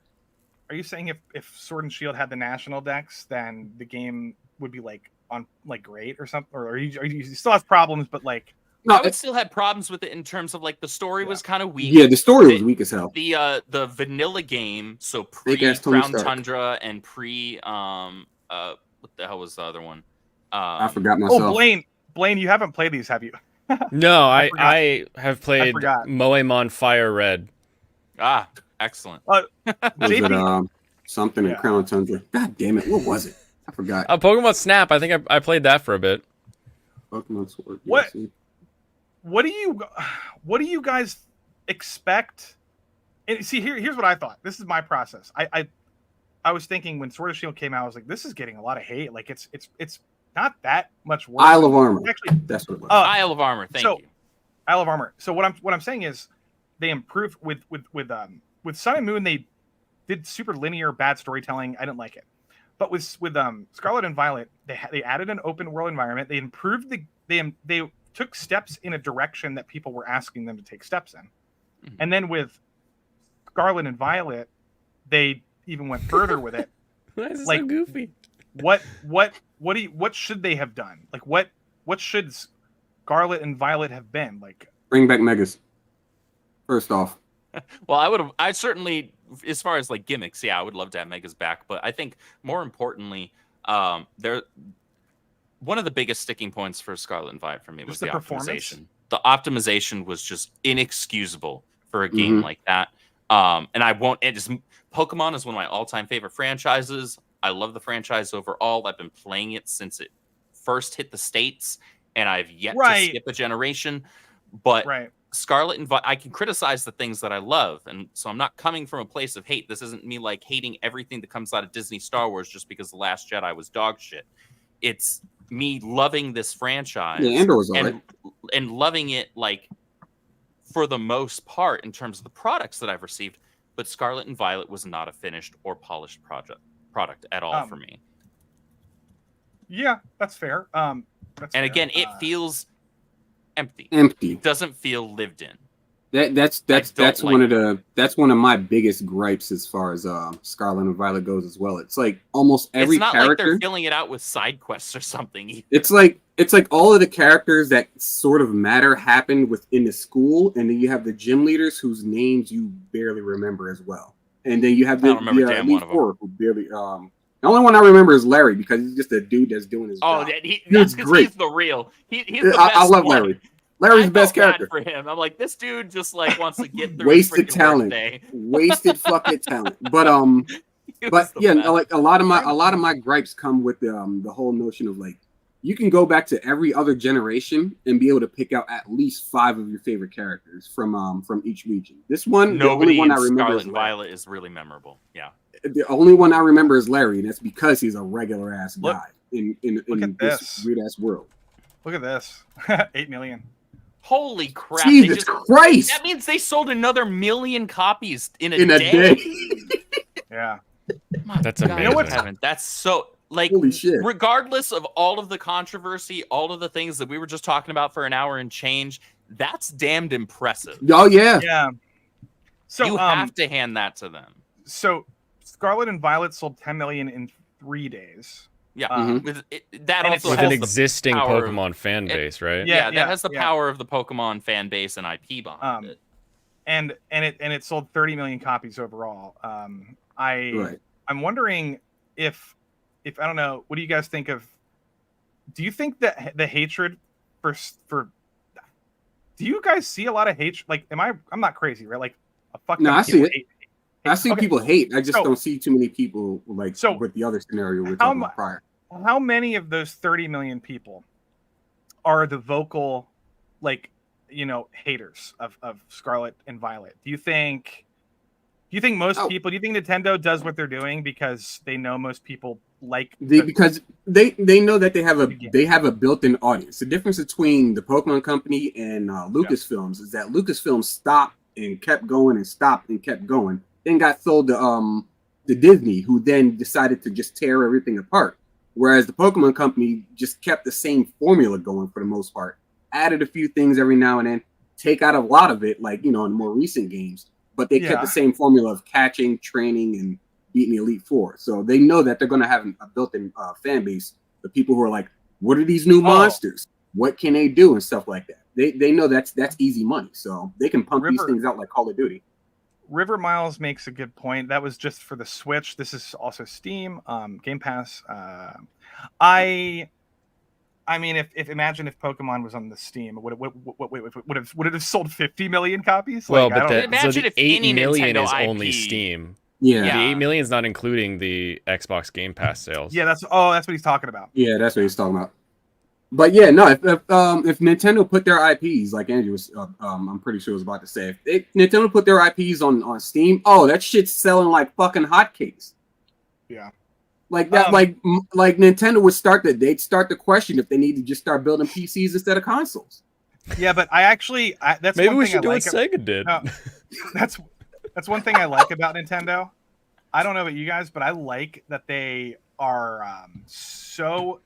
Are you saying if Sword and Shield had the national decks, then the game would be like on like great or something, or you still have problems, but like? No, it still had problems with it in terms of like the story was kind of weak. Yeah, the story was weak as hell. The vanilla game, so pre Crown Tundra and pre what the hell was the other one? I forgot myself. Oh, Blaine, you haven't played these, have you? No, I have played Moemon Fire Red. Ah, excellent. Was it something in Crown Tundra? God damn it! What was it? I forgot. Pokemon Snap. I think I played that for a bit. Pokemon Sword. What do you guys expect? And see, here's what I thought. This is my process. I was thinking when Sword of Shield came out, I was like, this is getting a lot of hate. Like it's not that much worse. Isle of Armor. Actually, that's what it was. Isle of Armor. Thank you. Isle of Armor. So what I'm saying is, they improved with Sun and Moon. They did super linear bad storytelling. I didn't like it. But with Scarlet and Violet, they added an open world environment. They improved they took steps in a direction that people were asking them to take steps in. Mm-hmm. And then with Scarlet and Violet, they even went further with it. Why is it so goofy? What should they have done? Like what should Scarlet and Violet have been? Like bring back Megas. First off. Well, I certainly, as far as like gimmicks, yeah, I would love to have Megas back. But I think more importantly, one of the biggest sticking points for Scarlet and Violet for me was the optimization. The optimization was just inexcusable for a game like that. And I won't. Pokemon is one of my all-time favorite franchises. I love the franchise overall. I've been playing it since it first hit the States, and I've yet to skip a generation. But Scarlet and Violet, I can criticize the things that I love, and so I'm not coming from a place of hate. This isn't me like hating everything that comes out of Disney Star Wars just because The Last Jedi was dog shit. It's me loving this franchise and loving it like for the most part in terms of the products that I've received. But Scarlet and Violet was not a finished or polished product at all for me. Yeah, that's fair. Again, it feels empty. It doesn't feel lived in. That's one of my biggest gripes as far as Scarlet and Violet goes as well. It's like almost every character. It's not like they're filling it out with side quests or something either. It's like all of the characters that sort of matter happened within the school, and then you have the gym leaders whose names you barely remember as well. And then you have the Elite Four who barely the only one I remember is Larry because he's just a dude that's doing his job. That's because he's the real. He's the best I love Larry. Larry's the best character for him. I'm like, this dude just like wants to get through wasted talent, wasted fucking talent. But yeah, like a lot of my gripes come with the whole notion of like you can go back to every other generation and be able to pick out at least 5 of your favorite characters from each region. This one, the only one I remember is Violet is really memorable. Yeah, the only one I remember is Larry, and that's because he's a regular ass guy in this weird ass world. Look at this, 8 million. Holy crap! Jesus Christ! That means they sold another 1 million copies in a day. Yeah, that's amazing. You know what's that's so like. Holy shit! Regardless of all of the controversy, all of the things that we were just talking about for an hour and change, that's damned impressive. Oh yeah, yeah. So you have to hand that to them. So Scarlet and Violet sold 10 million in 3 days. Yeah, with an existing Pokemon fan base, right? Yeah, that has the power of the Pokemon fan base and IP behind it. And it sold 30 million copies overall. I'm wondering if I don't know, what do you guys think of? Do you think that the hatred for? Do you guys see a lot of hatred? Like, I'm not crazy, right? Like, I see it. I see people hate. I just don't see too many people like with the other scenario we're talking about prior. How many of those 30 million people are the vocal, like, haters of Scarlet and Violet? Do you think most people? Do you think Nintendo does what they're doing because they know most people like because they know that they have a built-in audience. The difference between the Pokemon Company and Lucasfilms is that Lucasfilms stopped and kept going and stopped and kept going. Then got sold to Disney, who then decided to just tear everything apart. Whereas the Pokemon Company just kept the same formula going for the most part. Added a few things every now and then, take out a lot of it, like, in more recent games. But they kept the same formula of catching, training, and beating the Elite Four. So they know that they're going to have a built-in fan base. The people who are like, what are these new monsters? What can they do? And stuff like that. They know that's easy money. So they can pump these things out like Call of Duty. River Miles makes a good point. That was just for the Switch. This is also Steam, Game Pass. I I mean, if imagine if Pokemon was on the Steam, would it have sold 50 million copies? Well, like, but imagine so the if 8 any million Nintendo is only IP Steam. Yeah. The 8 million is not including the Xbox Game Pass sales. Yeah, that's what he's talking about. Yeah, that's what he's talking about. But yeah, no, if Nintendo put their IPs, like Andrew was, I'm pretty sure was about to say, if Nintendo put their IPs on Steam, oh, that shit's selling like fucking hotcakes. Yeah. Like that, like Nintendo would they'd start to question if they need to just start building PCs instead of consoles. Yeah, but that's maybe one we thing should do like what Sega did. No, that's one thing I like about Nintendo. I don't know about you guys, but I like that they are so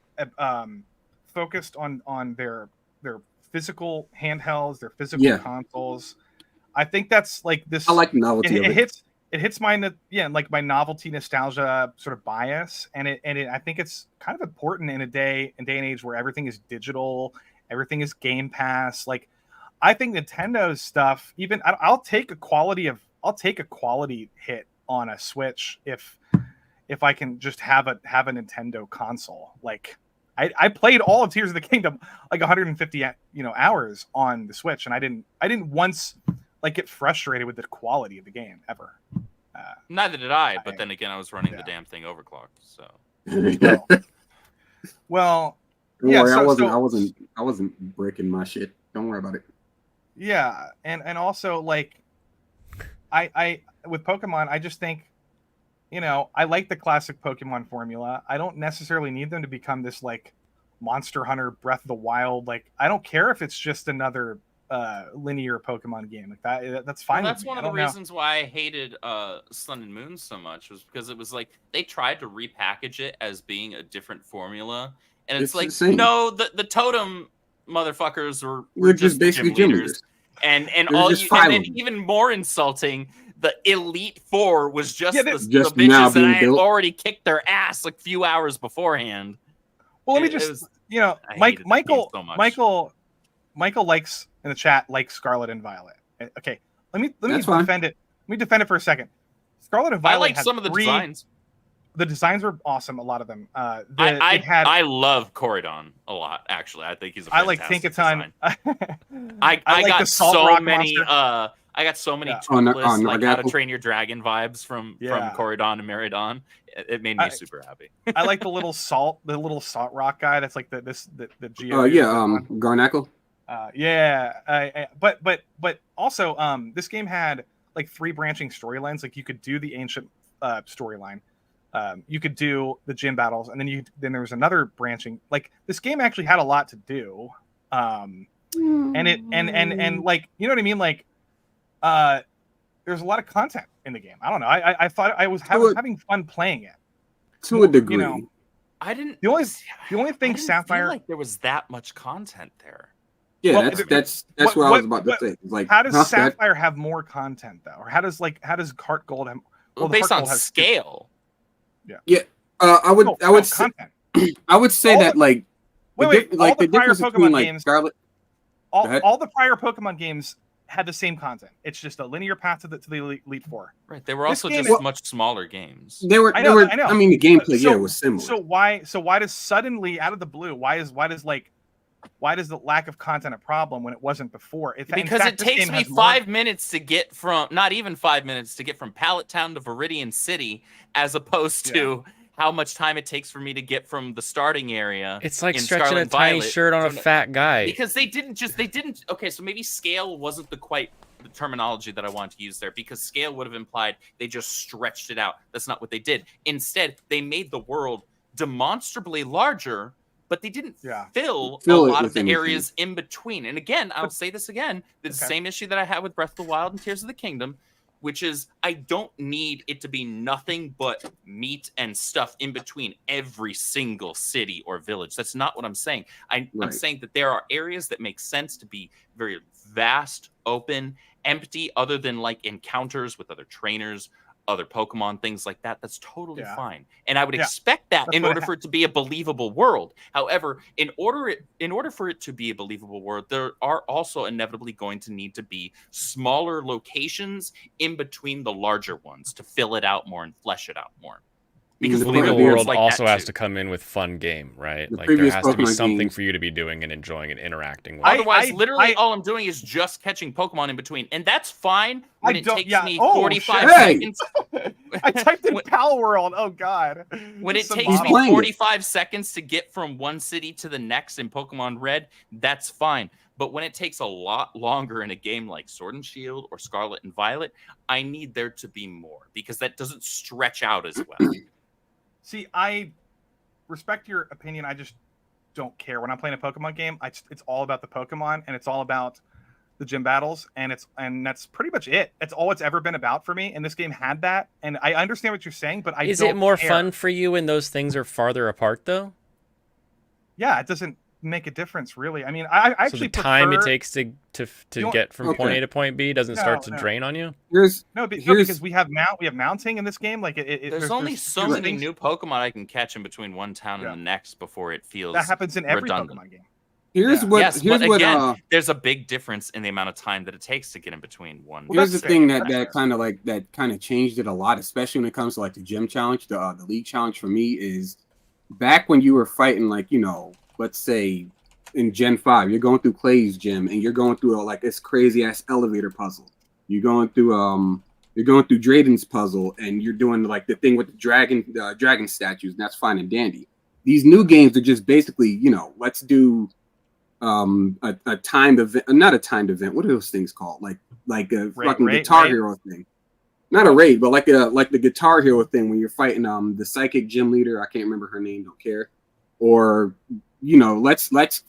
focused on their physical handhelds, their physical consoles. I think that's like this. I like the novelty of it. It hits my my novelty nostalgia sort of bias, and I think it's kind of important in a day and age where everything is digital, everything is Game Pass. Like, I think Nintendo's stuff, even I'll take a quality hit on a Switch if I can just have a Nintendo console. Like, I played all of Tears of the Kingdom like 150 hours on the Switch, and I didn't once like get frustrated with the quality of the game ever. Neither did I, but then again, I was running the damn thing overclocked. So, well, yeah. I wasn't breaking my shit. Don't worry about it. Yeah, and also like, I with Pokemon, I just think, I like the classic Pokemon formula. I don't necessarily need them to become this like Monster Hunter, Breath of the Wild. Like, I don't care if it's just another linear Pokemon game. Like that's fine. Well, that's one of the reasons why I hated Sun and Moon so much, was because it was like they tried to repackage it as being a different formula, and it's like, no, the totem motherfuckers were just basically gym leaders. And then even more insulting, the Elite Four was just the bitches that I had already kicked their ass like a few hours beforehand. Well, let me just Michael likes in the chat likes Scarlet and Violet. Okay, let me defend it. Let me defend it for a second. Scarlet and Violet. I like some of the designs. The designs were awesome. A lot of them. I love Corridon a lot. Actually, I think he's a fantastic design. I got so many. I got so many tootless, like How to Train Your Dragon vibes from Corridon and Meridon. It made me super happy. I like the little salt rock guy. That's like the Geo. Garnackle. But also, this game had like 3 branching storylines. Like, you could do the ancient storyline, you could do the gym battles, and then there was another branching. Like, this game actually had a lot to do, and like, you know what I mean? Like, there's a lot of content in the game. I don't know. I thought I was having fun playing it to a degree. I didn't. The only thing Sapphire, feel like there was that much content there. Yeah, well, that's what I was about to say. Like, how does Sapphire have more content though, or how does Heart Gold have? Well, based on scale. Yeah. I would say that like all the prior Pokemon games, Scarlet. All the prior Pokemon games had the same content. It's just a linear path to the Elite Four. Right. They were also just much smaller games. They were. I mean, the gameplay was similar. So why does suddenly out of the blue why does the lack of content a problem when it wasn't before? Because it takes me 5 minutes to get from, not even 5 minutes to get from Pallet Town to Viridian City, as opposed to how much time it takes for me to get from the starting area. It's like stretching a tiny shirt on a fat guy. Because they didn't. Okay, so maybe scale wasn't the terminology that I wanted to use there, because scale would have implied they just stretched it out. That's not what they did. Instead, they made the world demonstrably larger, but they didn't fill a lot of the areas in between. And again, I'll say this again, the same issue that I had with Breath of the Wild and Tears of the Kingdom, which is I don't need it to be nothing but meat and stuff in between every single city or village. That's not what I'm saying. I'm saying that there are areas that make sense to be very vast, open, empty, other than like encounters with other trainers, other Pokemon, things like that. That's totally fine. And I would expect that in order for it to be a believable world. However, in order for it to be a believable world, there are also inevitably going to need to be smaller locations in between the larger ones to fill it out more and flesh it out more. Because the literally world like also that has too. to come in with fun game, right? The Like there previous has to be Pokemon something games- for you to be doing and enjoying and interacting with. Otherwise, literally all I'm doing is just catching Pokemon in between, and that's fine when it takes me 45 seconds. I typed in Palworld. Oh god. When it takes me 45 seconds to get from one city to the next in Pokemon Red, that's fine. But when it takes a lot longer in a game like Sword and Shield or Scarlet and Violet, I need there to be more because that doesn't stretch out as well. See, I respect your opinion. I just don't care. When I'm playing a Pokemon game, it's all about the Pokemon and it's all about the gym battles, and that's pretty much it. That's all it's ever been about for me. And this game had that. And I understand what you're saying, but Is it more fun for you when those things are farther apart, though? Yeah, it doesn't make a difference, really. I mean, I actually so the time it takes to get from point A to point B doesn't start to drain on you. Because we have mounting in this game. Like there's only so many new Pokemon I can catch in between one town and the next before it feels that happens in every redundant. Pokemon game. Here's what there's a big difference in the amount of time that it takes to get in between one. Here's the thing that kind of changed it a lot, especially when it comes to like the gym challenge, the league challenge for me is back when you were fighting, like, you know, let's say in Gen 5, you're going through Clay's gym and you're going through like this crazy ass elevator puzzle. You're going through Drayden's puzzle and you're doing like the thing with the dragon statues, and that's fine and dandy. These new games are just basically, you know, let's do a timed event, not a timed event. What are those things called? Like a fucking Guitar Hero thing. Not a raid, but like the Guitar Hero thing when you're fighting the psychic gym leader. I can't remember her name. Don't care. Or, you know, let's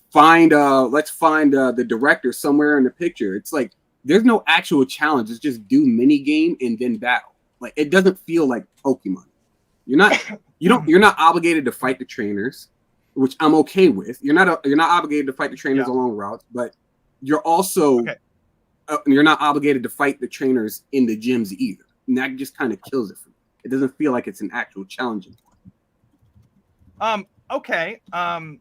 find the director somewhere in the picture. It's like there's no actual challenge. It's just do mini game and then battle. Like it doesn't feel like Pokemon. You're not obligated to fight the trainers, which I'm okay with. You're not obligated to fight the trainers along routes, but you're also you're not obligated to fight the trainers in the gyms either. And that just kind of kills it for me. It doesn't feel like it's an actual challenge. Okay. Now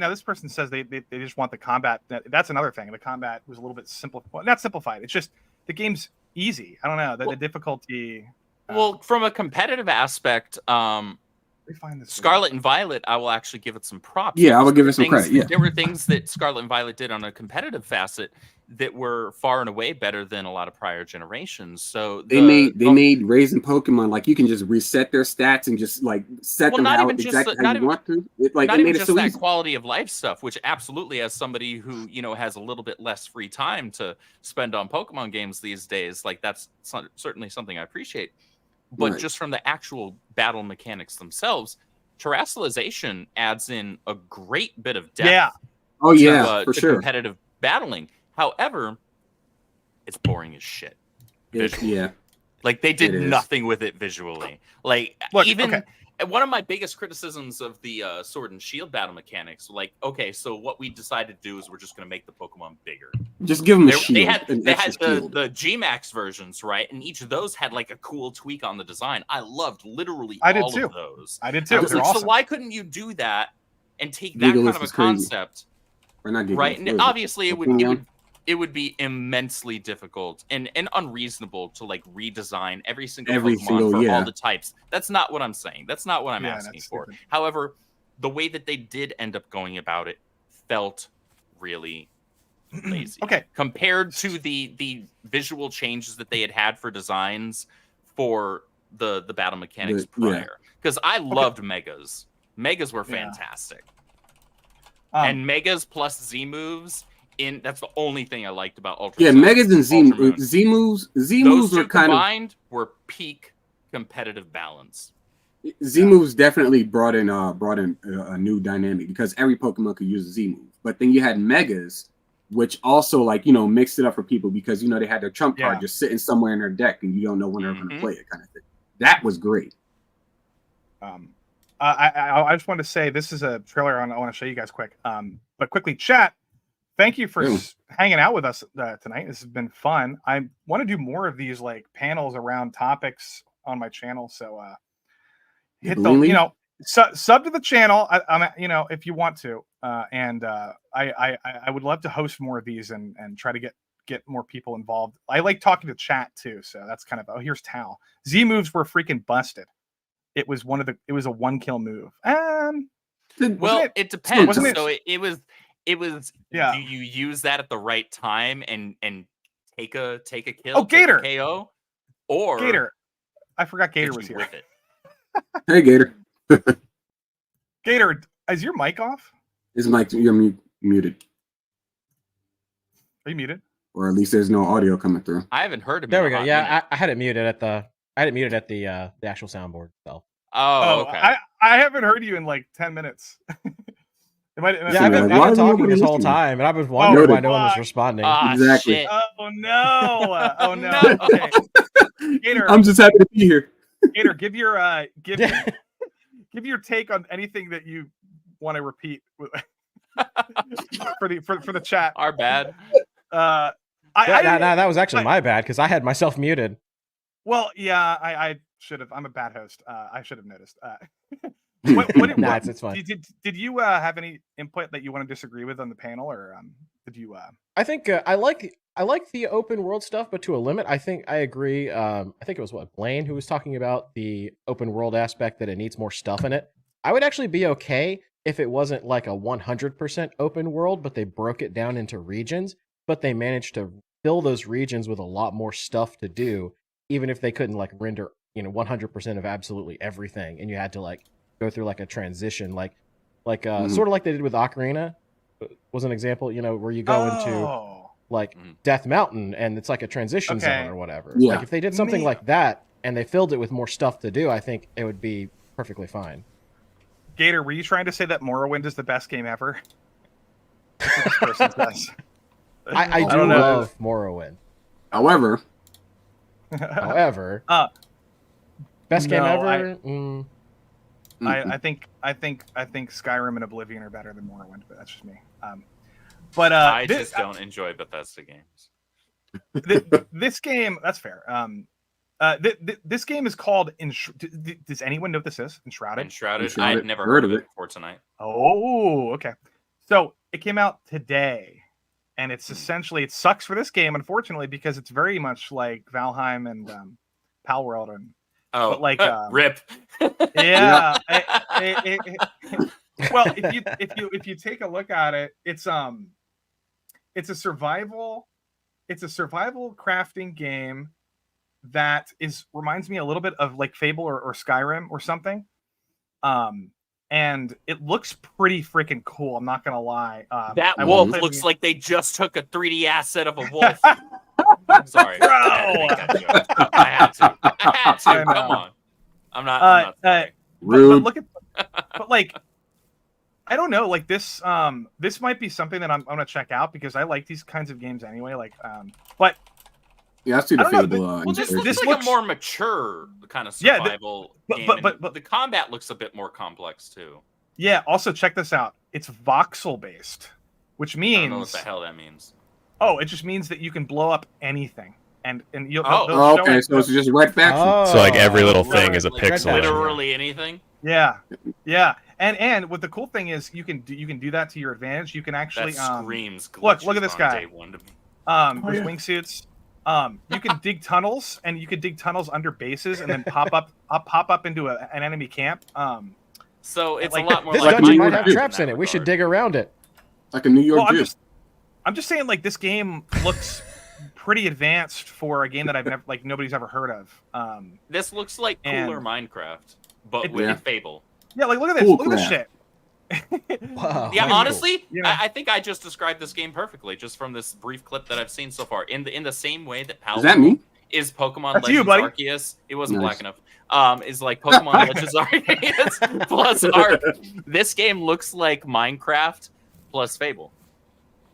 this person says they just want the combat. That's another thing. The combat was a little bit simplified. Not simplified. It's just the game's easy. I don't know. The difficulty. Well, from a competitive aspect, Scarlet and Violet, I will actually give it some props. Yeah, I will give it some credit. Yeah. There were things that Scarlet and Violet did on a competitive facet that were far and away better than a lot of prior generations. So they made raising Pokemon like you can just reset their stats and just like set them out exactly how you want to. Not even just that quality of life stuff, which absolutely, as somebody who has a little bit less free time to spend on Pokemon games these days, like that's certainly something I appreciate. But just from the actual battle mechanics themselves, terrestrialization adds in a great bit of depth. For sure. Competitive battling. However, it's boring as shit. Like they did nothing with it visually. Like one of my biggest criticisms of the Sword and Shield battle mechanics, like, okay, so what we decided to do is we're just going to make the Pokemon bigger. Just give them a shield. They had the G-Max versions, right? And each of those had like a cool tweak on the design. I loved literally all of those. I did too. Like, awesome. So why couldn't you do that and take that kind of a concept? Right? And obviously it would be immensely difficult and unreasonable to like redesign every single Pokemon for all the types. That's not what I'm saying. That's not what I'm asking for. Stupid. However, the way that they did end up going about it felt really lazy. Compared to the visual changes that they had for designs for the battle mechanics prior. Because I loved Megas. Megas were fantastic. And Megas plus Z moves. That's the only thing I liked about Ultra. Megas and Z moves were kind combined were peak competitive balance. Z moves definitely brought in a new dynamic because every Pokemon could use a Z move. But then you had Megas, which also mixed it up for people because they had their trump card just sitting somewhere in their deck and you don't know when they're going to play it, kind of thing. That was great. I just wanted to say this is a trailer I want to show you guys quick. But quickly, chat. Thank you for hanging out with us tonight. This has been fun. I want to do more of these like panels around topics on my channel. So hit the sub to the channel. I'm if you want to. And I would love to host more of these and try to get more people involved. I like talking to chat too. So that's kind of here's Tal. Z moves were freaking busted. it was a 1-kill move. Well, it depends. Wasn't it? So it was. Yeah. Do you use that at the right time and take a kill? Oh, Gator KO, or Gator. I forgot Gator was here. With it? Hey, Gator. Gator, is your mic off? His mic, you're muted. Are you muted? Or at least there's no audio coming through. I haven't heard him. There we go. Yeah, I had it muted at the actual soundboard itself. Oh, okay. I haven't heard you in like 10 minutes. I've been talking this whole time, and I was wondering why no one was responding. Exactly. Shit. Oh no! Oh no! Okay. Gator, I'm just happy to be here. Gator, give your take on anything that you want to repeat for the chat. Our bad. That was actually my bad because I had myself muted. Well, yeah, I should have. I'm a bad host. I should have noticed. It's fine. Did you have any input that you want to disagree with on the panel, or did you? I think I like the open world stuff, but to a limit. I think I agree. I think it was Blaine who was talking about the open world aspect, that it needs more stuff in it. I would actually be okay if it wasn't like a 100% open world, but they broke it down into regions. But they managed to fill those regions with a lot more stuff to do, even if they couldn't like render 100% of absolutely everything, and you had to like go through like a transition, like sort of like they did with Ocarina was an example, where you go into like Death Mountain and it's like a transition zone or whatever. Yeah. Like if they did something like that and they filled it with more stuff to do, I think it would be perfectly fine. Gator, were you trying to say that Morrowind is the best game ever? That's what this person says. I do love Morrowind. However, best game ever. I think Skyrim and Oblivion are better than Morrowind, but that's just me. I just don't enjoy Bethesda games. This game, that's fair. This game is called does anyone know what this is? Enshrouded. I've never heard of it before tonight. Oh, okay. So it came out today, and it's essentially, it sucks for this game, unfortunately, because it's very much like Valheim and Palworld and rip. Yeah. Well, if you take a look at it, it's a survival crafting game that reminds me a little bit of like Fable or Skyrim or something. And it looks pretty freaking cool. I'm not gonna lie. That wolf looks like they just took a 3D asset of a wolf. Sorry, bro. I had to. Come on. I'm not rude. But like, I don't know. Like this might be something that I'm gonna check out because I like these kinds of games anyway. Like, but. Yeah, I see the Fable. Well, this looks like a more mature kind of survival game. But the combat looks a bit more complex too. Yeah. Also, check this out. It's voxel based, which means I don't know what the hell that means. Oh, it just means that you can blow up anything, and you'll. Okay, so it's just red faction. So like every little thing is a pixel. Literally anything. Yeah, yeah. And what the cool thing is, you can do that to your advantage. You can actually that screams. Look at this guy. Day one to me. With wingsuits. You can dig tunnels, and you can dig tunnels under bases, and then pop up into an enemy camp. So it's like, a lot more. This like dungeon might have traps in it. We should dig around it. Like a New York gym. I'm just saying, like, this game looks pretty advanced for a game that I've never, like, nobody's ever heard of. This looks like cooler Minecraft, but with Fable. Yeah, like look at this. Look at this shit. Wow. Yeah, honestly, cool. I think I just described this game perfectly, just from this brief clip that I've seen so far. In the same way that Palworld is Pokemon Legends Arceus. It wasn't black enough. Is like Pokemon Legends Arceus plus Arc. This game looks like Minecraft plus Fable.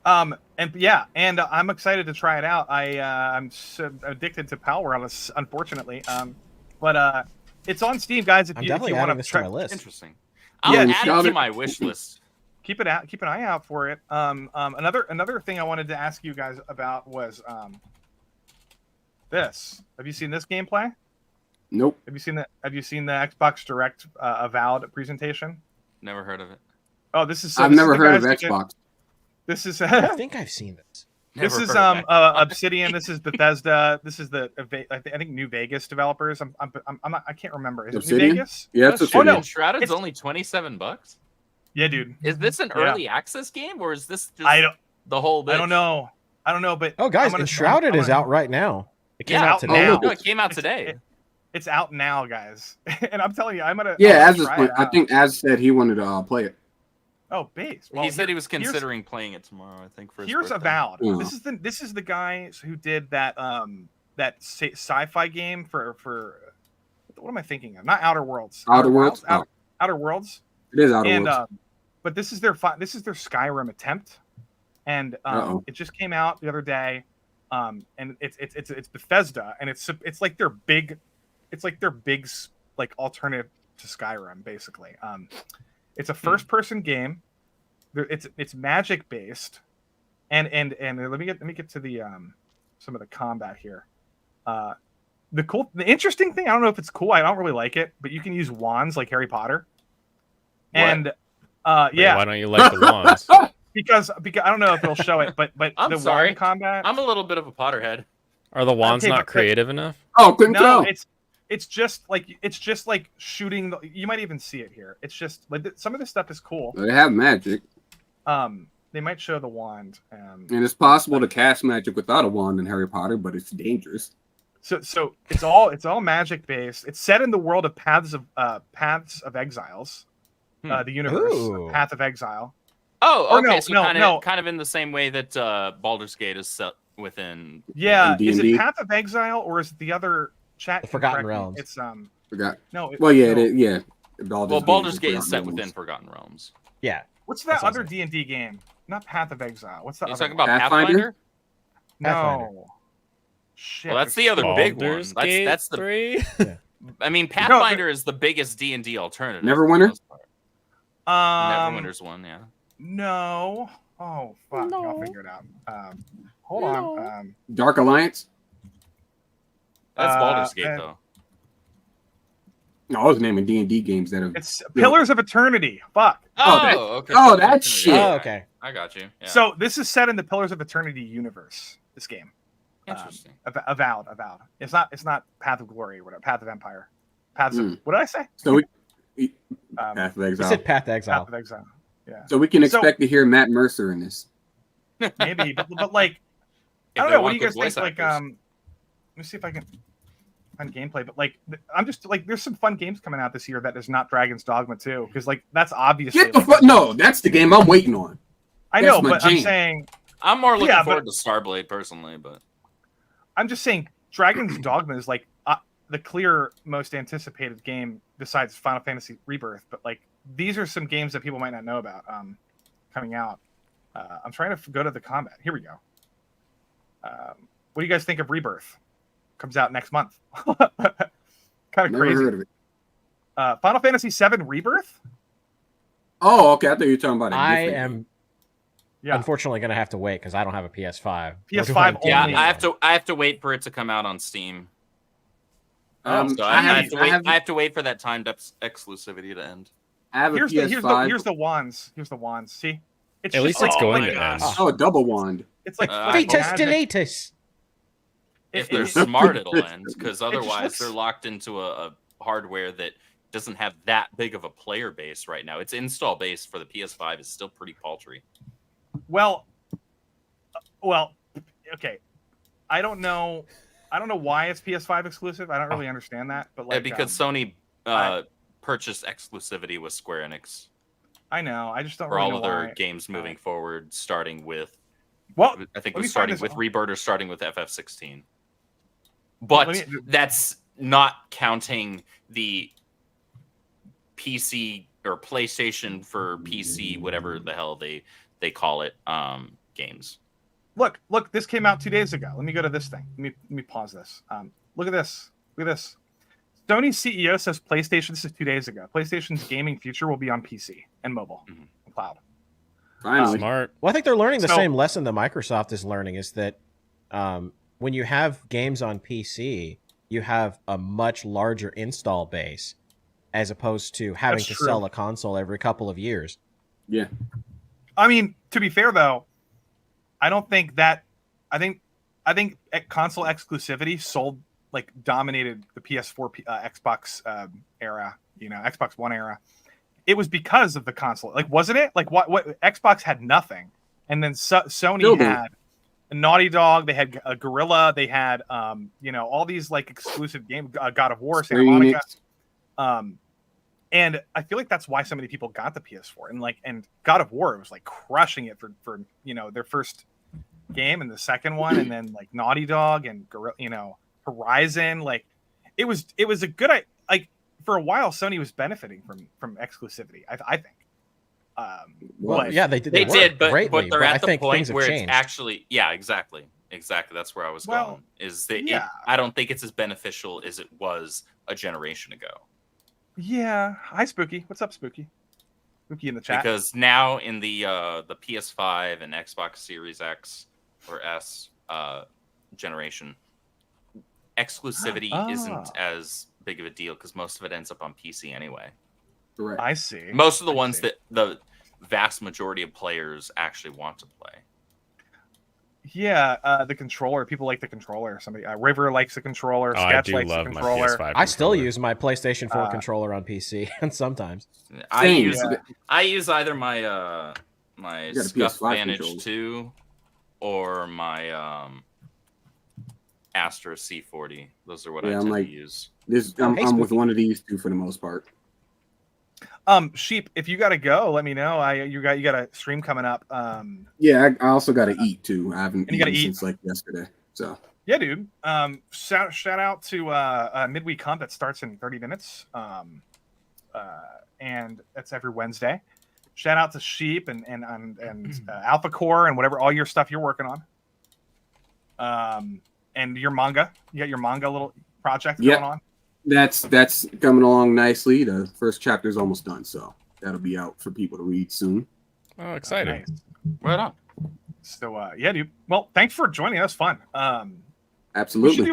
And I'm excited to try it out. I'm so addicted to Palworld, unfortunately. But it's on Steam, guys. If you want to try, my list. Interesting. I'll add it to my wish list. Keep an eye out for it. Another thing I wanted to ask you guys about was this. Have you seen this gameplay? Nope. Have you seen the Xbox Direct Avowed presentation? Never heard of it. Oh, this is. I've never heard of Xbox. This is. I think I've seen this. This is Obsidian. This is Bethesda. This is the I think New Vegas developers. I'm not, I can't remember. Is Obsidian? it New Vegas? Yeah, it's Obsidian. Oh no, Shrouded's only $27. Yeah, dude. Is this an early access game or is this just the whole bitch? I don't know. But guys, Enshrouded is out right now. It came out today. No, it came out today. It's out now, guys. And I'm telling you, I'm gonna. Yeah, I think Az said he wanted to play it. Oh, base. Well, he said he was considering playing it tomorrow. I think for his here's birthday. Avowed. Yeah. This is the guy who did that sci-fi game for what am I thinking of? Not Outer Worlds. Outer Worlds. Outer Worlds. It is Outer Worlds. But this is their Skyrim attempt, and it just came out the other day, and it's Bethesda, and it's like their big like alternative to Skyrim, basically. It's a first-person game. It's magic based, and let me get to the some of the combat here. The interesting thing, I don't know if it's cool. I don't really like it, but you can use wands like Harry Potter. What? And Wait, why don't you like the wands? because I don't know if it'll show it, but I'm the sorry. wand combat. I'm a little bit of a Potterhead. Are the wands not creative enough? Oh, couldn't tell. It's just like shooting. You might even see it here. It's just like some of this stuff is cool. They have magic. They might show the wand. And it's possible to cast magic without a wand in Harry Potter, but it's dangerous. So it's all magic based. It's set in the world of Paths of Exiles, the universe Path of Exile. Oh, okay. Kind of in the same way that Baldur's Gate is set within. Yeah, D&D. Is it Path of Exile or is it the other chat? The Forgotten Realms. It's Forgot. No. Baldur's Gate is set within Forgotten Realms. Yeah. What's that other D&D game? Not Path of Exile. What's that? You other talking about Pathfinder? No. Shit. Well, that's the other big one. That's the 3. I mean, Pathfinder is the biggest D&D alternative. Neverwinter? Neverwinter's one, yeah. No. Oh, fuck. No. I'll figure it out. Hold on. Dark Alliance? That's Baldur's Gate, though. No, I was naming D&D games that have... It's Pillars of Eternity. Fuck. Okay. Oh, that shit. Oh, okay. I got you. Yeah. So this is set in the Pillars of Eternity universe, this game. Interesting. Avowed. It's not Path of Glory or whatever. Path of Empire. Paths of... What did I say? So Path of Exile. You said Path of Exile. Path of Exile. Yeah. So we can expect to hear Matt Mercer in this. Maybe, but like... I don't know. What do you guys think? Like, let me see if I can find gameplay. But like, I'm just like, there's some fun games coming out this year that is not Dragon's Dogma 2, because like that's obviously. Get the fuck! No, that's the game I'm waiting on. I know, but I'm saying I'm more looking forward to Starblade personally, but I'm just saying Dragon's Dogma is like the clear most anticipated game besides Final Fantasy Rebirth. But like, these are some games that people might not know about coming out. I'm trying to go to the combat. Here we go. What do you guys think of Rebirth? Comes out next month. Kind of crazy. Heard of it. Final Fantasy VII Rebirth? Oh, okay. I thought you were talking about it. I am unfortunately going to have to wait because I don't have a PS5. PS5 only. Yeah, I have to wait for it to come out on Steam. So I have to wait for that timed exclusivity to end. I have a PS5. Here's the wands. Here's the wands. See? At least it's going to end. Oh, a double wand. It's like Fetus Deletus. If they're smart, it'll end, because otherwise they're locked into a hardware that doesn't have that big of a player base right now. Its install base for the PS5 is still pretty paltry. Well, okay. I don't know why it's PS5 exclusive. I don't really understand that, but like because Sony purchased exclusivity with Square Enix. I know. I just don't for really all know of their why. games moving forward, starting with. Well, I think it was starting with Rebirth or starting with FF16. But that's not counting the PC or PlayStation for PC, whatever the hell they call it, games. Look, this came out 2 days ago. Let me go to this thing. Let me pause this. Look at this. Sony's CEO says PlayStation, this is 2 days ago, PlayStation's gaming future will be on PC and mobile and cloud. Finally. Smart. Well, I think they're learning the same lesson that Microsoft is learning, is that when you have games on PC, you have a much larger install base as opposed to having to sell a console every couple of years. Yeah. I mean, to be fair, though, I don't think that I think console exclusivity dominated the PS4 Xbox era, Xbox One era. It was because of the console, wasn't it? What Xbox had nothing, and then Sony had Naughty Dog, they had Gorilla, they had all these exclusive games, God of War, Santa Monica, and I feel like that's why so many people got the PS4, and God of War was crushing it for their first game and the second one, and then Naughty Dog and Gorilla, Horizon, it was a good for a while Sony was benefiting from exclusivity, I think. Yeah, they did. But greatly, they're at the point where changed. it's actually, exactly. That's where I was going. I don't think it's as beneficial as it was a generation ago. Yeah. Hi, Spooky. What's up, Spooky? Spooky in the chat. Because now in the PS5 and Xbox Series X or S generation, exclusivity isn't as big of a deal because most of it ends up on PC anyway. Right. I see. Most of the ones that the vast majority of players actually want to play. Yeah, the controller. People like the controller. Somebody, River likes the controller. Sketch likes the controller. I still use my PlayStation 4 controller on PC, and sometimes I use either my my Scuff Vantage 2 or my Astra C40. Those are what I tend to use. I'm with one of these two for the most part. Sheep, if you gotta go, let me know. You got a stream coming up. Yeah, I also gotta eat too. I haven't eaten since yesterday. So yeah, dude. Shout out to Midweek Hunt that starts in 30 minutes. And that's every Wednesday. Shout out to Sheep and Alpha Core and whatever all your stuff you're working on. And your manga. You got your manga little project going on. That's coming along nicely. The first chapter is almost done, so that'll be out for people to read soon. Oh, exciting! Nice. Right on. So yeah, dude. Well, thanks for joining. That was fun. Absolutely.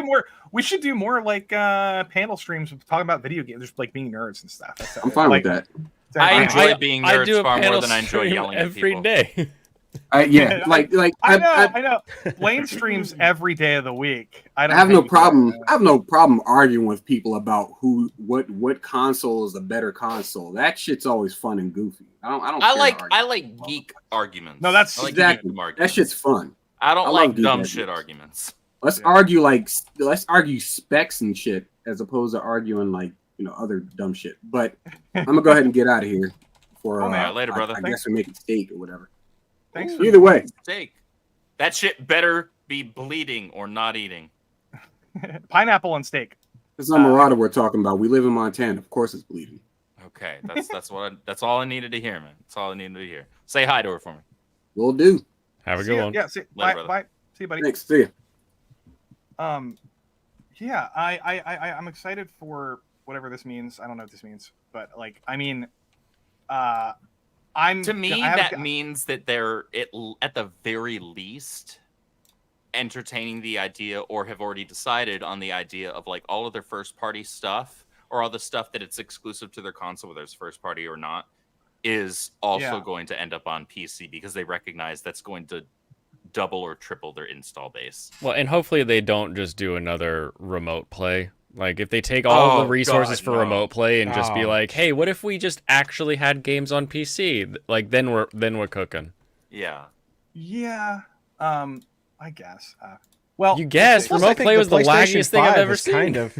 We should do more panel streams talking about video games, just being nerds and stuff. I'm fine with that. I enjoy being nerds far more than I enjoy yelling at people. Every day. I know. Blaine streams every day of the week. I have no problem. I have no problem arguing with people about what console is the better console. That shit's always fun and goofy. I like geek arguments. No, that's exactly that shit's fun. I don't like dumb shit arguments. Let's argue let's argue specs and shit as opposed to arguing other dumb shit. But I'm gonna go ahead and get out of here. Later, brother. I guess we're making steak or whatever. Thanks. Either way, steak. That shit better be bleeding or not eating. Pineapple and steak. This is Marauder we're talking about. We live in Montana. Of course, it's bleeding. Okay, that's all I needed to hear, man. That's all I needed to hear. Say hi to her for me. Will do. Have a good one. Yeah. Bye. See you, buddy. Thanks. See you. Yeah. I'm excited for whatever this means. I don't know what this means, but that means that they're at the very least entertaining the idea or have already decided on the idea of all of their first party stuff or all the stuff that it's exclusive to their console, whether it's first party or not, is also going to end up on PC because they recognize that's going to double or triple their install base. Well, and hopefully they don't just do another remote play. If they take all the resources for remote play and just be like, hey, what if we just actually had games on PC? Then we're cooking. Yeah. Yeah. I guess. You guess remote play was the laggiest thing I've ever seen. Kind of.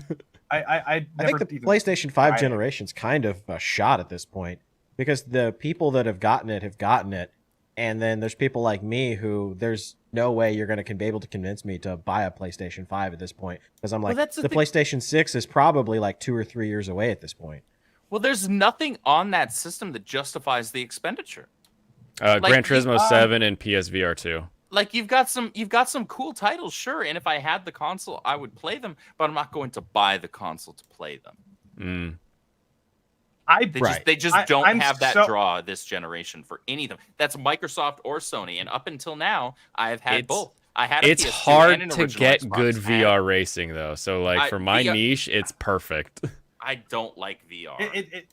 I think the PlayStation 5 generation's kind of a shot at this point because the people that have gotten it, and then there's people like me who there's no way you're going to be able to convince me to buy a PlayStation 5 at this point because I'm the PlayStation 6 is probably 2 or 3 years away at this point. Well, there's nothing on that system that justifies the expenditure. Gran Turismo 7 and PSVR 2. You've got some cool titles, sure, and if I had the console, I would play them, but I'm not going to buy the console to play them. They just don't have that draw this generation for any of them. That's Microsoft or Sony, and up until now, I have had both. I had it's PS2 hard and to get Xbox good VR racing though. So for my niche, it's perfect. I don't like VR.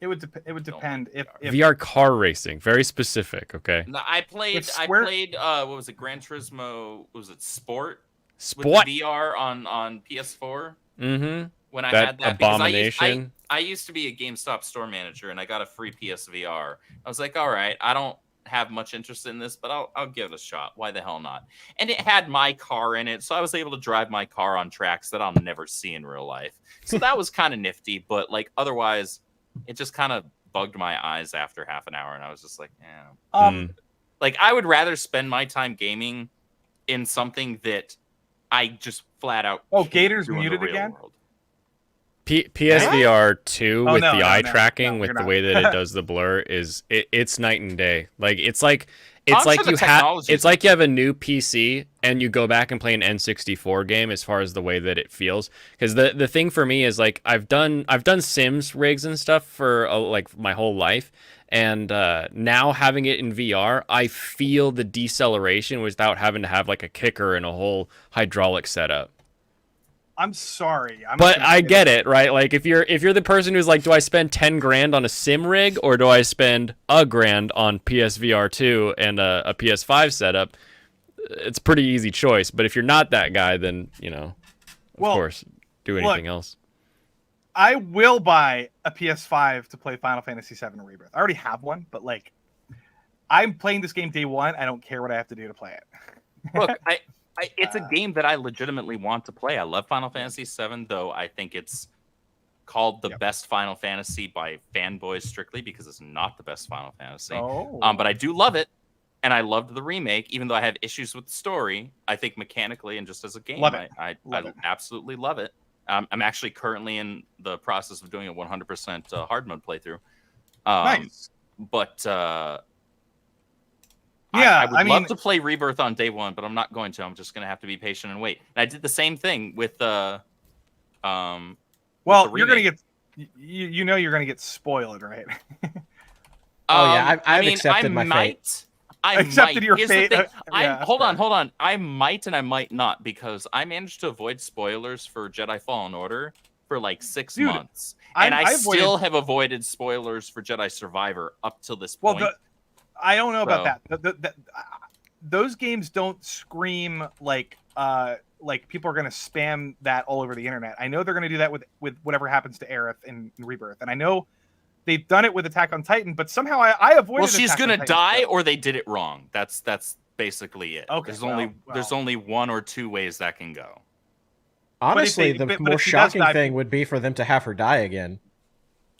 It would depend if VR car racing, very specific. Okay. No, I played what was it, Gran Turismo? Was it Sport? Sport with the VR on PS4. Mm-hmm. When I had that, abomination. I used to be a GameStop store manager, and I got a free PSVR. I was like, all right, I don't have much interest in this, but I'll give it a shot. Why the hell not? And it had my car in it, so I was able to drive my car on tracks that I'll never see in real life. So that was kind of nifty, but like otherwise, it just kind of bugged my eyes after half an hour, and I was just like, yeah. Like I would rather spend my time gaming in something that I just flat out. Oh, Gator's muted again. World. PSVR 2 with the eye tracking, with the way that it does the blur, it's night and day. Like it's like you have a new PC and you go back and play an N64 game as far as the way that it feels. Because the thing for me is like I've done Sims rigs and stuff for like my whole life, and now having it in VR, I feel the deceleration without having to have like a kicker and a whole hydraulic setup. I'm sorry. But I get it, right? Like if you're the person who's like, do I spend 10 grand on a sim rig or do I spend $1,000 on PSVR 2 and a PS5 setup? It's a pretty easy choice. But if you're not that guy, then of course, do anything else. I will buy a PS5 to play Final Fantasy VII Rebirth. I already have one, but like, I'm playing this game day one. I don't care what I have to do to play it. Look, it's a game that I legitimately want to play. I love Final Fantasy VII, though I think it's called the best Final Fantasy by fanboys strictly because it's not the best Final Fantasy. But I do love it, and I loved the remake, even though I have issues with the story. I think mechanically and just as a game, I absolutely love it. I'm actually currently in the process of doing a 100% hard mode playthrough. Nice. But I would love to play Rebirth on day one, but I'm not going to. I'm just going to have to be patient and wait. And I did the same thing with you're going to get you're going to get spoiled, right? I've accepted my fate. I accepted your fate. Hold on. I might and I might not, because I managed to avoid spoilers for Jedi Fallen Order for like 6 months. And I still have avoided spoilers for Jedi Survivor up till this point. I don't know about that. Those games don't scream like people are going to spam that all over the internet. I know they're going to do that with whatever happens to Aerith in Rebirth, and I know they've done it with Attack on Titan, but somehow I avoided. Well, she's going to die, or they did it wrong. That's basically it. Okay, there's only one or two ways that can go. Honestly, the more shocking thing would be for them to have her die again.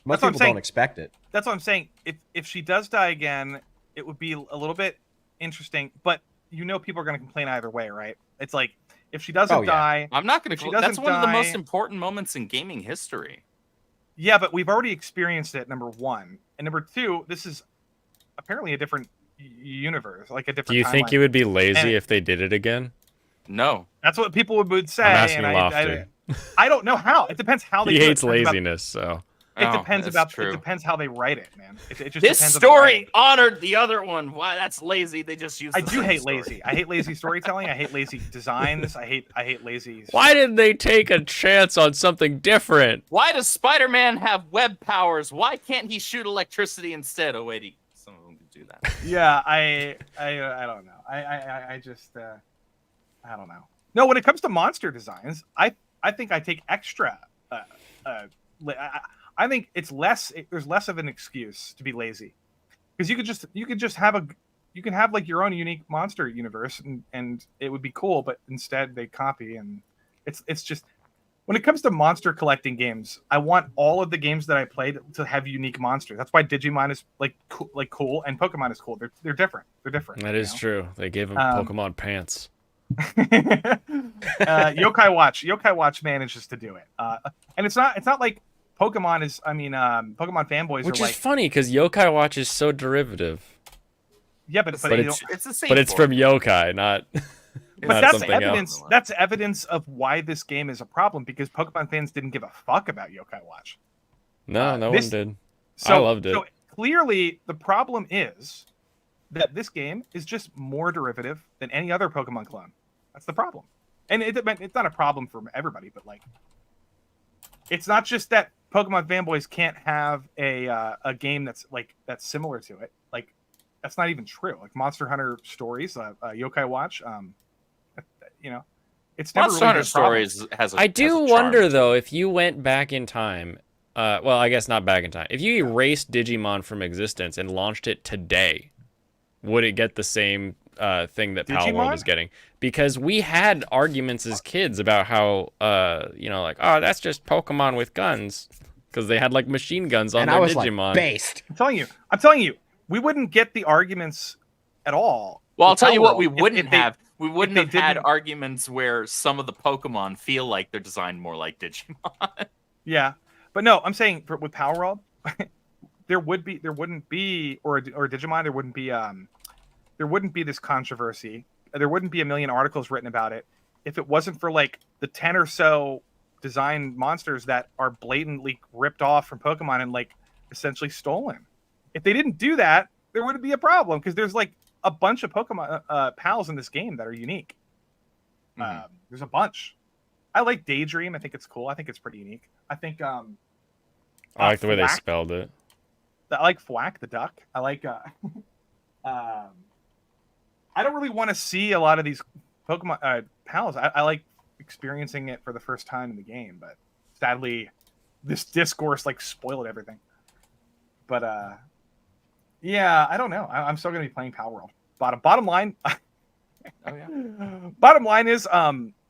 Most people don't expect it. That's what I'm saying. If she does die again, it would be a little bit interesting, but people are going to complain either way, right? It's like if she doesn't die, I'm not going to. That's one of the most important moments in gaming history. Yeah, but we've already experienced it. Number one, and number two, this is apparently a different universe, like a different. Do you think you would be lazy if they did it again? No, that's what people would say. I'm asking Lofti. I don't know how. It depends how they. He hates laziness, so. It depends it depends how they write it, man. It just this story honored the other one. Why? That's lazy. They just use. I do hate lazy. I hate lazy storytelling. I hate lazy designs. I hate lazy. Why didn't they take a chance on something different? Why does Spider-Man have web powers? Why can't he shoot electricity instead? Oh wait, some of them can do that. Yeah, I don't know. I just I don't know. No, when it comes to monster designs, I think I take extra. I think it's less. There's less of an excuse to be lazy, because you can have like your own unique monster universe, and it would be cool. But instead, they copy, and it's just when it comes to monster collecting games, I want all of the games that I played to have unique monsters. That's why Digimon is cool, and Pokemon is cool. They're different. They're different. That is true. They gave them Pokemon pants. Yokai Watch manages to do it, and it's not like. Pokemon fanboys Which are is funny because Yokai Watch is so derivative. Yeah, but it's the same. But it's from Yokai, not. But that's evidence. Else. That's evidence of why this game is a problem, because Pokemon fans didn't give a fuck about Yokai Watch. No one did. I loved it. So clearly, the problem is that this game is just more derivative than any other Pokemon clone. That's the problem, and it's not a problem for everybody, but like. It's not just that Pokemon fanboys can't have a game that's similar to it. Like, that's not even true. Like Monster Hunter Stories, Yokai Watch, it's never Monster really Hunter Stories has. I do wonder though if you went back in time. Well, I guess not back in time. If you erased Digimon from existence and launched it today, would it get the same thing that Palworld is getting? Because we had arguments as kids about how, like, oh, that's just Pokemon with guns, because they had like machine guns on their Digimon. Like, based. I'm telling you, we wouldn't get the arguments at all. Well, I'll tell you what, we wouldn't have. We wouldn't have had arguments where some of the Pokemon feel like they're designed more like Digimon. Yeah. But no, I'm saying with Palworld, there wouldn't be Digimon, there wouldn't be this controversy. There wouldn't be a million articles written about it if it wasn't for like the 10 or so design monsters that are blatantly ripped off from Pokemon and like essentially stolen. If they didn't do that, there wouldn't be a problem because there's like a bunch of Pokemon pals in this game that are unique. There's a bunch. I like Daydream. I think it's cool. I think it's pretty unique. I think I like the way they spelled it. I like Thwack the duck. I like I don't really want to see a lot of these Pokemon pals. I like experiencing it for the first time in the game, but sadly this discourse like spoiled everything. But yeah, I don't know. I'm still gonna be playing Palworld. Bottom line. Bottom line is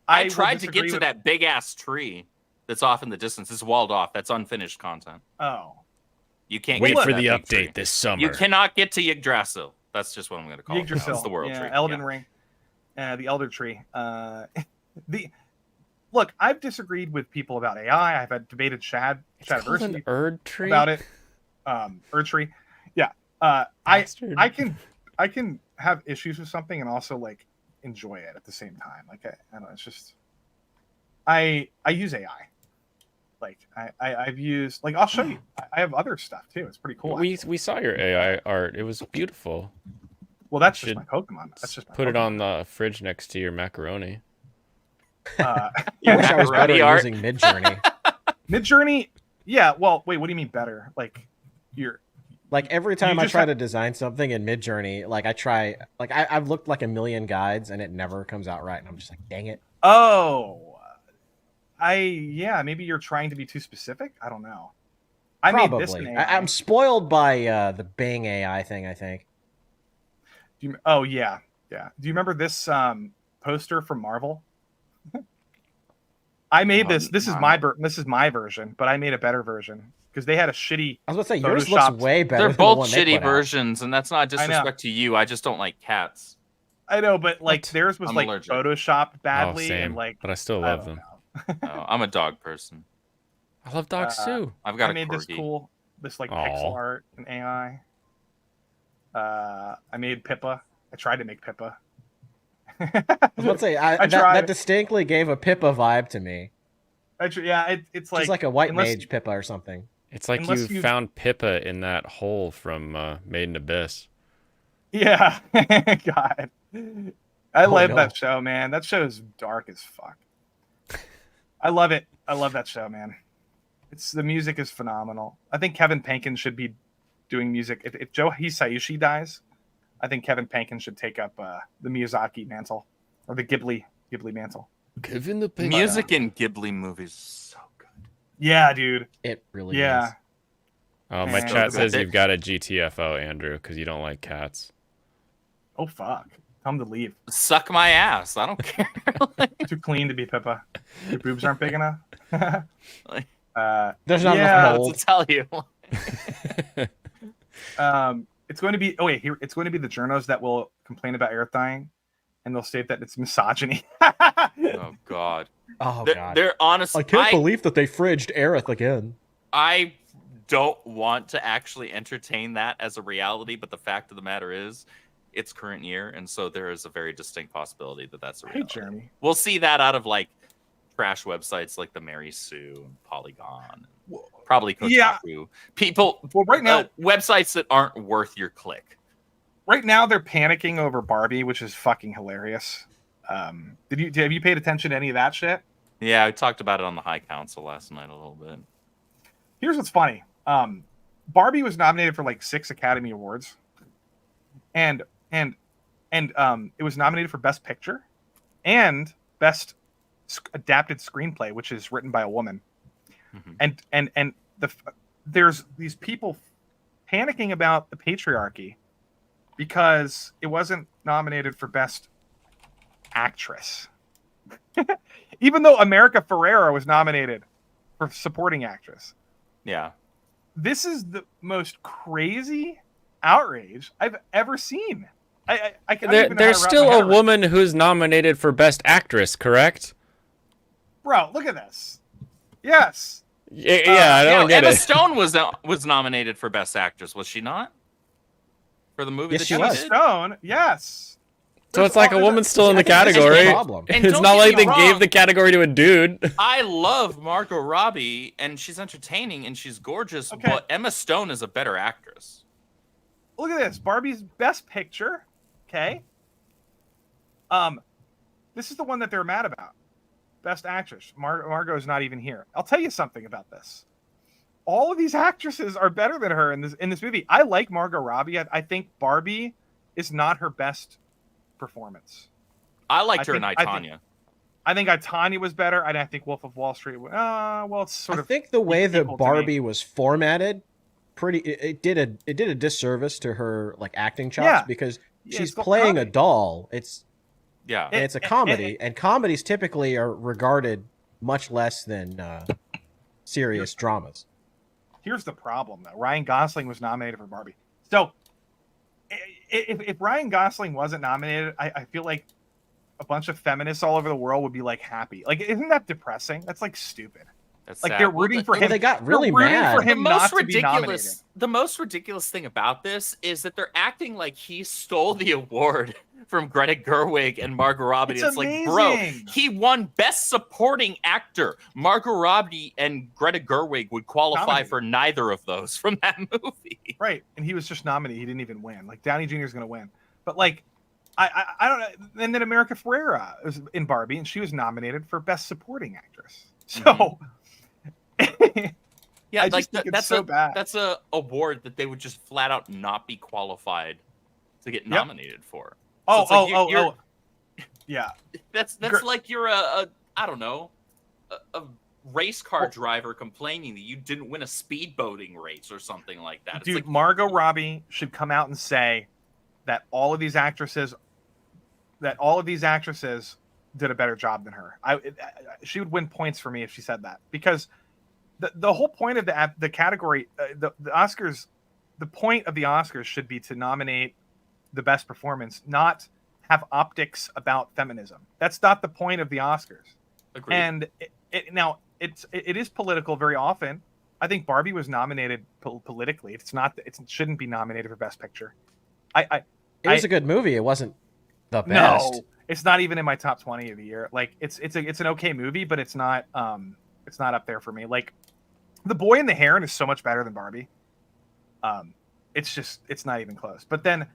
I tried to get to that big ass tree that's off in the distance. It's walled off. That's unfinished content. Oh. You can't wait for the update this summer. You cannot get to Yggdrasil. That's just what I'm going to call it. It's the world tree. Elden Ring. The Elder Tree. Look, I've disagreed with people about AI. I've debated Shadversity about it. Erd Tree. Yeah. I can have issues with something and also like enjoy it at the same time. Like I don't know, it's just I use AI. Like I've used, like, I'll show you. I have other stuff too. It's pretty cool. We saw your AI art. It was beautiful. Well, that's just my Pokemon. That's just my put Pokemon. It on the fridge next to your macaroni. I wish I was better at using Midjourney. Midjourney, yeah. Well, wait. What do you mean better? Like you're. Like every time I try to design something in Midjourney, like I've looked like a million guides and it never comes out right, and I'm just like, dang it. Oh. Maybe you're trying to be too specific. I don't know. Made this in AI. I'm spoiled by the Bing AI thing, I think. Oh yeah. Do you remember this poster from Marvel? I made this. This is my version, but I made a better version because they had a shitty. I was going to say yours looks way better. They're both shitty versions, and that's not disrespect to you. I just don't like cats. I know, but like theirs was like photoshopped badly, and like. But I still love them. I'm a dog person. I love dogs too. I made this pixel art in AI. I made Pippa. I tried to make Pippa. I was about to say that distinctly gave a Pippa vibe to me. It's like she's like a white mage Pippa or something. It's like you found Pippa in that hole from Made in Abyss. Yeah, God, I love that show, man. That show is dark as fuck. I love it. I love that show, man. The music is phenomenal. I think Kevin Pankin should be doing music. If Joe Hisaishi dies, I think Kevin Pankin should take up the Miyazaki mantle or the Ghibli mantle. Kevin the Pankin. Music in Ghibli movies is so good. Yeah, dude. It really is. Oh, my chat says you've got a GTFO, Andrew, because you don't like cats. Oh, fuck. Tell him to leave. Suck my ass. I don't care. Too clean to be Pippa. Your boobs aren't big enough. There's not enough mold. To tell you. It's going to be. Oh wait, here. It's going to be the journos that will complain about Aerith dying, and they'll state that it's misogyny. Oh God. Oh God. They're honest. I can't believe that they fridged Aerith again. I don't want to actually entertain that as a reality, but the fact of the matter is, it's current year, and so there is a very distinct possibility that that's a reality. Hey, Jeremy. We'll see that out of like trash websites like the Mary Sue and Polygon, probably Kotaku. Yeah. People. Well, right now, websites that aren't worth your click. Right now, they're panicking over Barbie, which is fucking hilarious. Have you paid attention to any of that shit? Yeah, I talked about it on the High Council last night a little bit. Here's what's funny. Barbie was nominated for like 6 Academy Awards, and it was nominated for Best Picture and Best Adapted Screenplay, which is written by a woman. And there's these people panicking about the patriarchy because it wasn't nominated for Best Actress, even though America Ferrera was nominated for Supporting Actress. Yeah. This is the most crazy outrage I've ever seen. I There's still a woman who's nominated for Best Actress, correct? Bro, look at this. Yes. Yeah, I don't get Emma it. Stone was nominated for Best Actress, was she not? For the movie Yes, that she she was. did? Stone, yes. So it's like a woman's still in the category. And It's don't not get like me they wrong, gave the category to a dude. I love Margot Robbie, and she's entertaining, and she's gorgeous, but Emma Stone is a better actress. Look at this. Barbie's Best Picture. Okay. This is the one that they're mad about. Best Actress. Margot is not even here. I'll tell you something about this. All of these actresses are better than her in this movie. I like Margot Robbie. I think Barbie is not her best performance. I liked her in I, Tonya. I think I, Tonya was better. I think Wolf of Wall Street. Well, it's sort of. I think the way that Barbie was formatted, it did a disservice to her like acting chops because she's playing a doll. It's a comedy, and comedies typically are regarded much less than serious dramas. Here's the problem, though. Ryan Gosling was nominated for Barbie. So if Ryan Gosling wasn't nominated, I feel like a bunch of feminists all over the world would be like happy. Like, isn't that depressing? That's like stupid. That's like sad. they're rooting for him. They got really mad. For him not to be nominated. The most ridiculous thing about this is that they're acting like he stole the award from Greta Gerwig and Margot Robbie. It's like, bro, he won Best Supporting Actor. Margot Robbie and Greta Gerwig would qualify for neither of those from that movie. Right, and he was just nominated. He didn't even win. Like, Downey Jr. is going to win. But, like, I don't know. And then America Ferrera was in Barbie, and she was nominated for Best Supporting Actress. So... Yeah, like that's so bad. That's a award that they would just flat out not be qualified to get nominated for. So yeah. That's like you're a I don't know, a race car driver complaining that you didn't win a speedboating race or something like that. It's dude, like, Margot Robbie should come out and say that all of these actresses did a better job than her. She would win points for me if she said that, because the whole point of the category, the Oscars, the point of the Oscars should be to nominate the best performance, not have optics about feminism. That's not the point of the Oscars. Agreed. And it is political very often. I think Barbie was nominated politically. It shouldn't be nominated for Best Picture. It was a good movie. It wasn't the best. No, it's not even in my top 20 of the year. Like, it's an okay movie, but it's not up there for me. Like, The Boy and the Heron is so much better than Barbie. It's not even close. But then,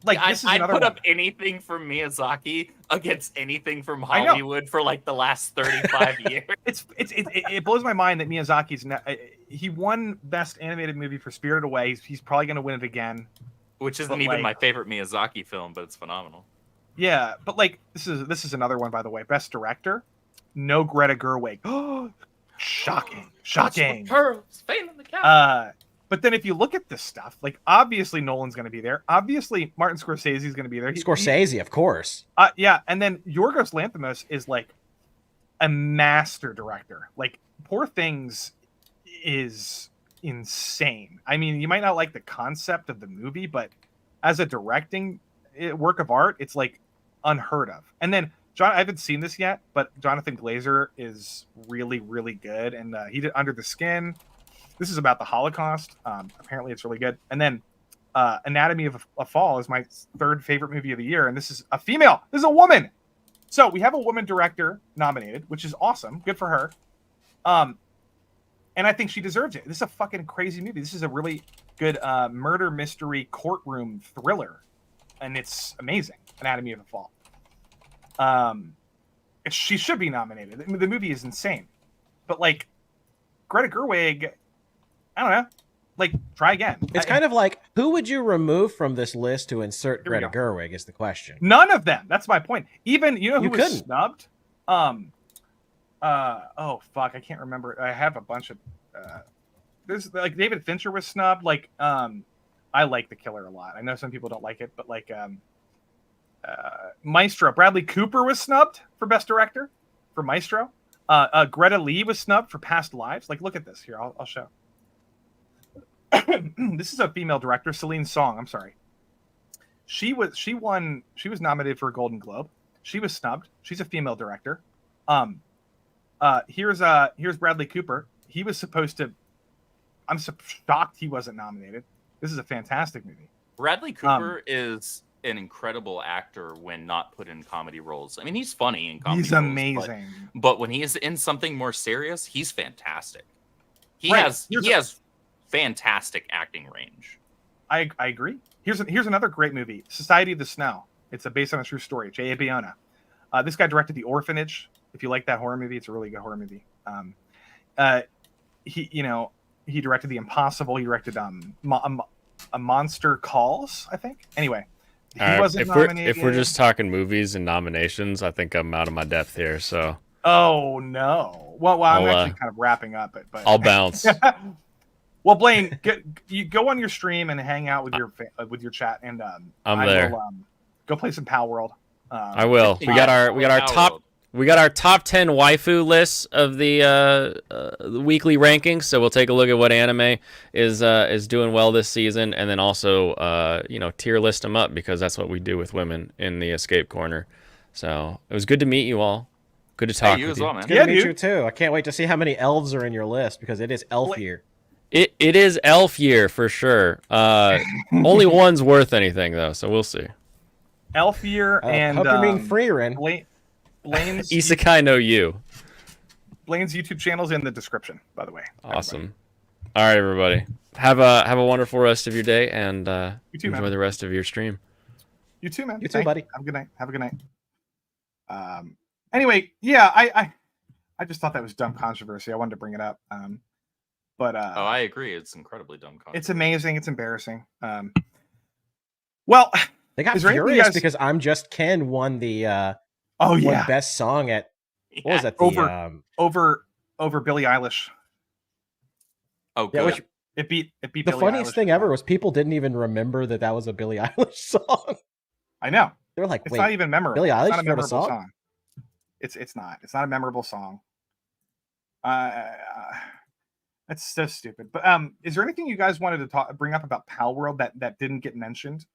like, I'd put up anything from Miyazaki against anything from Hollywood for like the last 35 years. It blows my mind that Miyazaki's he won Best Animated Movie for Spirited Away. He's probably going to win it again, which isn't even my favorite Miyazaki film, but it's phenomenal. Yeah, but like this is another one, by the way. Best Director, no Greta Gerwig. Oh, shocking. But then if you look at this stuff, like, obviously Nolan's going to be there. Obviously Martin Scorsese is going to be there. Scorsese, of course. Yeah, and then Yorgos Lanthimos is like a master director. Like, Poor Things is insane. I mean, you might not like the concept of the movie, but as a directing work of art, it's like unheard of. And then I haven't seen this yet, but Jonathan Glazer is really, really good, and he did Under the Skin. This is about the Holocaust. Apparently, it's really good. And then Anatomy of a Fall is my third favorite movie of the year, and this is a female. This is a woman. So we have a woman director nominated, which is awesome. Good for her. And I think she deserves it. This is a fucking crazy movie. This is a really good murder mystery courtroom thriller, and it's amazing. Anatomy of a Fall. She should be nominated. The movie is insane, but like, Greta Gerwig I don't know. Like, try again. It's kind of like, who would you remove from this list to insert Greta Gerwig is the question. None of them. That's my point. Even, you know who was couldn't. snubbed? Oh, fuck. I can't remember. I have a bunch of... there's, like, David Fincher was snubbed. Like, I like The Killer a lot. I know some people don't like it, but, like, Maestro. Bradley Cooper was snubbed for Best Director for Maestro. Greta Lee was snubbed for Past Lives. Like, look at this. Here, I'll show. This is a female director, Celine Song. I'm sorry. She was nominated for a Golden Globe. She was snubbed. She's a female director. Here's Bradley Cooper. He was supposed to. I'm shocked he wasn't nominated. This is a fantastic movie. Bradley Cooper is an incredible actor when not put in comedy roles. I mean, he's funny in comedy. He's amazing. But when he is in something more serious, he's fantastic. He has fantastic acting range. I agree. Here's another great movie, Society of the Snow. It's based on a true story. J.A. Bayona. This guy directed The Orphanage. If you like that horror movie, it's a really good horror movie. He directed The Impossible. He directed A Monster Calls, I think. Anyway, he wasn't nominated. If we're just talking movies and nominations, I think I'm out of my depth here. So. Oh no. Well, I'm actually kind of wrapping up it, but I'll bounce. Well, Blaine, you go on your stream and hang out with your chat, and I'm there. Go play some Palworld. I will. We got our top 10 waifu lists of the weekly rankings. So we'll take a look at what anime is doing well this season, and then also tier list them up, because that's what we do with women in the Escape Corner. So it was good to meet you all. Good to talk with you. As well, man. It's good to meet you too. I can't wait to see how many elves are in your list, because it is elf year. It is elf year for sure. Only one's worth anything though, so we'll see. Elf year and hope you mean Freerin. Blaine's Isekai no you. Blaine's YouTube channel's in the description, by the way. Awesome. All right, everybody. Have a wonderful rest of your day, and you too, enjoy the rest of your stream. You too, man. You too, buddy. Have a good night. Have a good night. Anyway, yeah, I just thought that was dumb controversy. I wanted to bring it up. But I agree. It's incredibly dumb controversy. It's amazing. It's embarrassing. Well, they got furious because I'm Just Ken won the won best song at what was that, over Billie Eilish. Oh, good. Yeah, it beat the Billie funniest Eilish. thing ever was people didn't even remember that was a Billie Eilish song. I know. They're like, it's not even memorable. Billie Eilish it's not a memorable song? It's not. It's not a memorable song. That's so stupid. But is there anything you guys wanted to bring up about Palworld that didn't get mentioned?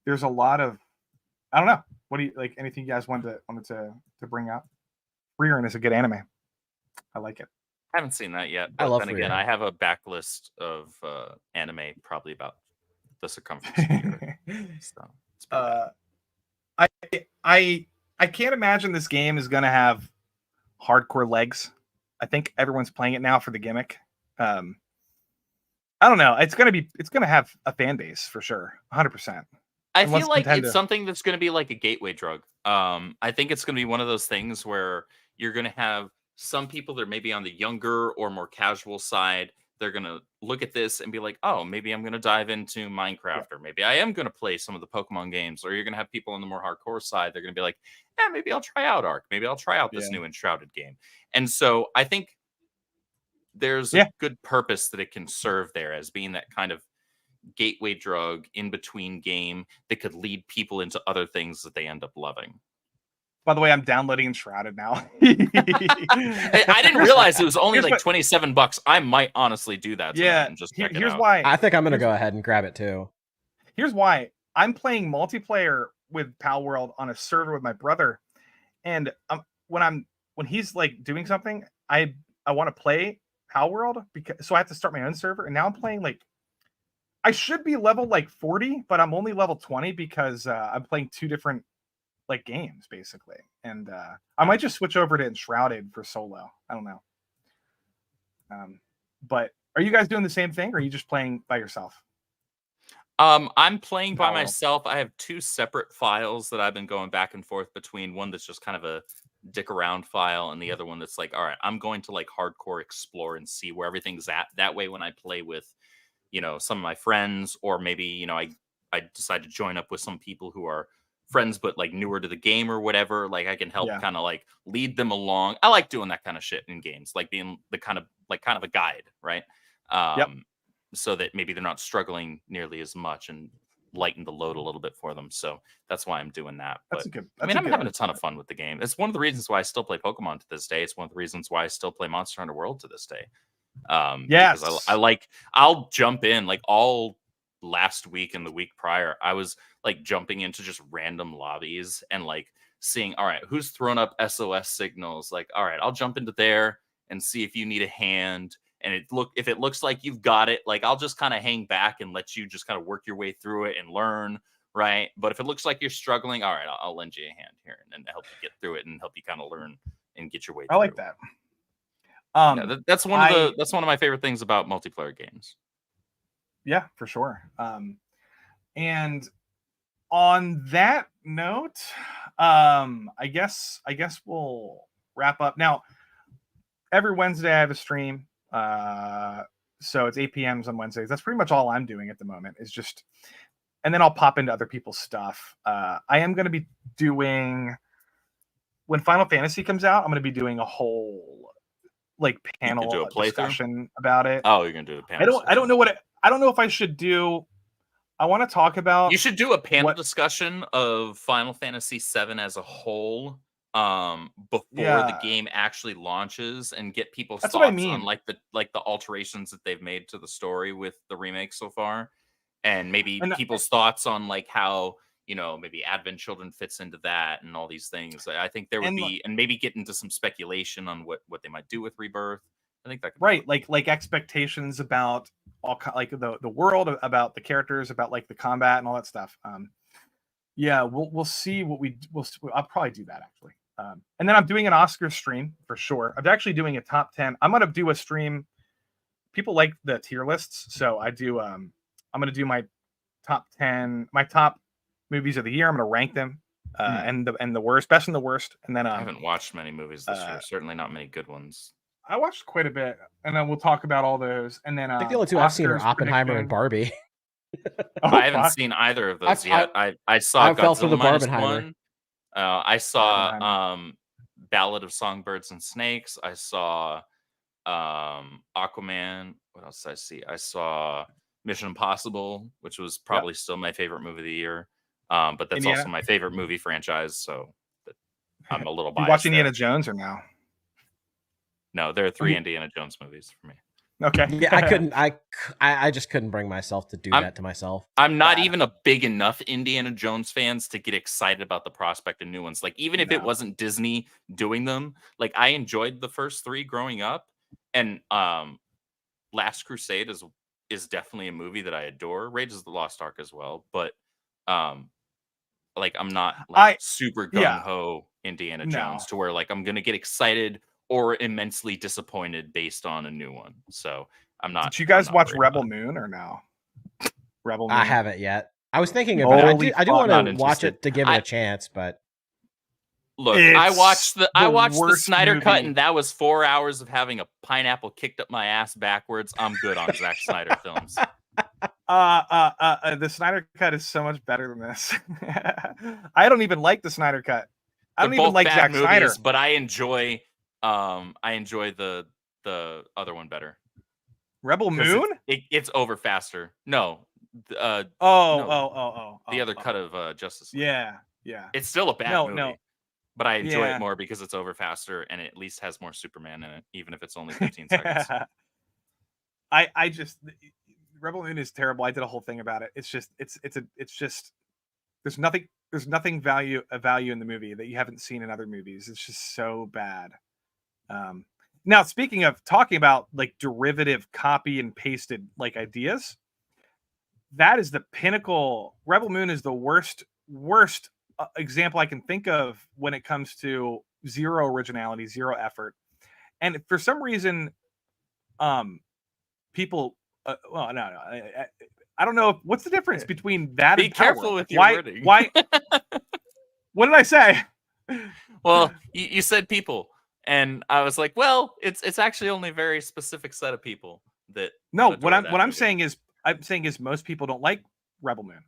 There's a lot of, I don't know. What do you like? Anything you guys wanted to bring up? Freerin is a good anime. I like it. I haven't seen that yet. But I love then again, Freerin. I have a backlist of anime probably about the circumference of the earth. So I can't imagine this game is going to have hardcore legs. I think everyone's playing it now for the gimmick. I don't know. It's gonna have a fan base for sure, 100%. I feel like it's something that's going to be like a gateway drug. I think it's going to be one of those things where you're going to have some people that are maybe on the younger or more casual side. They're going to look at this and be like, oh, maybe I'm going to dive into Minecraft, or maybe I am going to play some of the Pokemon games. Or you're going to have people on the more hardcore side. They're going to be like, yeah, maybe I'll try out Ark. Maybe I'll try out this new Enshrouded game. And so I think there's a good purpose that it can serve there as being that kind of gateway drug in between game that could lead people into other things that they end up loving. By the way, I'm downloading Enshrouded now. I didn't realize it was only like $27. I might honestly do that. And just check it out. Why I think I'm going to go ahead and grab it too. Here's why. I'm playing multiplayer with Palworld on a server with my brother, and when he's like doing something, I want to play Palworld so I have to start my own server, and now I'm playing like I should be level like 40, but I'm only level 20 because I'm playing two different like games basically, and I might just switch over to Enshrouded for solo. I don't know. But are you guys doing the same thing, or are you just playing by yourself? I'm playing by myself. I have two separate files that I've been going back and forth between. One that's just kind of a dick around file, and the other one that's like, all right, I'm going to like hardcore explore and see where everything's at. That way, when I play with, some of my friends, or maybe, I decide to join up with some people who are friends but like newer to the game or whatever, like I can help kind of like lead them along. I like doing that kind of shit in games, like being the kind of a guide, right? So that maybe they're not struggling nearly as much, and lighten the load a little bit for them. So that's why I'm doing that. But I'm having a ton of fun with the game. It's one of the reasons why I still play Pokemon to this day. It's one of the reasons why I still play Monster Hunter World to this day. Because I'll jump in, like all last week and the week prior, I was like jumping into just random lobbies and like seeing, all right, who's thrown up SOS signals? Like, all right, I'll jump into there and see if you need a hand. And if it looks like you've got it, like I'll just kind of hang back and let you just kind of work your way through it and learn, right? But if it looks like you're struggling, all right, I'll lend you a hand here and help you get through it and help you kind of learn and get your way through. I like that. That's one of my favorite things about multiplayer games. Yeah, for sure. And on that note, I guess we'll wrap up. Now, every Wednesday I have a stream. So it's 8 p.m. on Wednesdays. That's pretty much all I'm doing at the moment, is just, and then I'll pop into other people's stuff. I am going to be doing, when Final Fantasy comes out, I'm going to be doing a whole like panel discussion about it. Oh, you're going to do a panel. I don't know if I should do. I want to talk about. You should do a panel discussion of Final Fantasy VII as a whole before the game actually launches, and get people's thoughts on like the alterations that they've made to the story with the remake so far, and maybe people's thoughts on like how maybe Advent Children fits into that and all these things. I think there would be, and maybe get into some speculation on what they might do with Rebirth. I think that could be like expectations about all like the world, about the characters, about like the combat and all that stuff. We'll see what I'll probably do that actually. And then I'm doing an Oscar stream for sure. I'm actually doing a top 10. I'm going to do a stream. People like the tier lists. So I do, I'm going to do my top 10, my top movies of the year. I'm going to rank them and the worst, best and the worst. And then I haven't watched many movies this year. Certainly not many good ones. I watched quite a bit, and then we'll talk about all those. And then I think the only two I've seen are Oppenheimer and Barbie. I haven't seen either of those yet. I saw Godzilla -1. I saw Ballad of Songbirds and Snakes. I saw Aquaman. What else did I see? I saw Mission Impossible, which was probably still my favorite movie of the year. But that's also my favorite movie franchise, so I'm a little biased. You watch Indiana Jones or no? No, there are 3 Indiana Jones movies for me. Okay. Yeah, I just couldn't bring myself to do that to myself. I'm not even a big enough Indiana Jones fans to get excited about the prospect of new ones. Like, even if it wasn't Disney doing them, like I enjoyed the first 3 growing up, and Last Crusade is definitely a movie that I adore. Raiders of the Lost Ark as well, but like I'm not like super gung ho Indiana Jones to where like I'm gonna get excited or immensely disappointed based on a new one. So I'm not. Did you guys watch Rebel Moon or no? Rebel Moon. I haven't yet. I was thinking about it. I do want to watch it to give it a chance, but look, I watched the Snyder cut, and that was 4 hours of having a pineapple kicked up my ass backwards. I'm good on Zack Snyder films. The Snyder cut is so much better than this. I don't even like the Snyder cut. I don't even like Zack Snyder, but I enjoy the other one better. Rebel Moon? It's over faster. No. The other cut of Justice League. Yeah. It's still a bad movie. But I enjoy it more because it's over faster and it at least has more Superman in it, even if it's only 15 seconds. I just Rebel Moon is terrible. I did a whole thing about it. It's just there's nothing value in the movie that you haven't seen in other movies. It's just so bad. Now, speaking of talking about like derivative copy and pasted like ideas, that is the pinnacle. Rebel Moon is the worst example I can think of when it comes to zero originality, zero effort. And for some reason, people, I don't know. What's the difference between that and Be careful with your wording. Why? What did I say? Well, you said people, and I was like, well, it's actually only a very specific set of people that. No, what I'm saying is most people don't like Rebel Moon.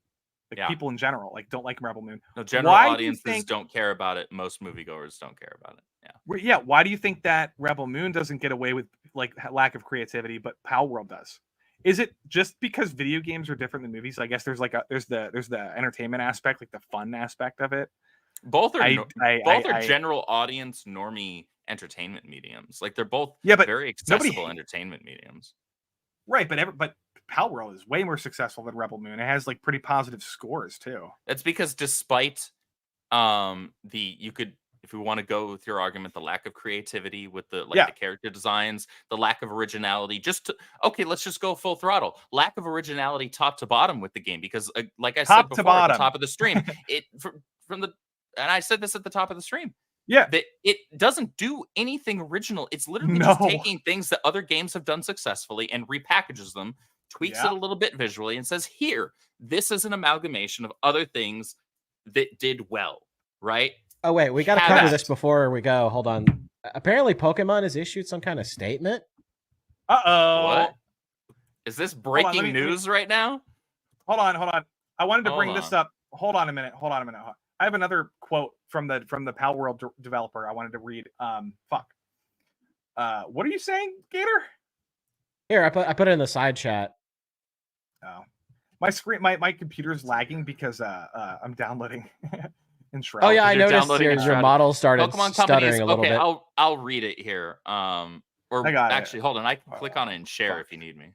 Like people in general, like don't like Rebel Moon. No, general audiences don't care about it. Most moviegoers don't care about it. Yeah. Yeah. Why do you think that Rebel Moon doesn't get away with like lack of creativity, but Palworld does? Is it just because video games are different than movies? I guess there's the entertainment aspect, like the fun aspect of it. Both are general audience normie entertainment mediums. Like they're both very accessible entertainment mediums. Right, but Palworld is way more successful than Rebel Moon. It has like pretty positive scores too. That's because despite if we want to go with your argument, the lack of creativity with the character designs, the lack of originality, let's just go full throttle. Lack of originality top to bottom with the game, because like I said before at the top of the stream, and I said this at the top of the stream. Yeah. That it doesn't do anything original. It's literally just taking things that other games have done successfully and repackages them, tweaks it a little bit visually, and says, here, this is an amalgamation of other things that did well, right? Oh, wait, we got to cover this before we go. Hold on. Apparently, Pokemon has issued some kind of statement. Uh-oh. What? Is this breaking news right now? Hold on. I wanted to bring this up. Hold on a minute. I have another quote from the Palworld developer I wanted to read. What are you saying, Gator? Here, I put it in the side chat. Oh, my screen, my computer's lagging because I'm downloading. Oh yeah, I noticed your model started stuttering a little bit. I'll read it here. Hold on, I can click on it and share if you need me.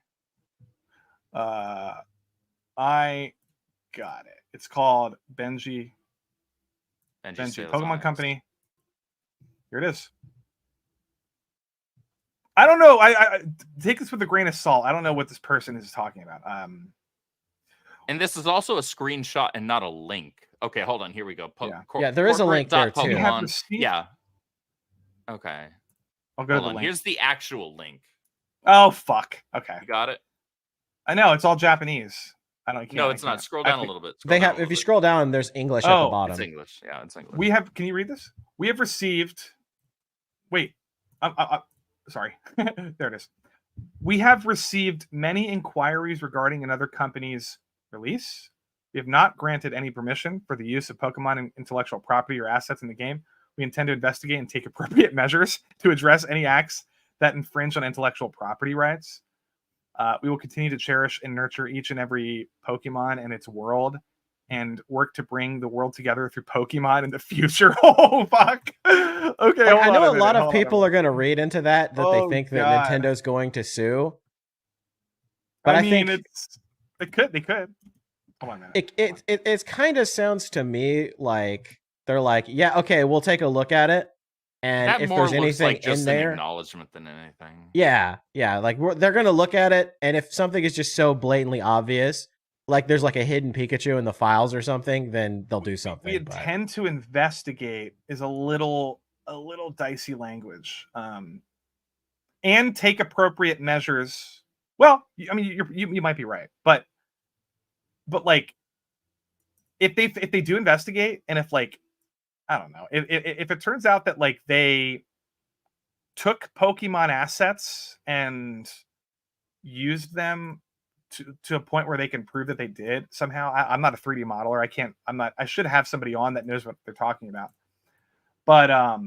I got it. It's called Benji Pokemon Company. Here it is. I don't know. I take this with a grain of salt. I don't know what this person is talking about. And this is also a screenshot and not a link. Okay, hold on. Here we go. There is a link there too. Yeah. Okay. I'll go to the link. Here's the actual link. Oh fuck. Okay. You got it? I know, it's all Japanese. No, it's not. Scroll down a little bit. If you scroll down, there's English at the bottom. It's English. Yeah, it's English. Can you read this? We have received. Wait. Sorry. There it is. We have received many inquiries regarding another company's release. We have not granted any permission for the use of Pokemon and intellectual property or assets in the game. We intend to investigate and take appropriate measures to address any acts that infringe on intellectual property rights. We will continue to cherish and nurture each and every Pokemon and its world, and work to bring the world together through Pokemon in the future. Oh, fuck. Okay. I know a lot of people are going to read into that they think that Nintendo's going to sue. But I think they could. Hold on a minute. It kind of sounds to me like they're like, yeah, okay, we'll take a look at it. And that if there's anything like just in there, an acknowledgement than anything. Yeah, like they're gonna look at it, and if something is just so blatantly obvious, like there's like a hidden Pikachu in the files or something, then they'll do something. We intend to investigate is a little dicey language, and take appropriate measures. Well, I mean, you might be right, but like if they do investigate, and if like, I don't know. If it turns out that like they took Pokemon assets and used them to a point where they can prove that they did somehow. I'm not a 3D modeler. I should have somebody on that knows what they're talking about. But I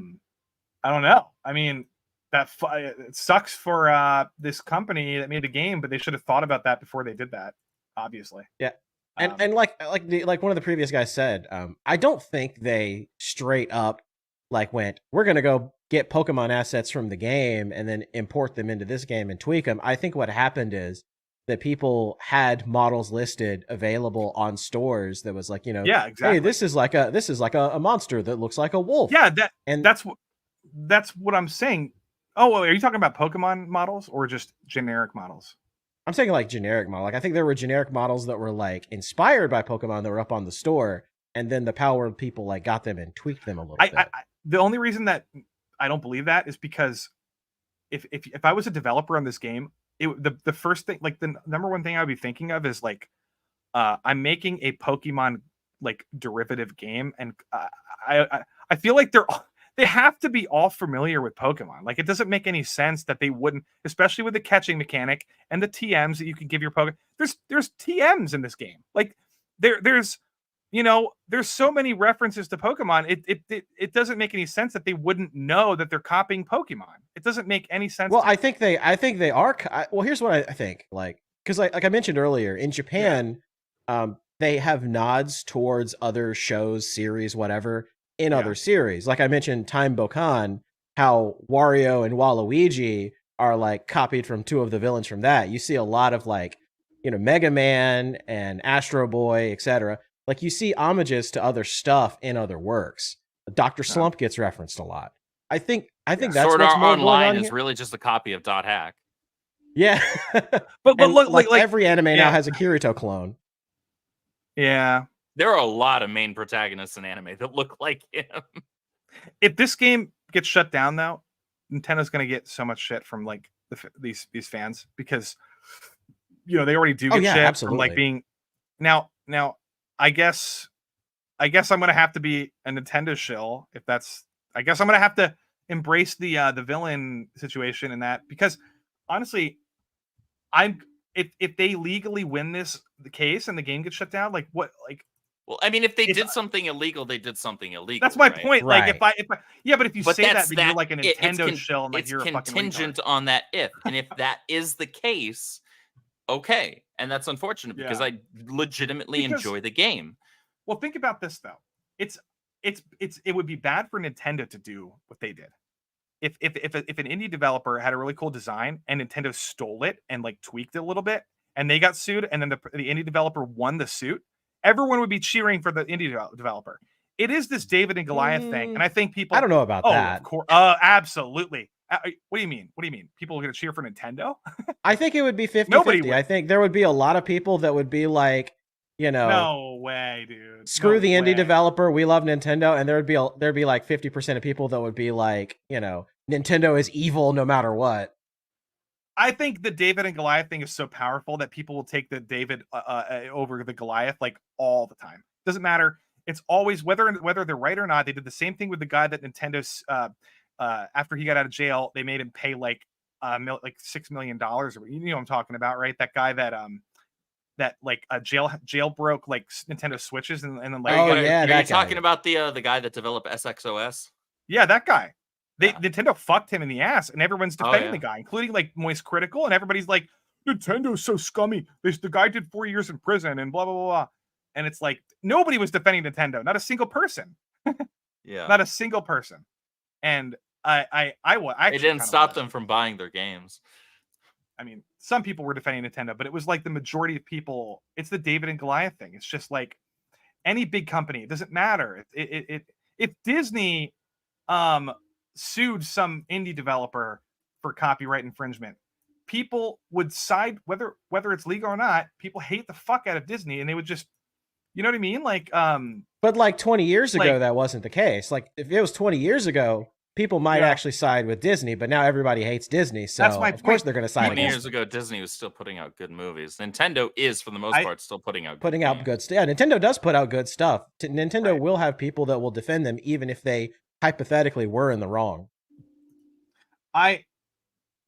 don't know. I mean, it sucks for this company that made the game, but they should have thought about that before they did that. Obviously. Yeah. And like one of the previous guys said, I don't think they straight up like went, we're going to go get Pokemon assets from the game and then import them into this game and tweak them. I think what happened is that people had models listed available on stores that was like, yeah, exactly. Hey, this is like a monster that looks like a wolf. Yeah, that's what I'm saying. Oh, are you talking about Pokemon models or just generic models? I'm saying like generic model. Like I think there were generic models that were like inspired by Pokemon that were up on the store, and then the Palworld people like got them and tweaked them a little bit. The only reason that I don't believe that is because if I was a developer on this game, the first thing, like the number one thing I would be thinking of is like, I'm making a Pokemon like derivative game, and I feel like they have to be all familiar with Pokemon. Like, it doesn't make any sense that they wouldn't, especially with the catching mechanic and the TMs that you can give your Pokemon. There's TMs in this game. Like, there's there's so many references to Pokemon. It doesn't make any sense that they wouldn't know that they're copying Pokemon. It doesn't make any sense. Well, I think they are. Well, here's what I think. Like, because like I mentioned earlier, in Japan, they have nods towards other shows, series, whatever, in other series. Like I mentioned, Time Bokan, how Wario and Waluigi are like copied from two of the villains from that. You see a lot of like, Mega Man and Astro Boy, etc. Like, you see homages to other stuff in other works. Dr. Slump gets referenced a lot. I think that's Sword what's Art more Online going on is really just a copy of Dot Hack. Yeah, but look, like every anime now has a Kirito clone. Yeah, there are a lot of main protagonists in anime that look like him. If this game gets shut down, though, Nintendo's going to get so much shit from like these fans because they already do get shit from like being now. I guess I'm going to have to be a Nintendo shill if that's. I guess I'm going to have to embrace the villain situation in that, because honestly, if they legally win the case and the game gets shut down, like what, like. Well, I mean, if they did something illegal, they did something illegal. That's my right? point. Right. Like, if I but if you say that, you're like a Nintendo shill, and like it's you're contingent on that and if that is the case, okay, and that's unfortunate because I legitimately enjoy the game. Well, think about this though. It would be bad for Nintendo to do what they did. If an indie developer had a really cool design and Nintendo stole it and like tweaked it a little bit, and they got sued, and then the indie developer won the suit, everyone would be cheering for the indie developer. It is this David and Goliath thing, and I think people. I don't know about that. Of course, absolutely. What do you mean? What do you mean? People are going to cheer for Nintendo? I think it would be 50-50. Nobody would. I think there would be a lot of people that would be like, no way, dude. Screw the indie developer. We love Nintendo, and there'd be like 50% of people that would be like, Nintendo is evil no matter what. I think the David and Goliath thing is so powerful that people will take the David over the Goliath like all the time. Doesn't matter. It's always whether they're right or not. They did the same thing with the guy that Nintendo's after he got out of jail, they made him pay like $6 million. Or you know what I'm talking about, right? That guy that jailbroke like Nintendo Switches and then like are you talking about the guy that developed SXOS? Yeah, that guy. Nintendo fucked him in the ass, and everyone's defending the guy, including like Moist Critical, and everybody's like, Nintendo's so scummy. The guy did 4 years in prison and blah blah blah. And it's like nobody was defending Nintendo, not a single person. Not a single person. And I it didn't stop them from buying their games. I mean, some people were defending Nintendo, but it was like the majority of people. It's the David and Goliath thing. It's just like any big company. It doesn't matter. If Disney sued some indie developer for copyright infringement, people would side whether it's legal or not. People hate the fuck out of Disney, and they would just, you know what I mean? Like, but like 20 years ago, that wasn't the case. Like, if it was 20 years ago, people might actually side with Disney, but now everybody hates Disney, so of course they're going to side. 20 years ago, Disney was still putting out good movies. Nintendo is, for the most part, still putting out good stuff. Yeah, Nintendo does put out good stuff. Nintendo will have people that will defend them, even if they hypothetically were in the wrong.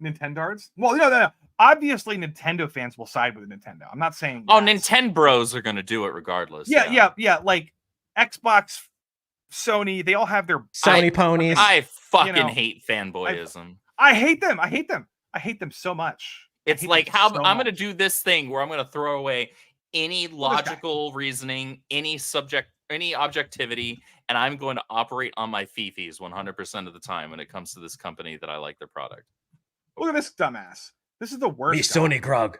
Nintendards? Well, no. Obviously, Nintendo fans will side with Nintendo. I'm not saying. Oh, Nintendo bros are going to do it regardless. Yeah. Like Xbox, Sony, they all have their Sony ponies. I fucking hate fanboyism. I hate them. I hate them so much. It's like I'm going to do this thing where I'm going to throw away any logical reasoning, any objectivity, and I'm going to operate on my fifis 100% of the time when it comes to this company that I like their product. Look at this dumbass. This is the worst. Me Sony grug.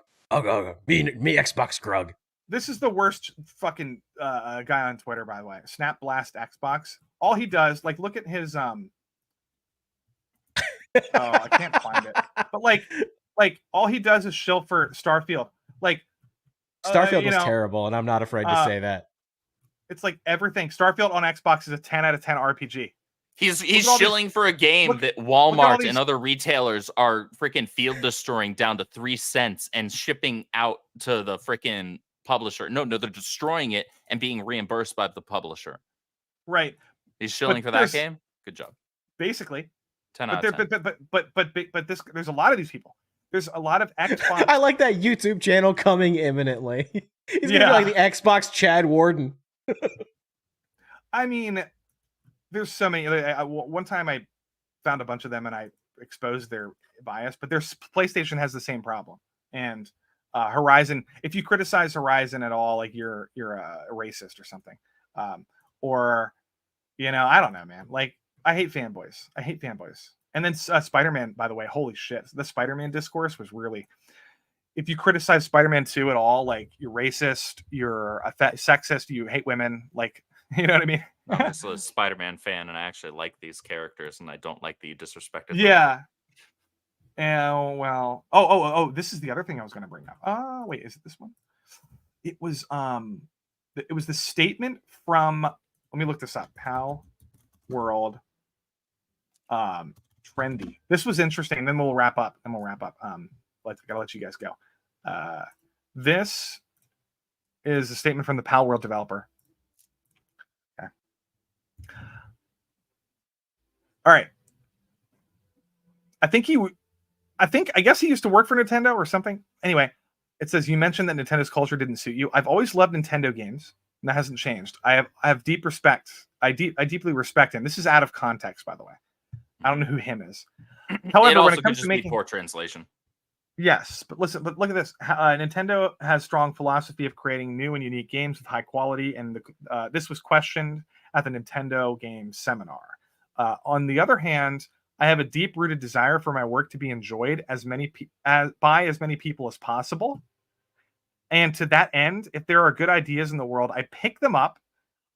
Me Xbox grug. This is the worst fucking guy on Twitter, by the way. Snap Blast Xbox. All he does, like, look at his oh, I can't find it. But like all he does is shill for Starfield. Like Starfield was terrible, and I'm not afraid to say that. It's like everything. Starfield on Xbox is a 10 out of 10 RPG. He's shilling for a game that Walmart and other retailers are freaking field destroying down to 3 cents and shipping out to the freaking publisher. No, they're destroying it and being reimbursed by the publisher. Right. He's shilling for that game. Good job. basically. 10 out of 10. But there's a lot of these people. There's a lot of Xbox. I like that YouTube channel coming imminently. He's gonna be like the Xbox Chad Warden. I mean, there's so many. One time I found a bunch of them and I exposed their bias, but their PlayStation has the same problem. And Horizon, if you criticize Horizon at all, like you're a racist or something, or I don't know, man. Like I hate fanboys. And then Spider-Man, by the way, holy shit, the Spider-Man discourse was really. If you criticize Spider-Man 2 at all, like you're racist, you're a sexist, you hate women, like you know what I mean. I'm also a Spider-Man fan, and I actually like these characters, and I don't like that you disrespected them. Yeah. Well. Oh. This is the other thing I was going to bring up. Wait, is it this one? It was the statement from. Let me look this up. Palworld. Trendy. This was interesting. Then we'll wrap up. Gotta let you guys go. This is a statement from the Palworld developer. Okay. All right. I guess he used to work for Nintendo or something. Anyway, it says you mentioned that Nintendo's culture didn't suit you. I've always loved Nintendo games, and that hasn't changed. I have deep respect. I deeply respect him. This is out of context, by the way. I don't know who him is. However, when it comes to making poor translation. Yes, but listen, but look at this. Nintendo has strong philosophy of creating new and unique games with high quality, and this was questioned at the Nintendo Games Seminar. On the other hand, I have a deep-rooted desire for my work to be enjoyed by as many people as possible. And to that end, if there are good ideas in the world, I pick them up.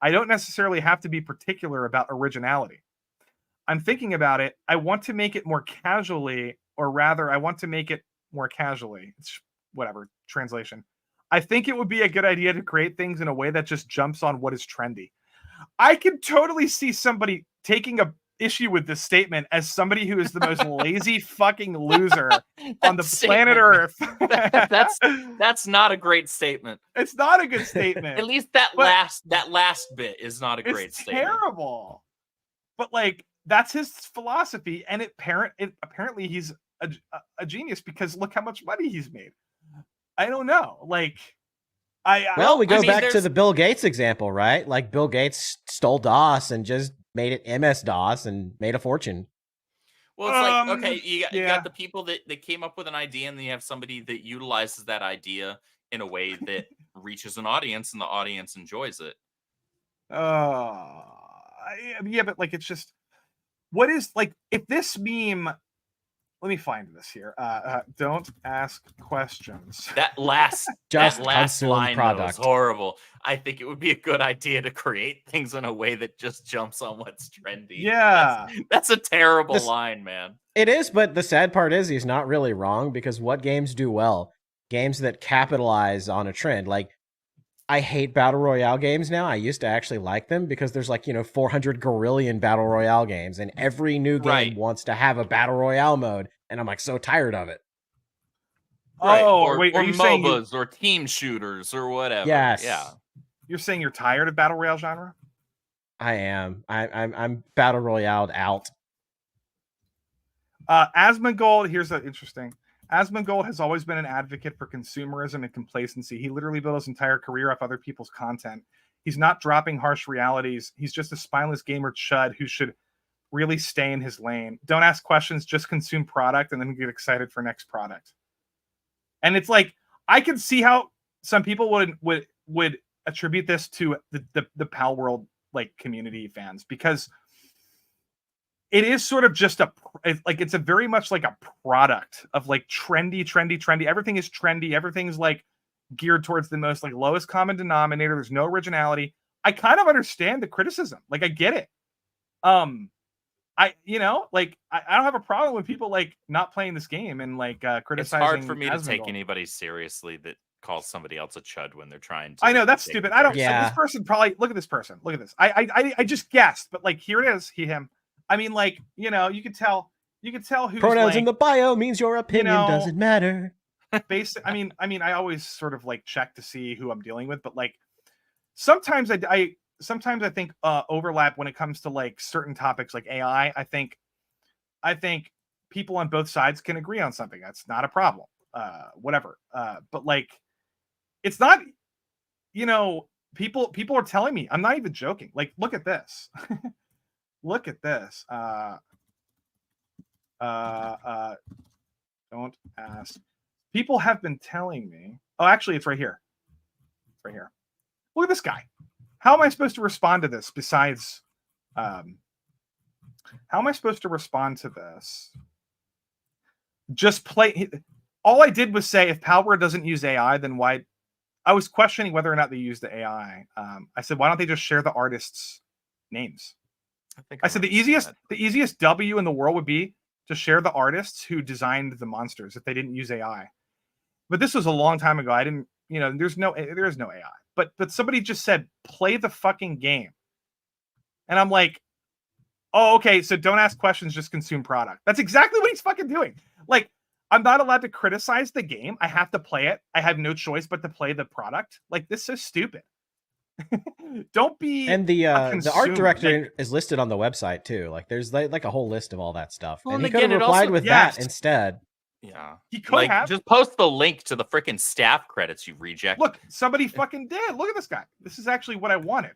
I don't necessarily have to be particular about originality. I'm thinking about it. I want to make it more casually, or rather, I want to make it more casually. It's whatever translation. I think it would be a good idea to create things in a way that just jumps on what is trendy. I can totally see somebody taking a issue with this statement as somebody who is the most lazy fucking loser on the planet Earth. That's not a great statement. It's not a good statement. At least that last bit is not a great statement. It's terrible. But like that's his philosophy, and apparently he's a genius because look how much money he's made. I don't know. Like we go back to the Bill Gates example, right? Like Bill Gates stole DOS and just made it MS-DOS and made a fortune. Well, it's like, okay, you got the people that came up with an idea, and then you have somebody that utilizes that idea in a way that reaches an audience, and the audience enjoys it. Yeah, but like, it's just, what is, like, if this meme, let me find this here. Don't ask questions. That last line was horrible. I think it would be a good idea to create things in a way that just jumps on what's trendy. Yeah. That's a terrible line, man. It is, but the sad part is he's not really wrong, because what games do well? Games that capitalize on a trend. Like, I hate Battle Royale games now. I used to actually like them because there's 400 gorillion Battle Royale games, and every new game wants to have a Battle Royale mode, and I'm like so tired of it. Right. Or are you MOBAs or team shooters or whatever? Yes. Yeah. You're saying you're tired of Battle Royale genre? I am. I'm Battle Royale out. Asmongold, here's an interesting. Asmongold has always been an advocate for consumerism and complacency. He literally built his entire career off other people's content. He's not dropping harsh realities. He's just a spineless gamer chud who should really stay in his lane. Don't ask questions, just consume product and then get excited for next product. And it's like, I can see how some people would attribute this to the Palworld community fans, because it is sort of just it's a very much like a product of trendy. Everything is trendy. Everything's geared towards the most lowest common denominator. There's no originality. I kind of understand the criticism. I get it. I don't have a problem with people not playing this game and criticizing. It's hard for me to take anybody seriously that calls somebody else a chud when they're trying to. I know that's stupid. I don't. Yeah. This person probably look at this person. Look at this. I just guessed, but here it is. Him. I mean, you could tell who's pronouns in the bio means your opinion doesn't matter. I mean, I always sort of check to see who I'm dealing with, but sometimes I sometimes I think overlap when it comes to like certain topics like AI. I think people on both sides can agree on something. That's not a problem. Whatever. But like, it's not, people are telling me, I'm not even joking. Like, look at this. Look at this. Don't ask. People have been telling me. Oh, actually, it's right here. It's right here. Look at this guy. How am I supposed to respond to this besides how am I supposed to respond to this? Just play. All I did was say, if Palworld doesn't use AI, then why? I was questioning whether or not they use the AI. I said, why don't they just share the artists' names? I said the easiest W in the world would be to share the artists who designed the monsters if they didn't use AI. But this was a long time ago. I didn't, there is no AI. But somebody just said, play the fucking game. And I'm like, oh, okay, so don't ask questions, just consume product. That's exactly what he's fucking doing. Like, I'm not allowed to criticize the game. I have to play it. I have no choice but to play the product. Like, this is stupid. Don't be. And the art director is listed on the website too. Like, there's like a whole list of all that stuff. Well, and he could have replied with that instead. Yeah, he could have just post the link to the freaking staff credits, you reject. Look, somebody fucking did. Look at this guy. This is actually what I wanted.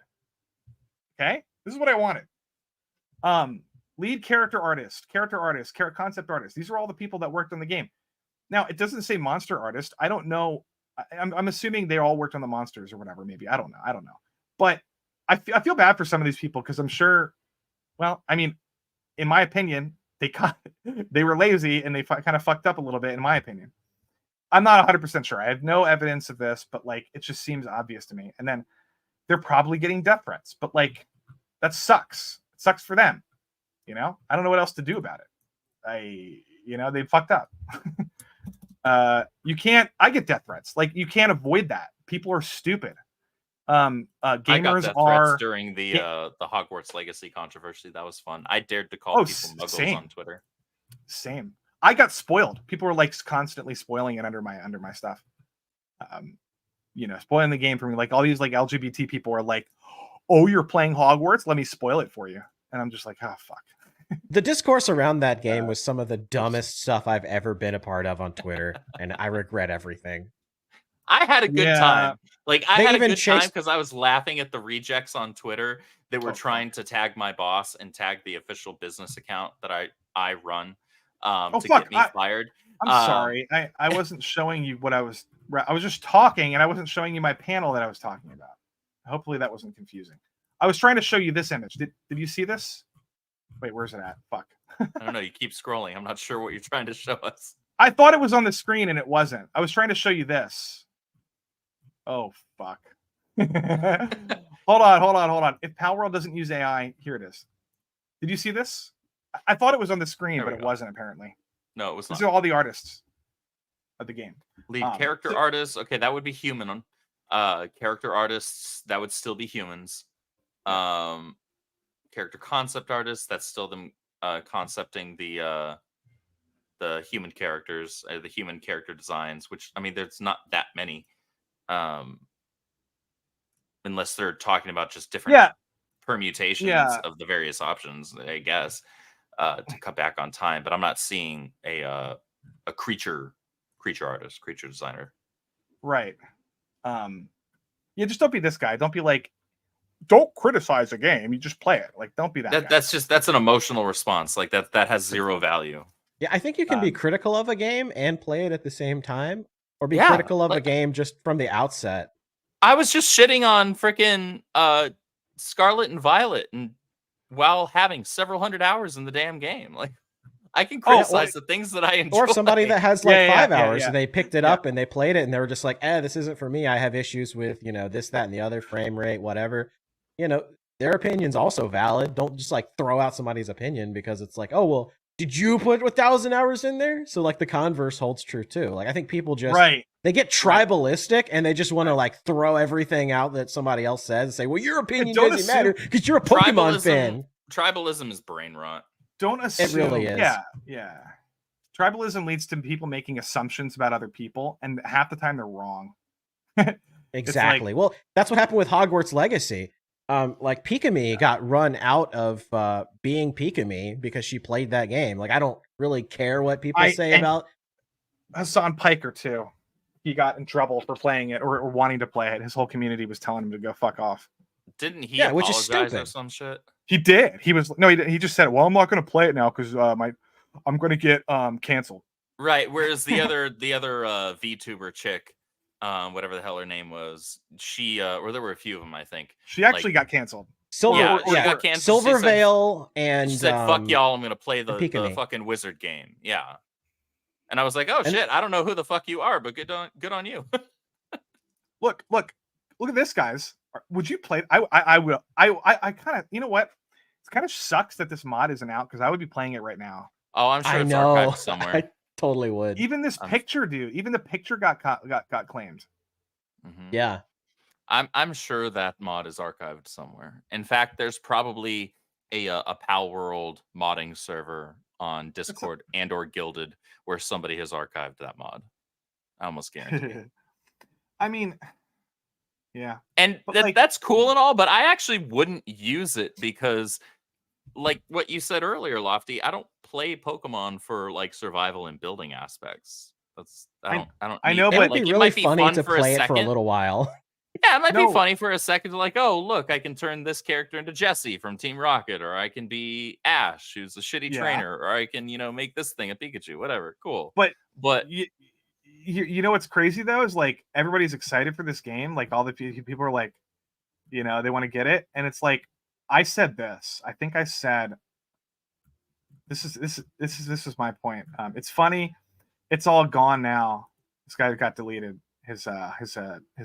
Okay, this is what I wanted. Lead character artist, concept artist. These are all the people that worked on the game. Now, it doesn't say monster artist. I don't know. I'm assuming they all worked on the monsters or whatever. Maybe I don't know. But I feel bad for some of these people because I'm sure. Well, I mean, in my opinion, they were lazy and they kind of fucked up a little bit. In my opinion, I'm not 100% sure. I have no evidence of this, but like, it just seems obvious to me. And then they're probably getting death threats. But like, that sucks. It sucks for them. I don't know what else to do about it. They fucked up. I get death threats. Like, you can't avoid that. People are stupid. Gamers I got death threats during the Hogwarts Legacy controversy. That was fun. I dared to call people muggles on Twitter. Same. I got spoiled. People were like constantly spoiling it under my stuff. Spoiling the game for me. Like, all these like LGBT people are like, "Oh, you're playing Hogwarts? Let me spoil it for you." And I'm just like, "Oh, fuck." The discourse around that game was some of the dumbest stuff I've ever been a part of on Twitter, and I regret everything. I had a good time. Like, I had a good time because I was laughing at the rejects on Twitter that were trying to tag my boss and tag the official business account that I run to get me fired. I'm sorry. I wasn't showing you what I was just talking, and I wasn't showing you my panel that I was talking about. Hopefully that wasn't confusing. I was trying to show you this image. Did you see this? Wait, where's it at? Fuck. I don't know. You keep scrolling. I'm not sure what you're trying to show us. I thought it was on the screen and it wasn't. I was trying to show you this. Oh, fuck. Hold on. If Palworld doesn't use AI, here it is. Did you see this? I thought it was on the screen, but it wasn't apparently. No, it was not. These are all the artists of the game. Lead character artists. Okay, that would be human. Character artists, that would still be humans. Character concept artists, that's still them concepting the human characters, the human character designs, which, I mean, there's not that many, unless they're talking about just different permutations of the various options, I guess, to cut back on time. But I'm not seeing a creature artist, creature designer. Right. Just don't be this guy. Don't be like, don't criticize a game. You just play it. Like, don't be that guy. That's an emotional response. Like, that has zero value. Yeah, I think you can be critical of a game and play it at the same time, or be critical of a game just from the outset. I was just shitting on freaking Scarlet and Violet, and while having several hundred hours in the damn game, like, I can criticize the things that I enjoy. Or somebody that has like 5 hours and they picked it up and they played it and they were just like, this isn't for me. I have issues with, this, that, and the other, frame rate, whatever. Their opinion's also valid. Don't just like throw out somebody's opinion because it's like, oh, well, did you put 1,000 hours in there? So like the converse holds true too. Like, I think people just, they get tribalistic and they just want to like throw everything out that somebody else says and say, well, your opinion doesn't matter because you're a Pokemon fan. Tribalism is brain rot. Don't assume. It really is. Yeah. Tribalism leads to people making assumptions about other people, and half the time they're wrong. Exactly. Well, that's what happened with Hogwarts Legacy. like Pikami got run out of being Pikami because she played that game. Like I don't really care what people say about Hassan Piker too. He got in trouble for playing it or wanting to play it. His whole community was telling him to go fuck off. Didn't he apologize or some shit? He did. He just said, "Well, I'm not going to play it now because I'm going to get canceled." Right. Whereas the other VTuber chick, whatever the hell her name was, she or there were a few of them, I think. She actually got canceled. She got canceled. Silverveil and she said, "Fuck y'all, I'm going to play the fucking wizard game." Yeah. And I was like, "Oh shit, I don't know who the fuck you are, but good on you." Look at this, guys. Would you play? I will. I kind of, you know what? It kind of sucks that this mod isn't out because I would be playing it right now. Oh, I'm sure it's archived somewhere. I totally would. Even this picture, dude. Even the picture got claimed. Mm-hmm. Yeah. I'm sure that mod is archived somewhere. In fact, there's probably a Palworld modding server on Discord and or Guilded where somebody has archived that mod. I almost guarantee it. I mean, yeah. And that's cool and all, but I actually wouldn't use it because, like what you said earlier, Lofty, I don't play Pokemon for like survival and building aspects. I know, but it would be really funny to play it for a little while. Yeah, it might be funny for a second to like, oh, look, I can turn this character into Jesse from Team Rocket, or I can be Ash, who's a shitty trainer, or I can, make this thing a Pikachu, whatever. Cool. But you know what's crazy though is like everybody's excited for this game. Like all the people are like, they want to get it, and it's like I said this. I think I said this is my point. It's funny. It's all gone now. This guy got deleted his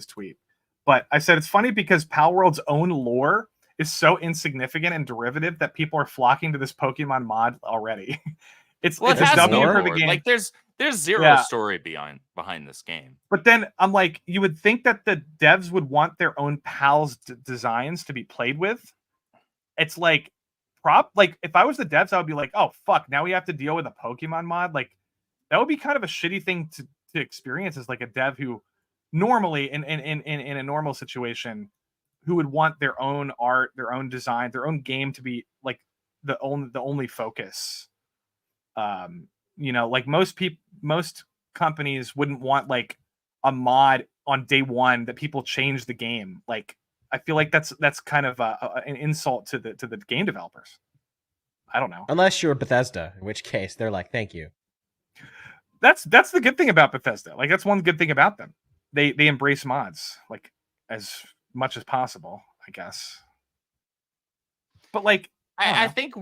tweet. But I said it's funny because Palworld's own lore is so insignificant and derivative that people are flocking to this Pokemon mod already. It's a W for the game. Like there's zero story behind this game. But then I'm like, you would think that the devs would want their own pals designs to be played with. It's like if I was the devs, I would be like, oh fuck, now we have to deal with a Pokemon mod. Like that would be kind of a shitty thing to experience as like a dev who normally in a normal situation who would want their own art, their own design, their own game to be like the only focus. Like most companies wouldn't want like a mod on day one that people change the game. Like I feel like that's kind of an insult to the game developers. I don't know. Unless you're Bethesda, in which case they're like, thank you. That's the good thing about Bethesda. Like that's one good thing about them. They embrace mods like as much as possible, I guess. But like I think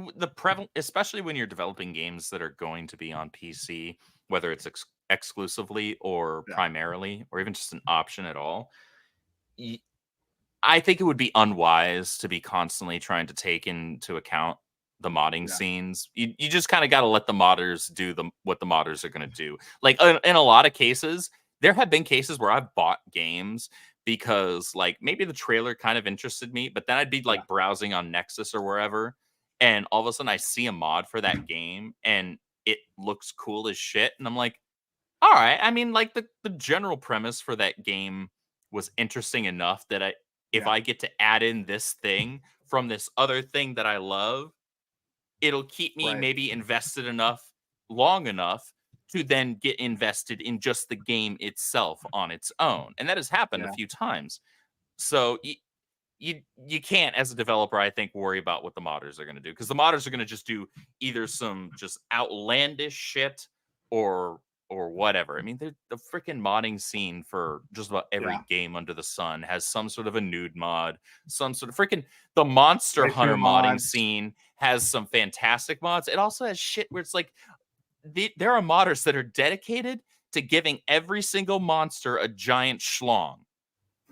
especially when you're developing games that are going to be on PC, whether it's exclusively or primarily, or even just an option at all, I think it would be unwise to be constantly trying to take into account the modding scenes. You just kind of got to let the modders do what the modders are going to do. Like in a lot of cases, there have been cases where I've bought games because like maybe the trailer kind of interested me, but then I'd be like browsing on Nexus or wherever, and all of a sudden I see a mod for that game and it looks cool as shit, and I'm like, all right. I mean, like the general premise for that game was interesting enough that if I get to add in this thing from this other thing that I love, it'll keep me maybe invested long enough to then get invested in just the game itself on its own. And that has happened a few times. So you can't, as a developer, I think, worry about what the modders are going to do, because the modders are going to just do either some just outlandish shit or whatever. I mean, the freaking modding scene for just about every game under the sun has some sort of a nude mod, some sort of the Monster Hunter modding scene has some fantastic mods. It also has shit where it's like, there are modders that are dedicated to giving every single monster a giant schlong.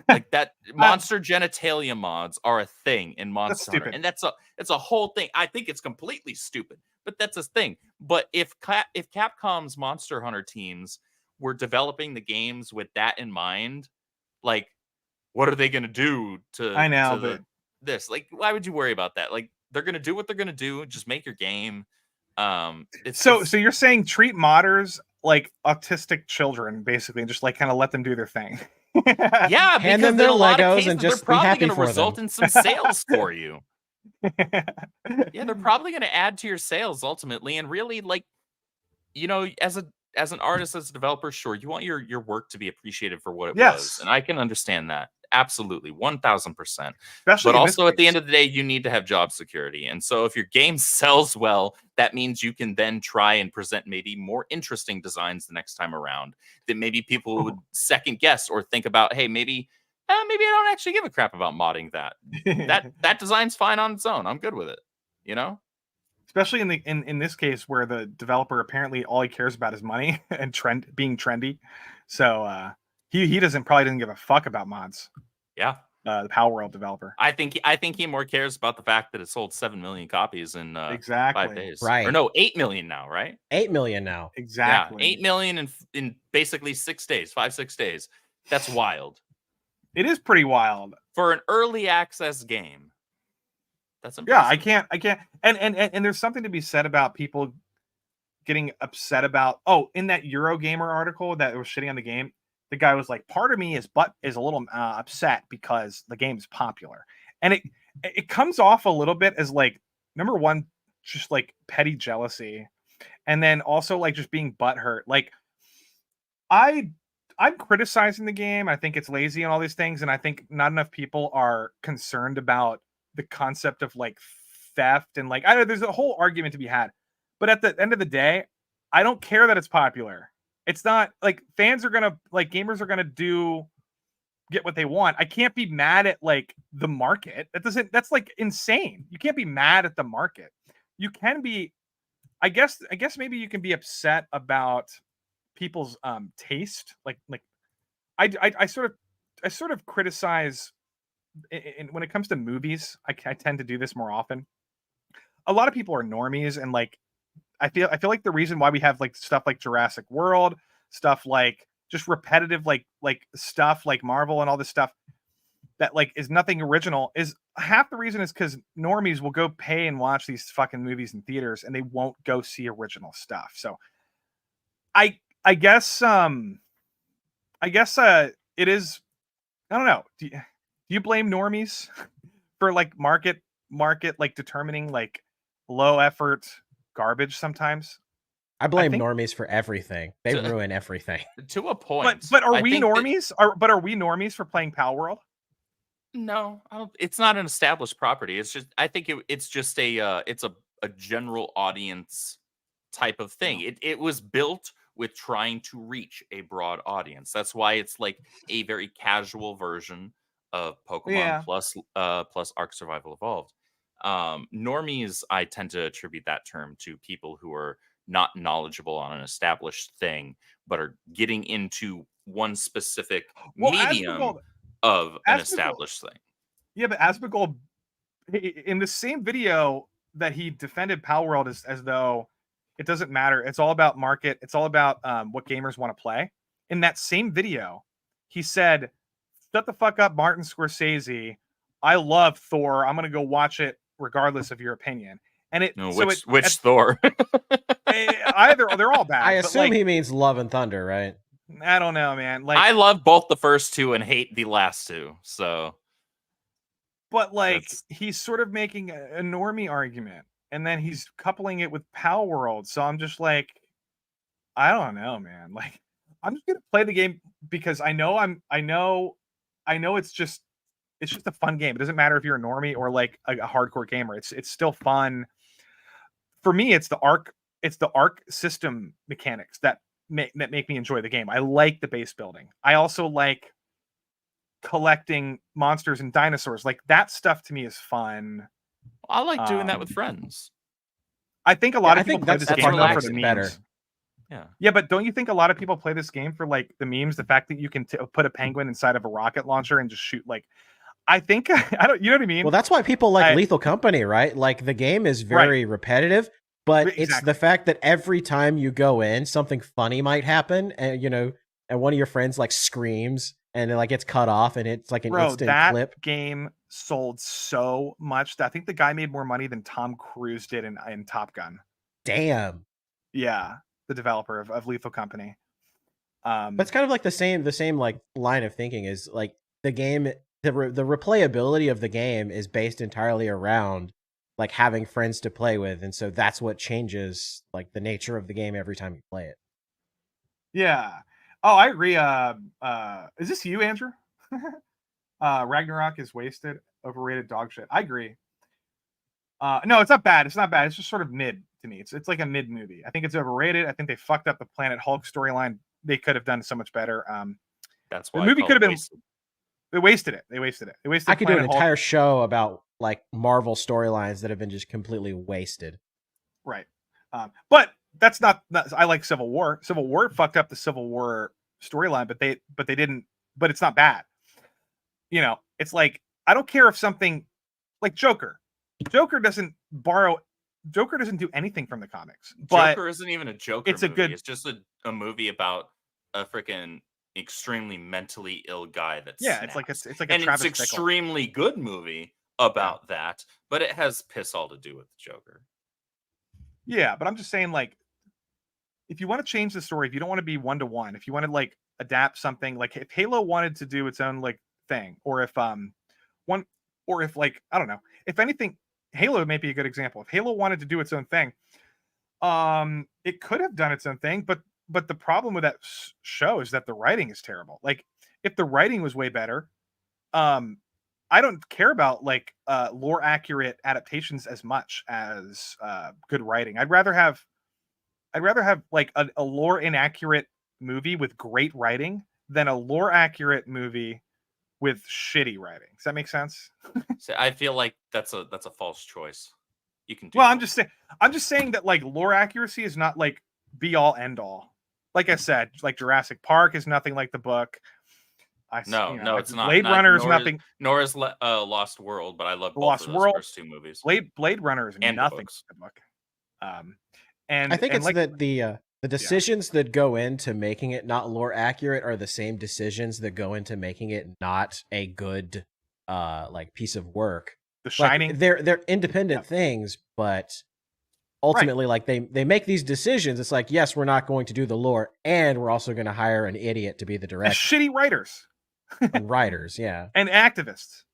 Like that monster genitalia mods are a thing in Monster Hunter. And that's a whole thing. I think it's completely stupid, but that's a thing. But if Capcom's Monster Hunter teams were developing the games with that in mind, like what are they going to do to this? Like, why would you worry about that? Like, they're going to do what they're going to do. Just make your game. So you're saying treat modders like autistic children, basically, and just like kind of let them do their thing. Yeah, Hand because them their in a lot of Legos cases, and just they're be probably happy going to for result them. in some sales for you. Yeah, they're probably going to add to your sales ultimately, and really, like, you know, as an artist, as a developer, sure, you want your work to be appreciated for what it was, and I can understand that absolutely, 1000%. Especially But in this also, at the case. end of the day, you need to have job security, and so if your game sells well, that means you can then try and present maybe more interesting designs the next time around that maybe people would second guess or think about. Hey, maybe maybe I don't actually give a crap about modding that. That design's fine on its own. I'm good with it. You know. Especially in this case where the developer apparently all he cares about is money and being trendy. So he probably doesn't give a fuck about mods. Yeah. The Palworld developer. I think he more cares about the fact that it sold 7 million copies in exactly 5 days. Right. Or no, 8 million now, right? 8 million now. Exactly. Yeah, 8 million in basically 6 days, 5-6 days. That's wild. It is pretty wild for an early access game. That's impressive. Yeah, I can't. And there's something to be said about people getting upset about. Oh, in that Eurogamer article that was shitting on the game, the guy was like, "Part of me is a little upset because the game's popular," and it comes off a little bit as like, number one, just like petty jealousy, and then also like just being butthurt. Like, I'm criticizing the game. I think it's lazy and all these things, and I think not enough people are concerned about the concept of like theft and like, I know there's a whole argument to be had, but at the end of the day, I don't care that it's popular. It's not like fans are gonna, like, gamers are gonna get what they want. I can't be mad at like the market. That's like insane. You can't be mad at the market. You can be, I guess maybe you can be upset about people's taste. Like I sort of criticize when it comes to movies. I tend to do this more often. A lot of people are normies, and like I feel like the reason why we have like stuff like Jurassic World, stuff like just repetitive like stuff like Marvel and all this stuff that like is nothing original, is half the reason is because normies will go pay and watch these fucking movies in theaters and they won't go see original stuff. So I guess it is, I don't know. Do you blame normies for like market like determining like low effort garbage sometimes? I blame normies for everything. They ruin everything. To a point. But are we normies? Are we normies for playing Palworld? No, I don't. It's not an established property. It's just, I think it's just a general audience type of thing. It was built with trying to reach a broad audience. That's why it's like a very casual version of Pokemon plus Ark Survival Evolved. Normies, I tend to attribute that term to people who are not knowledgeable on an established thing, but are getting into one specific medium of an established thing. Yeah, but Asmongold, in the same video that he defended Palworld as though it doesn't matter, it's all about market, it's all about what gamers want to play. In that same video, he said, "Shut the fuck up, Martin Scorsese. I love Thor. I'm gonna go watch it regardless of your opinion." And which Thor? Either, they're all bad. I assume he means Love and Thunder, right? I don't know, man. Like, I love both the first two and hate the last two. So, but like, he's sort of making a normie argument, and then he's coupling it with Palworld. So I'm just like, I don't know, man. Like, I'm just gonna play the game because I know it's just a fun game. It doesn't matter if you're a normie or like a hardcore gamer. It's still fun. For me, it's the Ark system mechanics that make me enjoy the game. I like the base building. I also like collecting monsters and dinosaurs. Like, that stuff to me is fun. I like doing that with friends. I think a lot of people play this game for the memes. Better. Yeah, but don't you think a lot of people play this game for like the memes? The fact that you can put a penguin inside of a rocket launcher and just shoot, like, I think you know what I mean? Well, that's why people like Lethal Company, right? Like, the game is very repetitive, but it's the fact that every time you go in, something funny might happen, and and one of your friends like screams and it like gets cut off, and it's like an instant clip. That game sold so much that I think the guy made more money than Tom Cruise did in Top Gun. Damn. Yeah, the developer of Lethal Company. But it's kind of like the same like line of thinking is like the game, the replayability of the game is based entirely around like having friends to play with, and so that's what changes like the nature of the game every time you play it. Yeah. Oh, I agree. Is this you, Andrew? Ragnarok is wasted, overrated dog shit. I agree. No, it's not bad. It's not bad. It's just sort of mid to me. It's like a mid movie. I think it's overrated. I think they fucked up the Planet Hulk storyline. They could have done so much better. That's why the movie could have been. Wasted. They wasted it. They wasted it. They wasted. I could do an entire show about like Marvel storylines that have been just completely wasted. Right. But that's not. I like Civil War. Civil War fucked up the Civil War storyline, but they didn't. But it's not bad. You know, it's like I don't care if something like Joker. Joker doesn't do anything from the comics. But Joker isn't even a Joker movie. It's just a movie about a freaking extremely mentally ill guy that's it's like a and Travis it's extremely good movie about that, but it has piss all to do with the Joker. Yeah, but I'm just saying, like, if you want to change the story, if you don't want to be 1-to-1, if you want to like adapt something, like if Halo wanted to do its own like thing, or if like I don't know, if anything, Halo may be a good example. If Halo wanted to do its own thing, it could have done its own thing, but the problem with that show is that the writing is terrible. Like, if the writing was way better, I don't care about like lore accurate adaptations as much as good writing. I'd rather have like a lore inaccurate movie with great writing than a lore accurate movie with shitty writing. Does that make sense? So I feel like that's a false choice. You can do well, I'm just saying that like lore accuracy is not like be all end all. Like I said, like Jurassic Park is nothing like the book. No, it's not. Blade Runner is nothing. Nor is Lost World, but I love both Lost of those World, first two movies. Blade Runner is and nothing like the book. And I think it's like, that the decisions that go into making it not lore accurate are the same decisions that go into making it not a good like piece of work. The Shining. Like, they're independent things, but ultimately like they make these decisions. It's like, yes, we're not going to do the lore, and we're also going to hire an idiot to be the director. Shitty writers. And writers, yeah. And activists.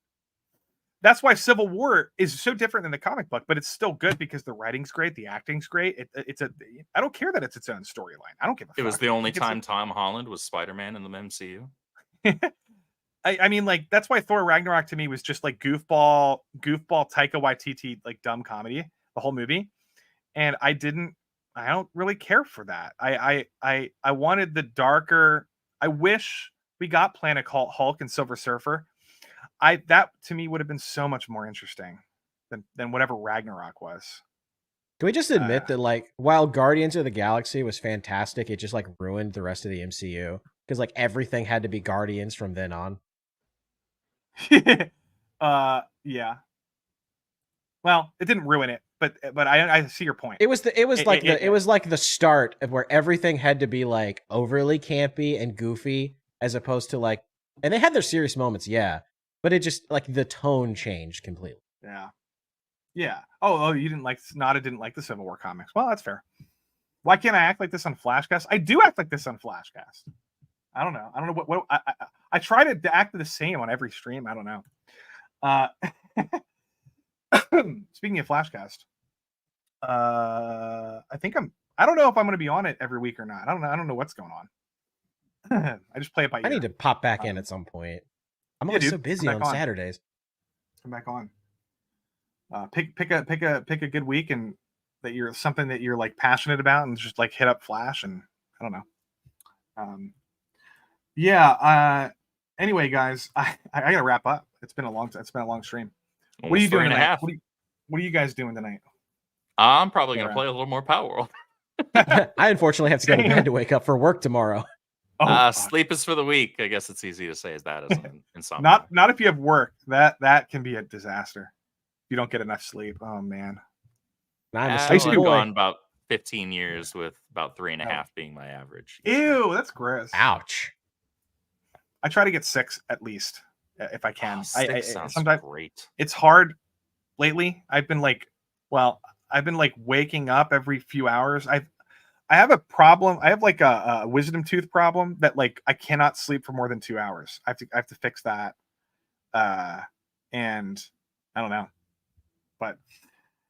That's why Civil War is so different than the comic book, but it's still good because the writing's great, the acting's great. I don't care that it's its own storyline. I don't give a fuck. It was the only time Tom Holland was Spider-Man in the MCU. I mean, like, that's why Thor Ragnarok to me was just like goofball Taika Waititi, like dumb comedy, the whole movie. And I don't really care for that. I wanted the darker. I wish we got Planet Hulk and Silver Surfer. That to me would have been so much more interesting than whatever Ragnarok was. Can we just admit that like while Guardians of the Galaxy was fantastic, it just like ruined the rest of the MCU because like everything had to be Guardians from then on. Yeah. Well, it didn't ruin it, but I see your point. It was like the start of where everything had to be like overly campy and goofy as opposed to like, and they had their serious moments, yeah. But it just like the tone changed completely. Yeah. Yeah. Oh, you didn't like Nada didn't like the Civil War comics. Well, that's fair. Why can't I act like this on Flashcast? I do act like this on Flashcast. I don't know. I don't know what I try to act the same on every stream. I don't know. Speaking of Flashcast, I don't know if I'm going to be on it every week or not. I don't know what's going on. I just play it by ear. I need to pop back in at some point. I'm always so busy on Saturdays. Come back on. Pick a good week and that you're something that you're like passionate about and just like hit up Flash and I don't know. Anyway, guys, I gotta wrap up. It's been a long stream. What are you doing tonight? What are you guys doing tonight? I'm probably gonna play a little more Palworld. I unfortunately have to go to bed to wake up for work tomorrow. Sleep is for the weak. I guess it's easy to say as that as insomnia. Not if you have work. That can be a disaster. If you don't get enough sleep. Oh man. I've gone about 15 years with about 3.5 being my average. Ew, that's gross. Ouch. I try to get 6 at least if I can. 6 sounds sometimes great. It's hard lately. I've been like waking up every few hours. I have a problem. I have like a wisdom tooth problem that like I cannot sleep for more than 2 hours. I have to fix that. And I don't know, but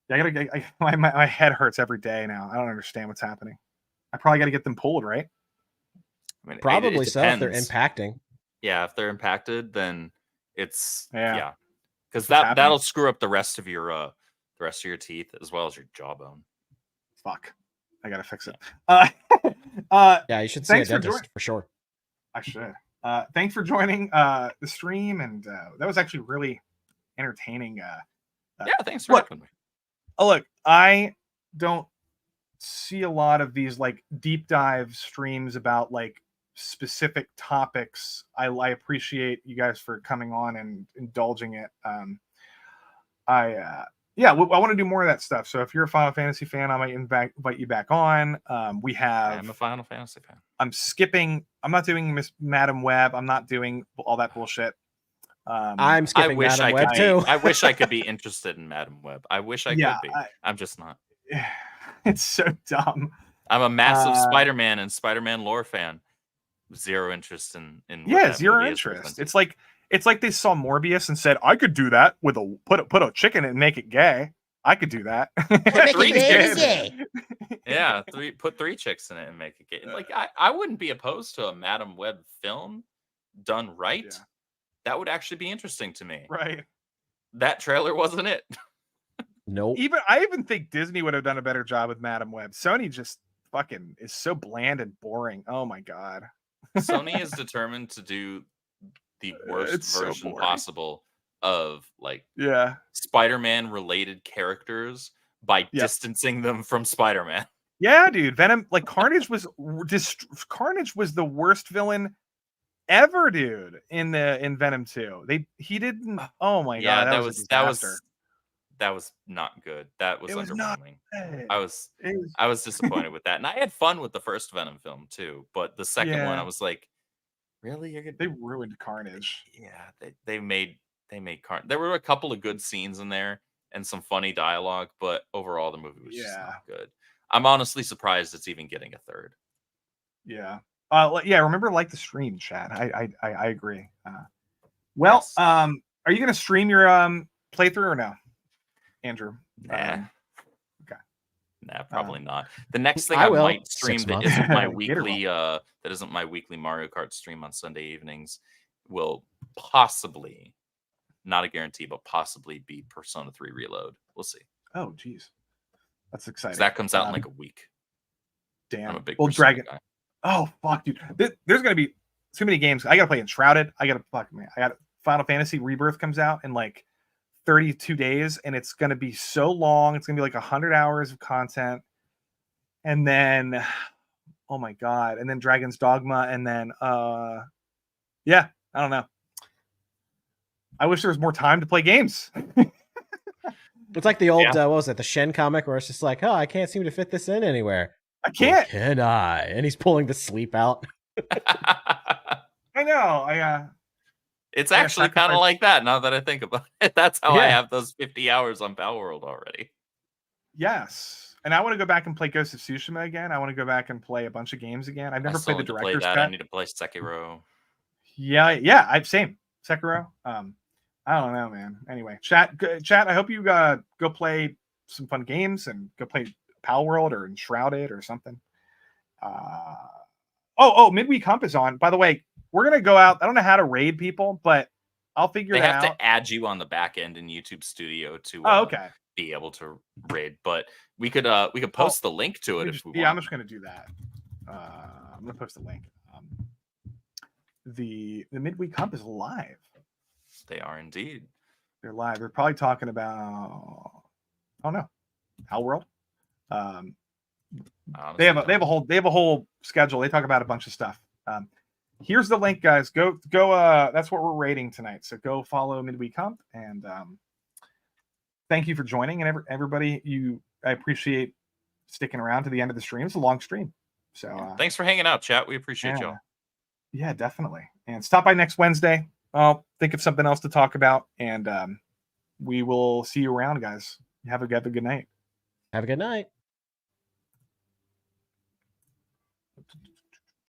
my head hurts every day now. I don't understand what's happening. I probably got to get them pulled, right? I mean, probably it so if they're impacting. Yeah, if they're impacted, then it's yeah. Because that'll screw up the rest of your teeth as well as your jawbone. Fuck, I gotta fix it. Yeah, you should see a dentist for sure. I should. Thanks for joining the stream, and that was actually really entertaining. Yeah, thanks for having me. Look, I don't see a lot of these like deep dive streams about like specific topics. I appreciate you guys for coming on and indulging it. I want to do more of that stuff. So if you're a Final Fantasy fan, I might invite you back on. I'm a Final Fantasy fan. I'm not doing Miss Madam Web. I'm not doing all that bullshit. I'm skipping Madam Web too. I wish I could be interested in Madam Web. I wish I could be. I'm just not. It's so dumb. I'm a massive Spider-Man and Spider-Man lore fan. Zero interest in zero interest. It's like they saw Morbius and said, I could do that with put a chicken and make it gay. I could do that. Yeah, put 3 chicks in it and make it gay. Like I wouldn't be opposed to a Madam Web film done right. Yeah. That would actually be interesting to me. Right. That trailer wasn't it. Nope. I even think Disney would have done a better job with Madam Web. Sony just fucking is so bland and boring. Oh my god. Sony is determined to do the worst version possible of like Spider-Man related characters by distancing them from Spider-Man. Yeah, dude. Venom, like Carnage was the worst villain ever, dude. In Venom 2. He didn't. Oh my god, that was not good. That was underwhelming. I was disappointed with that, and I had fun with the first Venom film too. But the second one, I was like, really? They ruined Carnage. Yeah, they made Carnage. There were a couple of good scenes in there and some funny dialogue, but overall the movie was just not good. I'm honestly surprised it's even getting a third. Yeah. Remember, like the stream, chat. I agree. Yes. Are you gonna stream your playthrough or no, Andrew? Nah. Okay. Nah, probably not. The next thing I might stream that isn't my weekly Mario Kart stream on Sunday evenings will possibly, not a guarantee, but possibly be Persona 3 Reload. We'll see. Oh, geez. That's exciting. That comes out in like a week. Damn. I'm a big Dragon guy. Oh fuck, dude! There's gonna be too many games. I gotta play Enshrouded. I got Final Fantasy Rebirth comes out in like 32 days, and it's gonna be so long. It's gonna be like 100 hours of content, and then, oh my god, and then Dragon's Dogma, and then I don't know. I wish there was more time to play games. It's like the old what was it, the Shen comic, where it's just like, oh, I can't seem to fit this in anywhere. I can't. Or can I? And he's pulling the sleep out. I know. It's actually kind of like that now that I think about it. That's how I have those 50 hours on Palworld already. Yes. And I want to go back and play Ghost of Tsushima again. I want to go back and play a bunch of games again. I've never played the director's cut. I need to play Sekiro. Yeah. Same. Sekiro. I don't know, man. Anyway, chat. I hope you go play some fun games and go play Palworld or Enshrouded or something. Midweek Hump is on. By the way, we're gonna go out. I don't know how to raid people, but I'll figure it out. They have to add you on the back end in YouTube Studio to be able to raid. But we could post the link to it if we want. Yeah, I'm just gonna do that. I'm gonna post the link. The Midweek Hump is live. They are indeed. They're live. They're probably talking about Palworld. They have a whole schedule. They talk about a bunch of stuff. Here's the link, guys. Go. That's what we're rating tonight. So go follow Midweek Hump, and thank you for joining. And everybody, I appreciate sticking around to the end of the stream. It's a long stream, so thanks for hanging out, chat. We appreciate y'all. Yeah, definitely. And stop by next Wednesday. I'll think of something else to talk about, and we will see you around, guys. Have a good night. Have a good night.